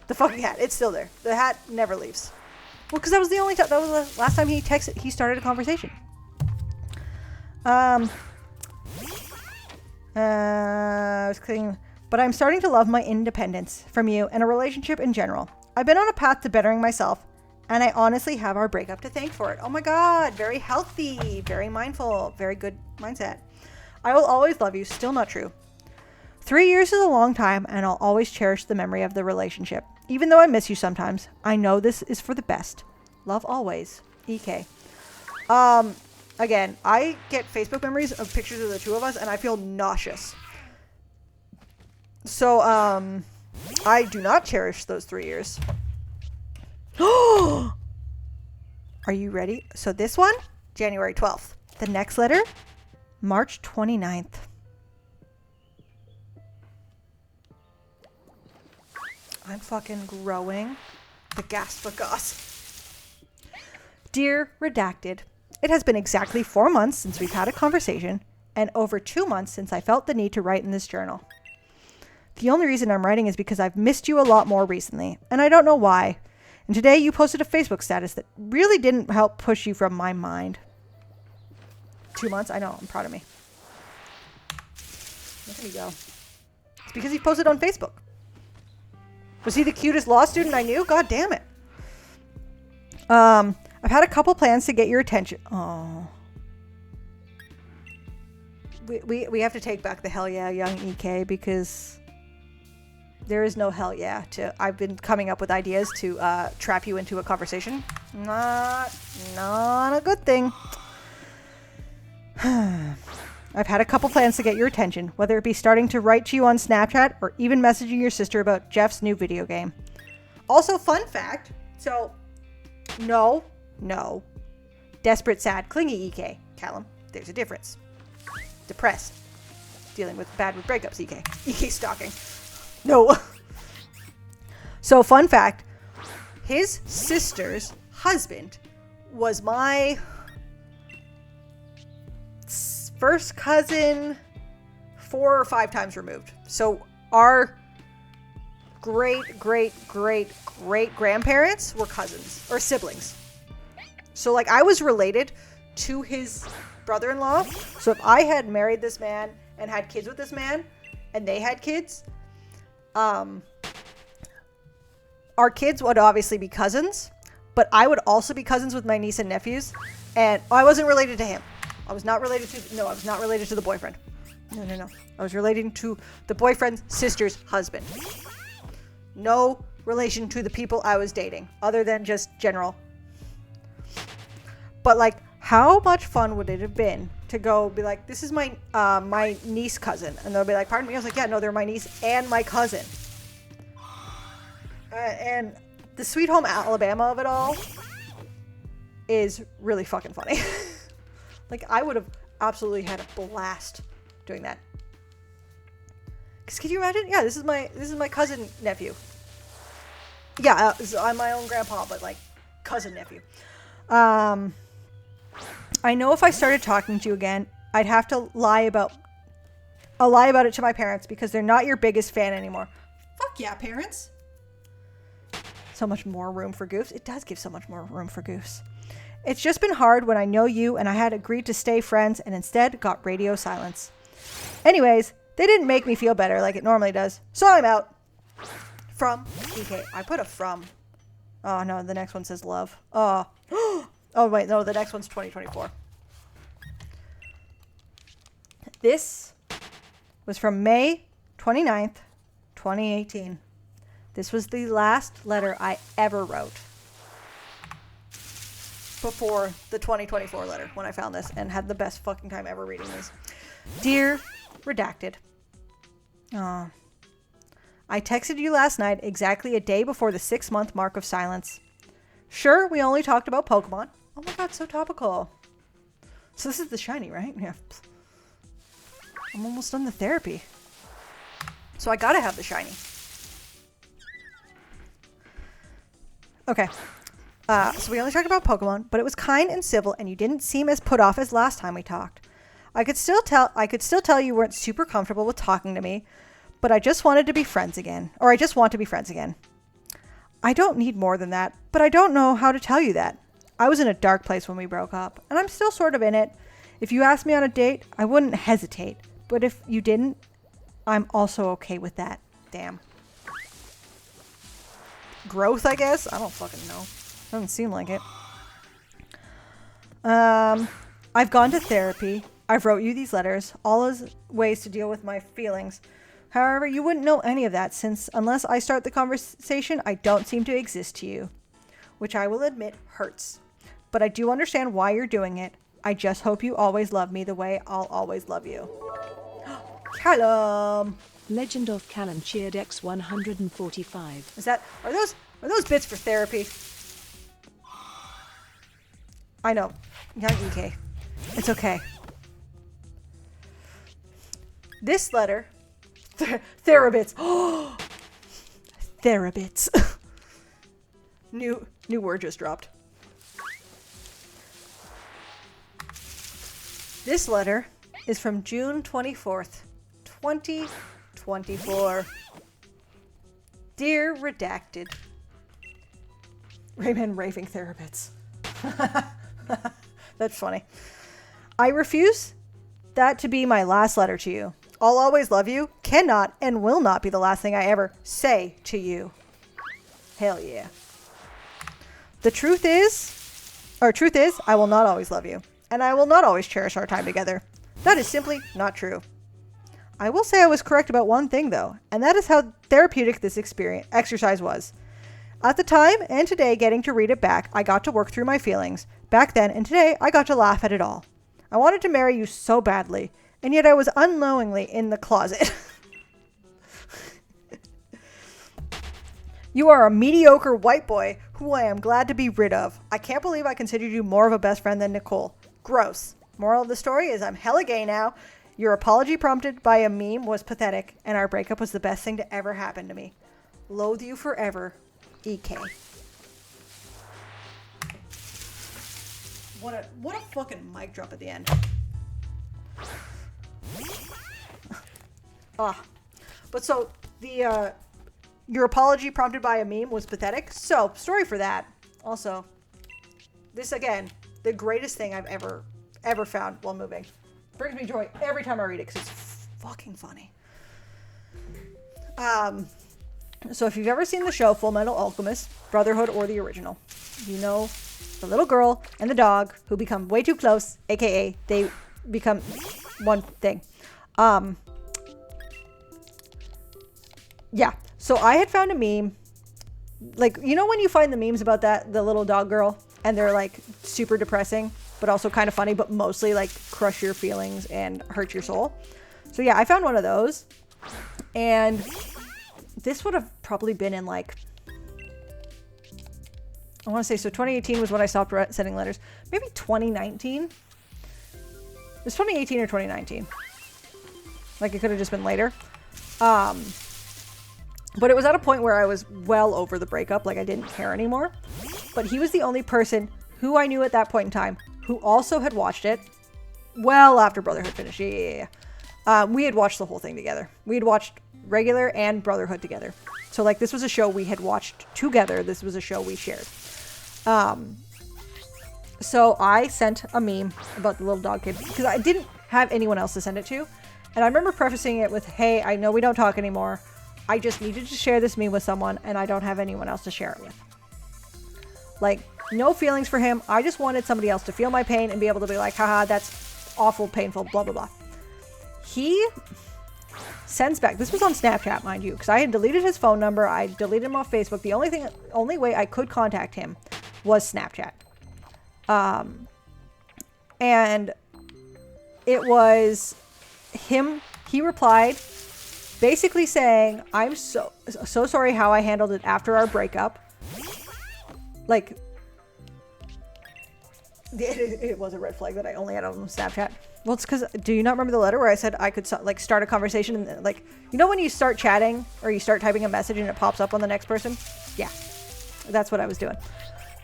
the fucking hat. It's still there. The hat never leaves. Well, because that was the only time. That was the last time he started a conversation. I was cleaning, but I'm starting to love my independence from you and a relationship in general. I've been on a path to bettering myself, and I honestly have our breakup to thank for it. Oh my God, very healthy, very mindful, very good mindset. I will always love you. Still not true. 3 years is a long time, and I'll always cherish the memory of the relationship. Even though I miss you sometimes, I know this is for the best. Love always. EK. Again, I get Facebook memories of pictures of the two of us, and I feel nauseous. So, I do not cherish those 3 years. Are you ready? So this one, January 12th. The next letter, March 29th. I'm fucking growing the Gaspagos. Dear Redacted, it has been exactly 4 months since we've had a conversation and over 2 months since I felt the need to write in this journal. The only reason I'm writing is because I've missed you a lot more recently, and I don't know why. And today you posted a Facebook status that really didn't help push you from my mind. 2 months? I know. I'm proud of me. There you go. It's because he posted on Facebook. Was he the cutest law student I knew? God damn it. I've had a couple plans to get your attention. Oh. We have to take back the hell yeah, young EK, because there is no hell yeah to. I've been coming up with ideas to trap you into a conversation. Not a good thing. I've had a couple plans to get your attention, whether it be starting to write to you on Snapchat or even messaging your sister about Jeff's new video game. Also, fun fact. So, no. Desperate, sad, clingy EK. Callum, there's a difference. Depressed. Dealing with bad with breakups EK. EK stalking. No. So, fun fact. His sister's husband was my first cousin 4 or 5 times removed. So our great grandparents were cousins or siblings. So like I was related to his brother-in-law. So if I had married this man and had kids with this man and they had kids, our kids would obviously be cousins, but I would also be cousins with my niece and nephews. And I wasn't related to him. I was not related to the boyfriend. No. I was relating to the boyfriend's sister's husband. No relation to the people I was dating, other than just general. But like, how much fun would it have been to go be like, this is my my niece cousin, and they'll be like, pardon me? I was like, yeah, no, they're my niece and my cousin. And the Sweet Home Alabama of it all is really fucking funny. Like, I would have absolutely had a blast doing that. Cause can you imagine? Yeah, this is my cousin nephew. Yeah, so I'm my own grandpa, but like cousin nephew. I know if I started talking to you again, I'd have to lie about it to my parents because they're not your biggest fan anymore. Fuck yeah, parents. So much more room for goofs. It does give so much more room for goofs. It's just been hard when I know you and I had agreed to stay friends and instead got radio silence. Anyways, they didn't make me feel better like it normally does. So I'm out. From EK. I put a from. Oh no, the next one says love. Oh. Oh wait, no, the next one's 2024. This was from May 29th, 2018. This was the last letter I ever wrote before the 2024 letter when I found this and had the best fucking time ever reading these. Dear Redacted. Aw. I texted you last night exactly a day before the 6-month mark of silence. Sure, we only talked about Pokemon. Oh my god, so topical. So this is the shiny, right? Yeah. I'm almost done the therapy. So I gotta have the shiny. Okay. So we only talked about Pokemon, but it was kind and civil, and you didn't seem as put off as last time we talked. I could still tell you weren't super comfortable with talking to me, but I just wanted to be friends again. Or I just want to be friends again. I don't need more than that, but I don't know how to tell you that. I was in a dark place when we broke up, and I'm still sort of in it. If you asked me on a date, I wouldn't hesitate. But if you didn't, I'm also okay with that. Damn. Growth, I guess? I don't fucking know. Doesn't seem like it. I've gone to therapy. I've wrote you these letters, all as ways to deal with my feelings. However, you wouldn't know any of that since unless I start the conversation, I don't seem to exist to you. Which I will admit hurts. But I do understand why you're doing it. I just hope you always love me the way I'll always love you. Callum! Legend of Callum cheered X 145. Are those bits for therapy? I know. Not EK. It's okay. This letter... Therabits. Oh! Therabits. New word just dropped. This letter is from June 24th, 2024. Dear Redacted. Rayman raving Therabits. That's funny. I refuse that to be my last letter to you. I'll always love you, cannot and will not be the last thing I ever say to you. Hell yeah. The truth is, I will not always love you, and I will not always cherish our time together. That is simply not true. I will say I was correct about one thing though, and that is how therapeutic this exercise was. At the time and today, getting to read it back, I got to work through my feelings. Back then and today, I got to laugh at it all. I wanted to marry you so badly, and yet I was unknowingly in the closet. You are a mediocre white boy who I am glad to be rid of. I can't believe I considered you more of a best friend than Nicole. Gross. Moral of the story is I'm hella gay now. Your apology prompted by a meme was pathetic, and our breakup was the best thing to ever happen to me. Loathe you forever, EK. What a fucking mic drop at the end. But so the your apology prompted by a meme was pathetic. So story for that. Also, this again, the greatest thing I've ever found while moving. Brings me joy every time I read it because it's fucking funny. So if you've ever seen the show Full Metal Alchemist, Brotherhood, or the original, you know the little girl and the dog who become way too close, aka they become one thing. Yeah, so I had found a meme, like, you know when you find the memes about the little dog girl, and they're like super depressing, but also kind of funny, but mostly like crush your feelings and hurt your soul. So yeah, I found one of those, and this would have probably been in like, I want to say, so 2018 was when I stopped sending letters. Maybe 2019? It was 2018 or 2019. Like, it could have just been later. But it was at a point where I was well over the breakup. Like, I didn't care anymore. But he was the only person who I knew at that point in time who also had watched it well after Brotherhood finished. Yeah. We had watched the whole thing together. We had watched regular and Brotherhood together. So, like, this was a show we had watched together. This was a show we shared. So I sent a meme about the little dog kid because I didn't have anyone else to send it to. And I remember prefacing it with, hey, I know we don't talk anymore. I just needed to share this meme with someone and I don't have anyone else to share it with. Like, no feelings for him. I just wanted somebody else to feel my pain and be able to be like, haha, that's awful, painful, blah, blah, blah. He sends back, this was on Snapchat, mind you, because I had deleted his phone number. I deleted him off Facebook. The only way I could contact him was Snapchat. And it was him. He replied basically saying, I'm so sorry how I handled it after our breakup. Like, it was a red flag that I only had on Snapchat. Well, it's because, do you not remember the letter where I said I could like start a conversation and like, you know when you start chatting or you start typing a message and it pops up on the next person? Yeah, that's what I was doing.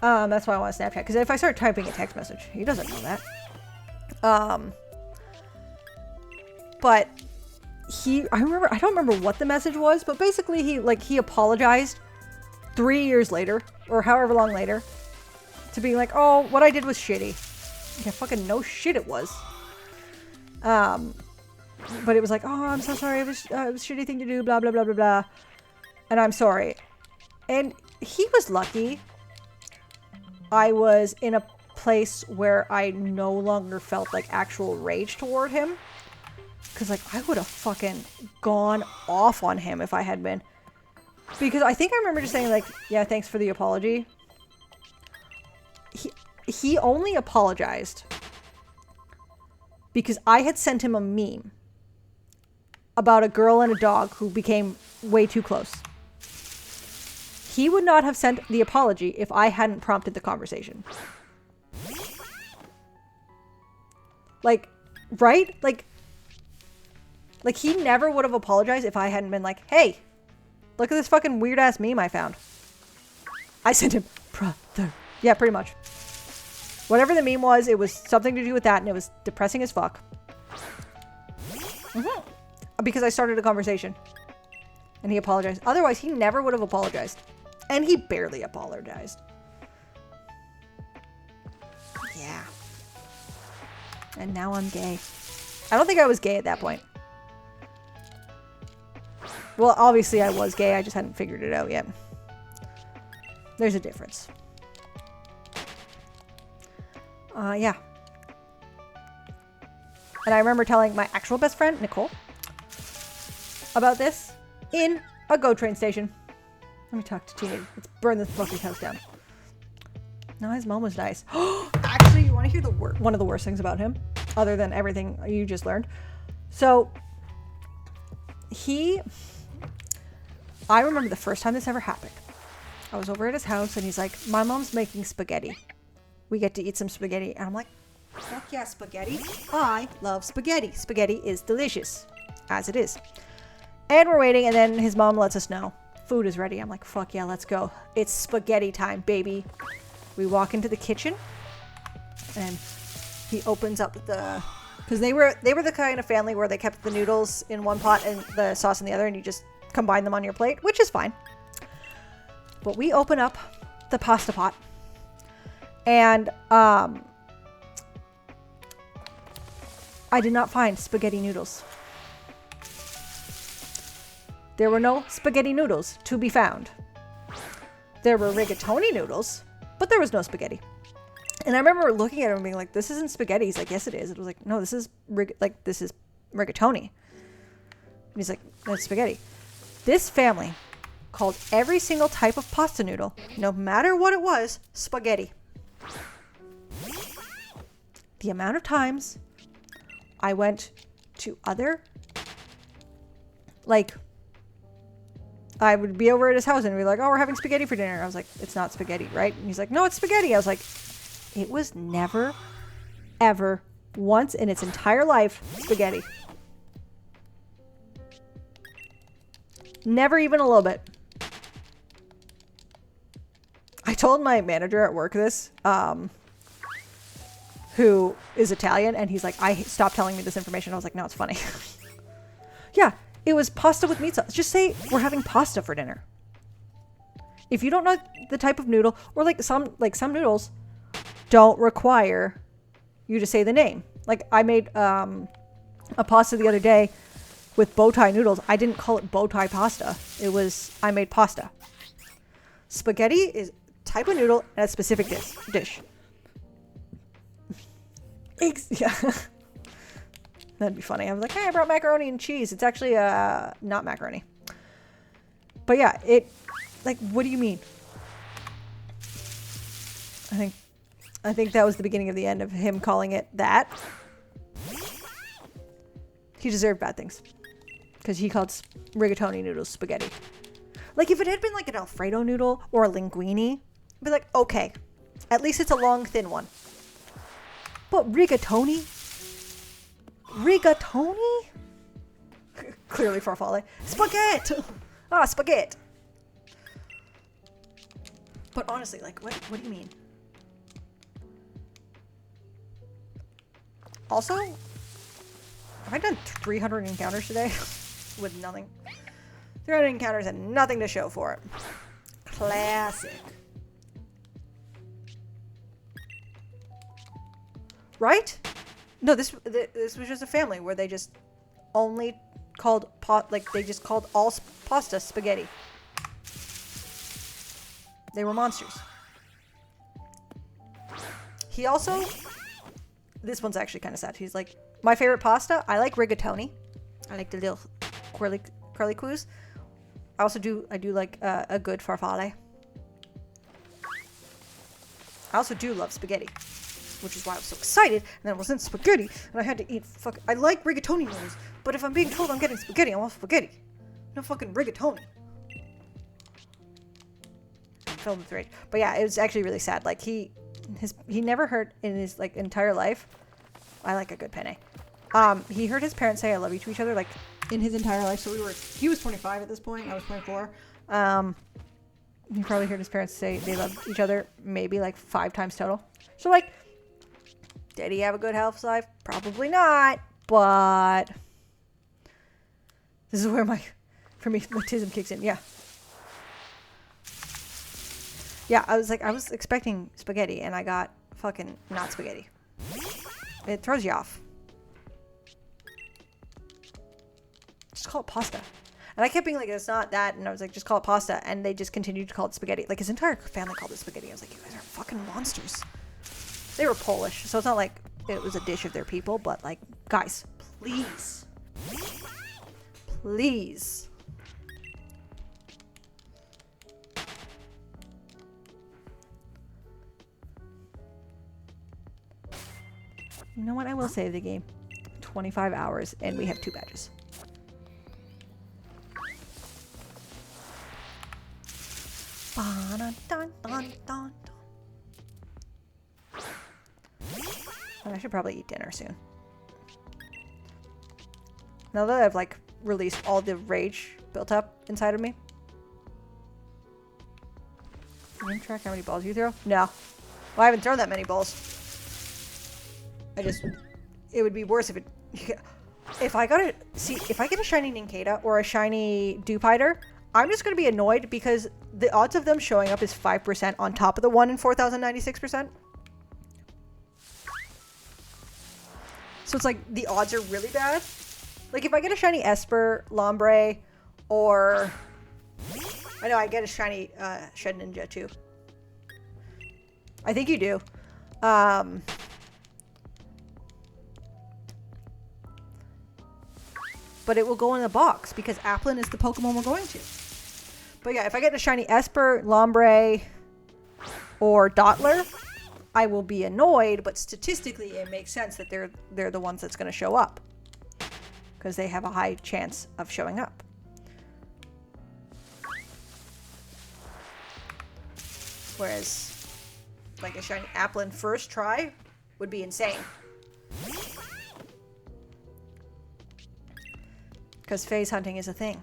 That's why I want to Snapchat, because if I start typing a text message, he doesn't know that. But I don't remember what the message was, but basically he apologized 3 years later or however long later to being like, oh, what I did was shitty. Yeah, fucking no shit it was. But it was like, oh, I'm so sorry. It was a shitty thing to do, blah, blah, blah, blah, blah. And I'm sorry. And he was lucky. I was in a place where I no longer felt like actual rage toward him. Because, like, I would have fucking gone off on him if I had been. Because I think I remember just saying, like, yeah, thanks for the apology. He only apologized because I had sent him a meme about a girl and a dog who became way too close. He would not have sent the apology if I hadn't prompted the conversation. Like, right? Like he never would have apologized if I hadn't been like, hey, look at this fucking weird ass meme I found. I sent him, brother. Yeah, pretty much. Whatever the meme was, it was something to do with that, and it was depressing as fuck. Because I started a conversation. And he apologized. Otherwise, he never would have apologized. And he barely apologized. Yeah. And now I'm gay. I don't think I was gay at that point. Well, obviously I was gay. I just hadn't figured it out yet. There's a difference. Yeah. And I remember telling my actual best friend, Nicole, about this in a GO train station. Let me talk to teenage. Let's burn this fucking house down. No, his mom was nice. Actually, you want to hear one of the worst things about him, other than everything you just learned? So, I remember the first time this ever happened. I was over at his house, and he's like, my mom's making spaghetti. We get to eat some spaghetti. And I'm like, fuck yeah, spaghetti. I love spaghetti. Spaghetti is delicious, as it is. And we're waiting, and then his mom lets us know. Food is ready. I'm like, fuck yeah, let's go. It's spaghetti time, baby. We walk into the kitchen, and he opens up the... Because they were the kind of family where they kept the noodles in one pot and the sauce in the other, and you just combine them on your plate, which is fine. But we open up the pasta pot, and I did not find spaghetti noodles. There were no spaghetti noodles to be found. There were rigatoni noodles, but there was no spaghetti. And I remember looking at him and being like, this isn't spaghetti. He's like, yes, it is. It was like, no, this is rigatoni. And he's like, that's spaghetti. This family called every single type of pasta noodle, no matter what it was, spaghetti. The amount of times I went to other, like, I would be over at his house and be like, oh, we're having spaghetti for dinner. I was like, it's not spaghetti, right? And he's like, no, it's spaghetti. I was like, it was never, ever, once in its entire life, spaghetti. Never even a little bit. I told my manager at work this, who is Italian, and he's like, stop telling me this information. I was like, no, it's funny. Yeah, it was pasta with meat sauce. Just say we're having pasta for dinner. If you don't know the type of noodle, or some noodles don't require you to say the name. Like I made a pasta the other day with bow tie noodles. I didn't call it bow tie pasta. I made pasta. Spaghetti is type of noodle and a specific dish. Yeah. That'd be funny. I was like, hey, I brought macaroni and cheese. It's actually not macaroni. But yeah, what do you mean? I think that was the beginning of the end of him calling it that. He deserved bad things. Because he called rigatoni noodles spaghetti. Like, if it had been like an Alfredo noodle or a linguine, I'd be like, okay. At least it's a long, thin one. But rigatoni? Rigatoni? Clearly farfalle. Spaghetti! Ah, spaghetti. But honestly, like, what do you mean? Also, have I done 300 encounters today? With nothing. 300 encounters and nothing to show for it. Classic. Right? No, this was just a family where they just only called they just called all pasta spaghetti. They were monsters. He also, this one's actually kind of sad. He's like, my favorite pasta, I like rigatoni. I like the little curly cues. I do like a good farfalle. I also do love spaghetti, which is why I was so excited. And then it wasn't spaghetti, and I had to eat I like rigatoni noodles, but if I'm being told I'm getting spaghetti, I want spaghetti. No fucking rigatoni. Filled with rage. But yeah, it was actually really sad. Like he never heard in his like entire life. I like a good penne. He heard his parents say "I love you" to each other like in his entire life. So he was 25 at this point. I was 24. He probably heard his parents say they loved each other maybe like 5 times total. So like, did he have a good health life? Probably not. But this is where my autism kicks in. Yeah. Yeah, I was expecting spaghetti, and I got fucking not spaghetti. It throws you off. Just call it pasta. And I kept being like, it's not that, and I was like, just call it pasta, and they just continued to call it spaghetti. Like, his entire family called it spaghetti. I was like, you guys are fucking monsters. They were Polish, so it's not like it was a dish of their people, but like, guys, please. Please. You know what? I will save the game. 25 hours, and we have 2 badges. And I should probably eat dinner soon. Now that I've like released all the rage built up inside of me. You didn't track how many balls you throw? No. Well, I haven't thrown that many balls. It would be worse if I get a shiny Nincada or a shiny Dupiter, I'm just going to be annoyed because the odds of them showing up is 5% on top of the 1 in 4,096%. So it's like the odds are really bad. Like if I get a shiny Esper, Lombre, or I know I get a shiny Shed Ninja too. I think you do. But it will go in the box because Applin is the Pokemon we're going to. But yeah, if I get a shiny Esper, Lombre, or Dottler, I will be annoyed, but statistically it makes sense that they're the ones that's going to show up. Because they have a high chance of showing up. Whereas, like a shiny Applin first try would be insane. Because phase hunting is a thing.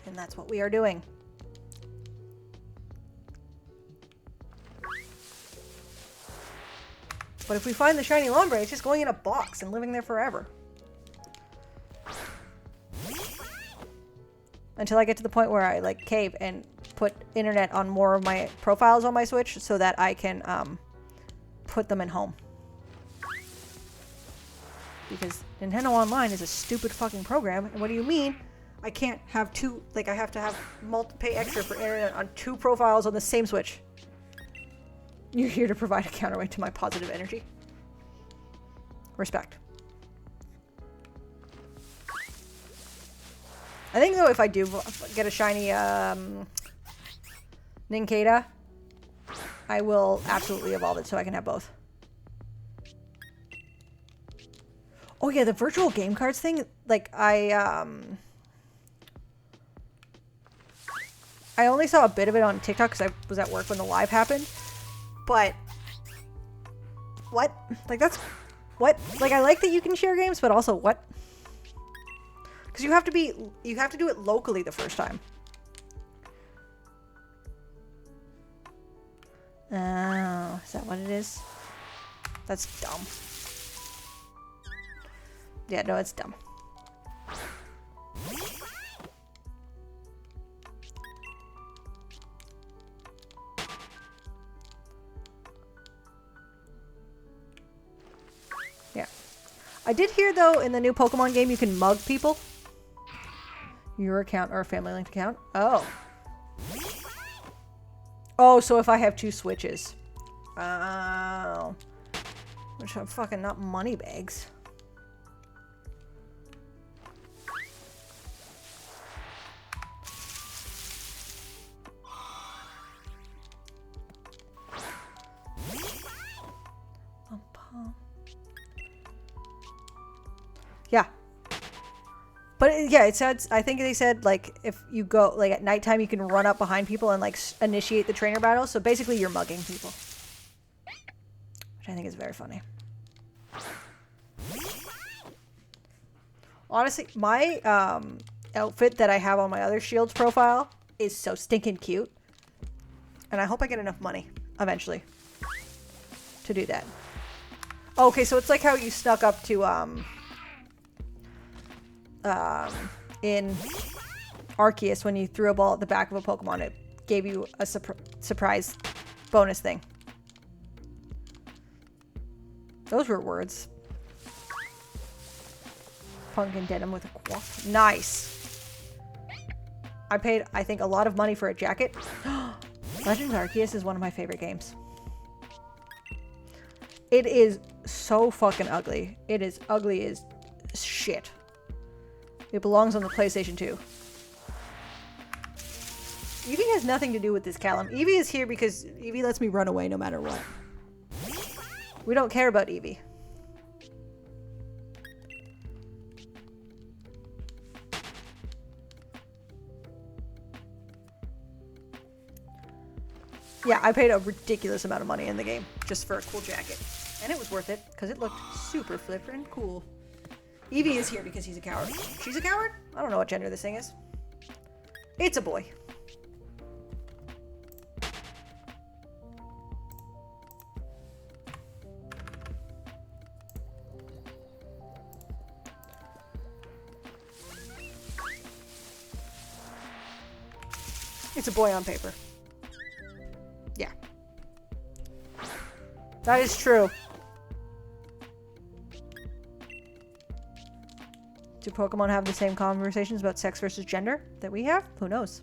And that's what we are doing. But if we find the shiny Lombre, it's just going in a box and living there forever. Until I get to the point where I like cave and put internet on more of my profiles on my Switch so that I can put them in home. Because Nintendo Online is a stupid fucking program. And what do you mean? I can't have two, like I have to have pay extra for internet on 2 profiles on the same Switch. You're here to provide a counterweight to my positive energy. Respect. I think though if I do get a shiny Nincada, I will absolutely evolve it so I can have both. Oh yeah, the virtual game cards thing, like I only saw a bit of it on TikTok because I was at work when the live happened. But what? Like that's what? Like I like that you can share games, but also what? Because you have to do it locally the first time. Oh, is that what it is? That's dumb. Yeah, no, it's dumb. Yeah. I did hear, though, in the new Pokemon game, you can mug people. Your account or a family linked account. Oh. Oh, so if I have 2 Switches. Oh. Which are fucking not money bags. Yeah. But yeah, it said, I think they said, like, if you go, like, at nighttime, you can run up behind people and, like, initiate the trainer battle. So basically, you're mugging people. Which I think is very funny. Honestly, my outfit that I have on my other Shields profile is so stinking cute. And I hope I get enough money, eventually, to do that. Okay, so it's like how you snuck up to, in Arceus when you threw a ball at the back of a Pokemon, it gave you a surprise bonus thing. Those were words. Pumpkin denim with a quaff. Nice. I paid, I think, a lot of money for a jacket. Legends Arceus is one of my favorite games. It is so fucking ugly. It is ugly as shit. It belongs on the PlayStation 2. Eevee has nothing to do with this, Callum. Eevee is here because Eevee lets me run away no matter what. We don't care about Eevee. Yeah, I paid a ridiculous amount of money in the game just for a cool jacket. And it was worth it because it looked super flippin' cool. Eevee is here because he's a coward. She's a coward? I don't know what gender this thing is. It's a boy. It's a boy on paper. Yeah. That is true. Do Pokemon have the same conversations about sex versus gender that we have? Who knows?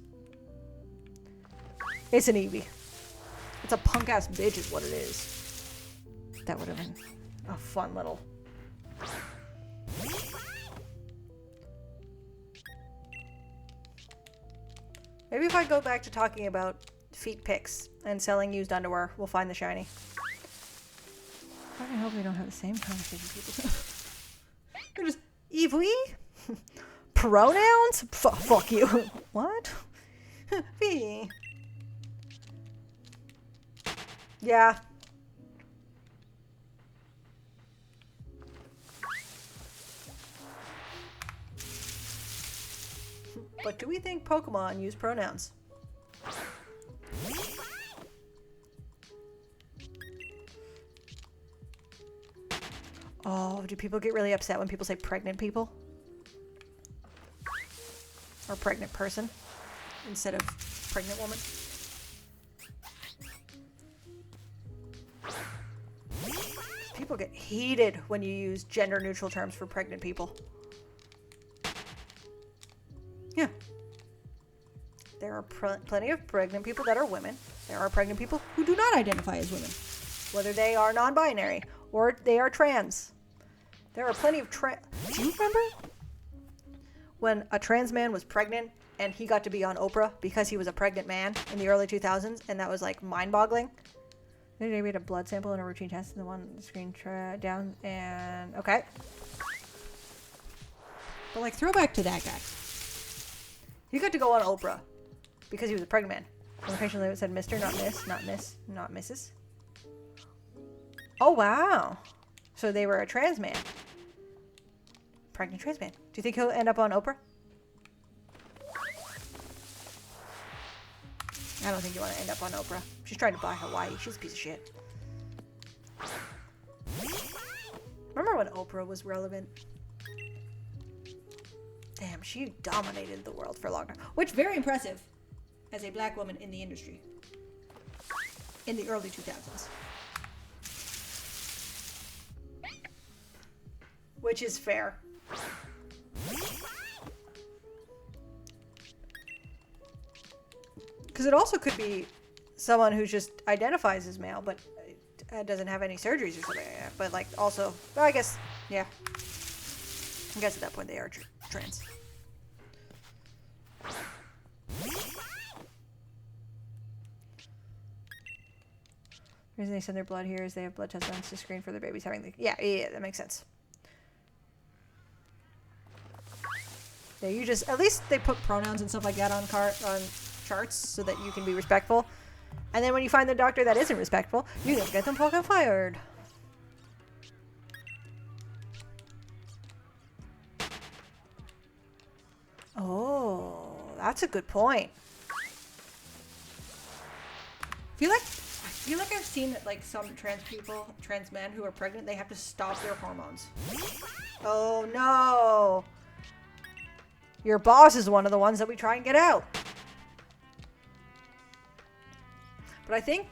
It's an Eevee. It's a punk-ass bitch is what it is. That would have been a fun little... Maybe if I go back to talking about feet pics and selling used underwear, we'll find the shiny. I hope we don't have the same conversation people. They're just... Eevee? Pronouns? Fuck you. What? V. Yeah. But do we think Pokemon use pronouns? Oh, do people get really upset when people say pregnant people? Or pregnant person instead of pregnant woman? People get heated when you use gender neutral terms for pregnant people. Yeah. There are plenty of pregnant people that are women. There are pregnant people who do not identify as women. Whether they are non-binary or they are trans. There are plenty of trans... Do you remember when a trans man was pregnant and he got to be on Oprah because he was a pregnant man in the early 2000s? And that was like mind-boggling. They made a blood sample in a routine test and the one screen down and... Okay. But like, throwback to that guy. He got to go on Oprah because he was a pregnant man. And the patient label said Mr., not Miss, not Miss, not Mrs. Oh, wow. So they were a trans man. Pregnant trans man. Do you think he'll end up on Oprah? I don't think you want to end up on Oprah. She's trying to buy Hawaii. She's a piece of shit. Remember when Oprah was relevant? Damn, she dominated the world for a long time. Which, very impressive as a black woman in the industry. In the early 2000s. which is fair. Because it also could be someone who just identifies as male, but doesn't have any surgeries or something like that. But like also, well, I guess, yeah. I guess at that point they are trans. The reason they send their blood here is they have blood test runs to screen for their babies having the... Yeah, that makes sense. Yeah, you just... At least they put pronouns and stuff like that on charts so that you can be respectful. And then when you find the doctor that isn't respectful, you don't get them fucking fired. Oh, that's a good point. I feel like I've seen that like some trans men who are pregnant, they have to stop their hormones. Oh no. Your boss is one of the ones that we try and get out. But I think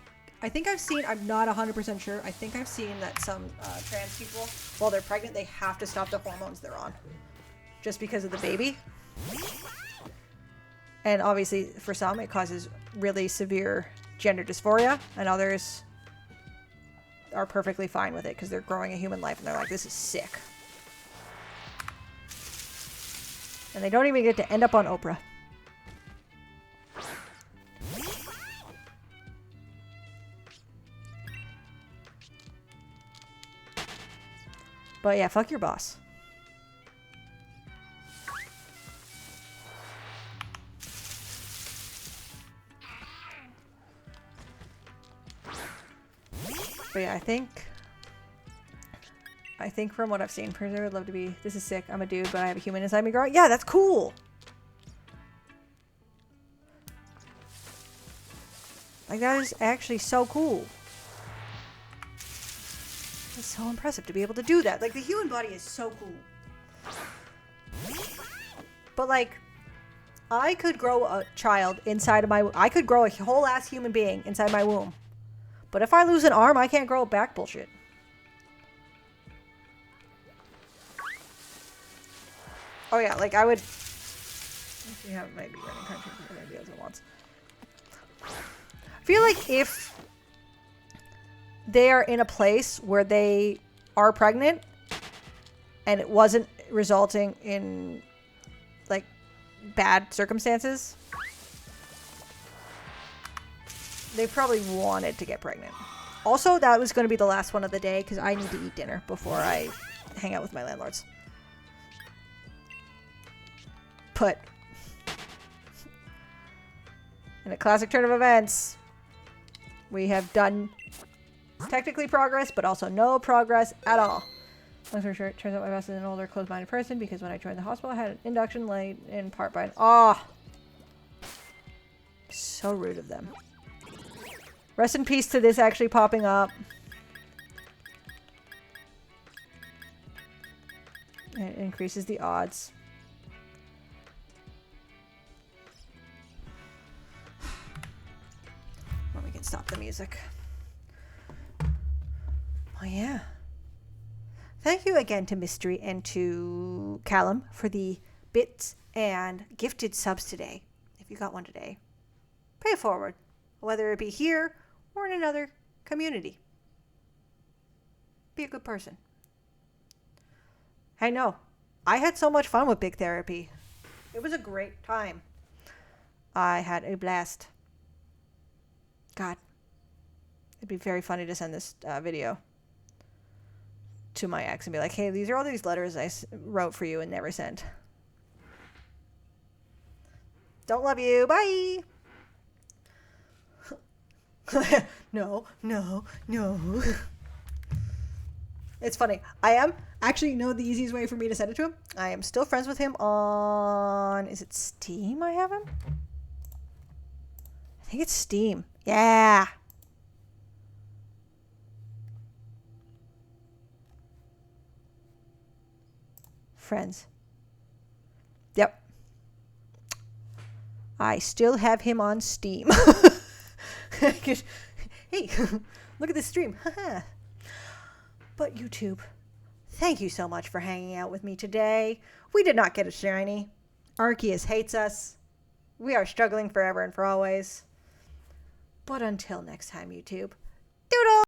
I've seen, I'm not 100% sure, I think I've seen that some trans people, while they're pregnant, they have to stop the hormones they're on. Just because of the baby. And obviously, for some, it causes really severe gender dysphoria, and others are perfectly fine with it because they're growing a human life and they're like, this is sick. And they don't even get to end up on Oprah. But yeah, fuck your boss. But yeah, I think from what I've seen, personally, I would love to be, this is sick, I'm a dude, but I have a human inside me growing. Yeah, that's cool. Like, that is actually so cool. It's so impressive to be able to do that. Like, the human body is so cool. But, like, I could grow a child inside of my... I could grow a whole-ass human being inside my womb. But if I lose an arm, I can't grow it back. Bullshit. Oh, yeah, like, I would... Yeah, it might be running country for ideas at once. I feel like if they are in a place where they are pregnant and it wasn't resulting in like bad circumstances, they probably wanted to get pregnant. Also, that was going to be the last one of the day because I need to eat dinner before I hang out with my landlords. But in a classic turn of events, we have done technically progress, but also no progress at all. Long story short, turns out my boss is an older, closed-minded person because when I joined the hospital, I had an induction late in part by an... Ah! So rude of them. Rest in peace to this actually popping up. It increases the odds. Well, we can stop the music. Oh, yeah. Thank you again to Mystery and to Callum for the bits and gifted subs today. If you got one today, pay it forward, whether it be here or in another community. Be a good person. I know. I had so much fun with Big Therapy. It was a great time. I had a blast. God. It'd be very funny to send this video to my ex and be like, hey, these are all these letters I wrote for you and never sent. Don't love you. Bye. No. It's funny. I am actually, you know the easiest way for me to send it to him? I am still friends with him on, is it Steam I have him? I think it's Steam. Yeah. Friends. Yep. I still have him on Steam. Hey, look at this stream. But YouTube, thank you so much for hanging out with me today. We did not get a shiny. Arceus hates us. We are struggling forever and for always. But until next time, YouTube. Doodle!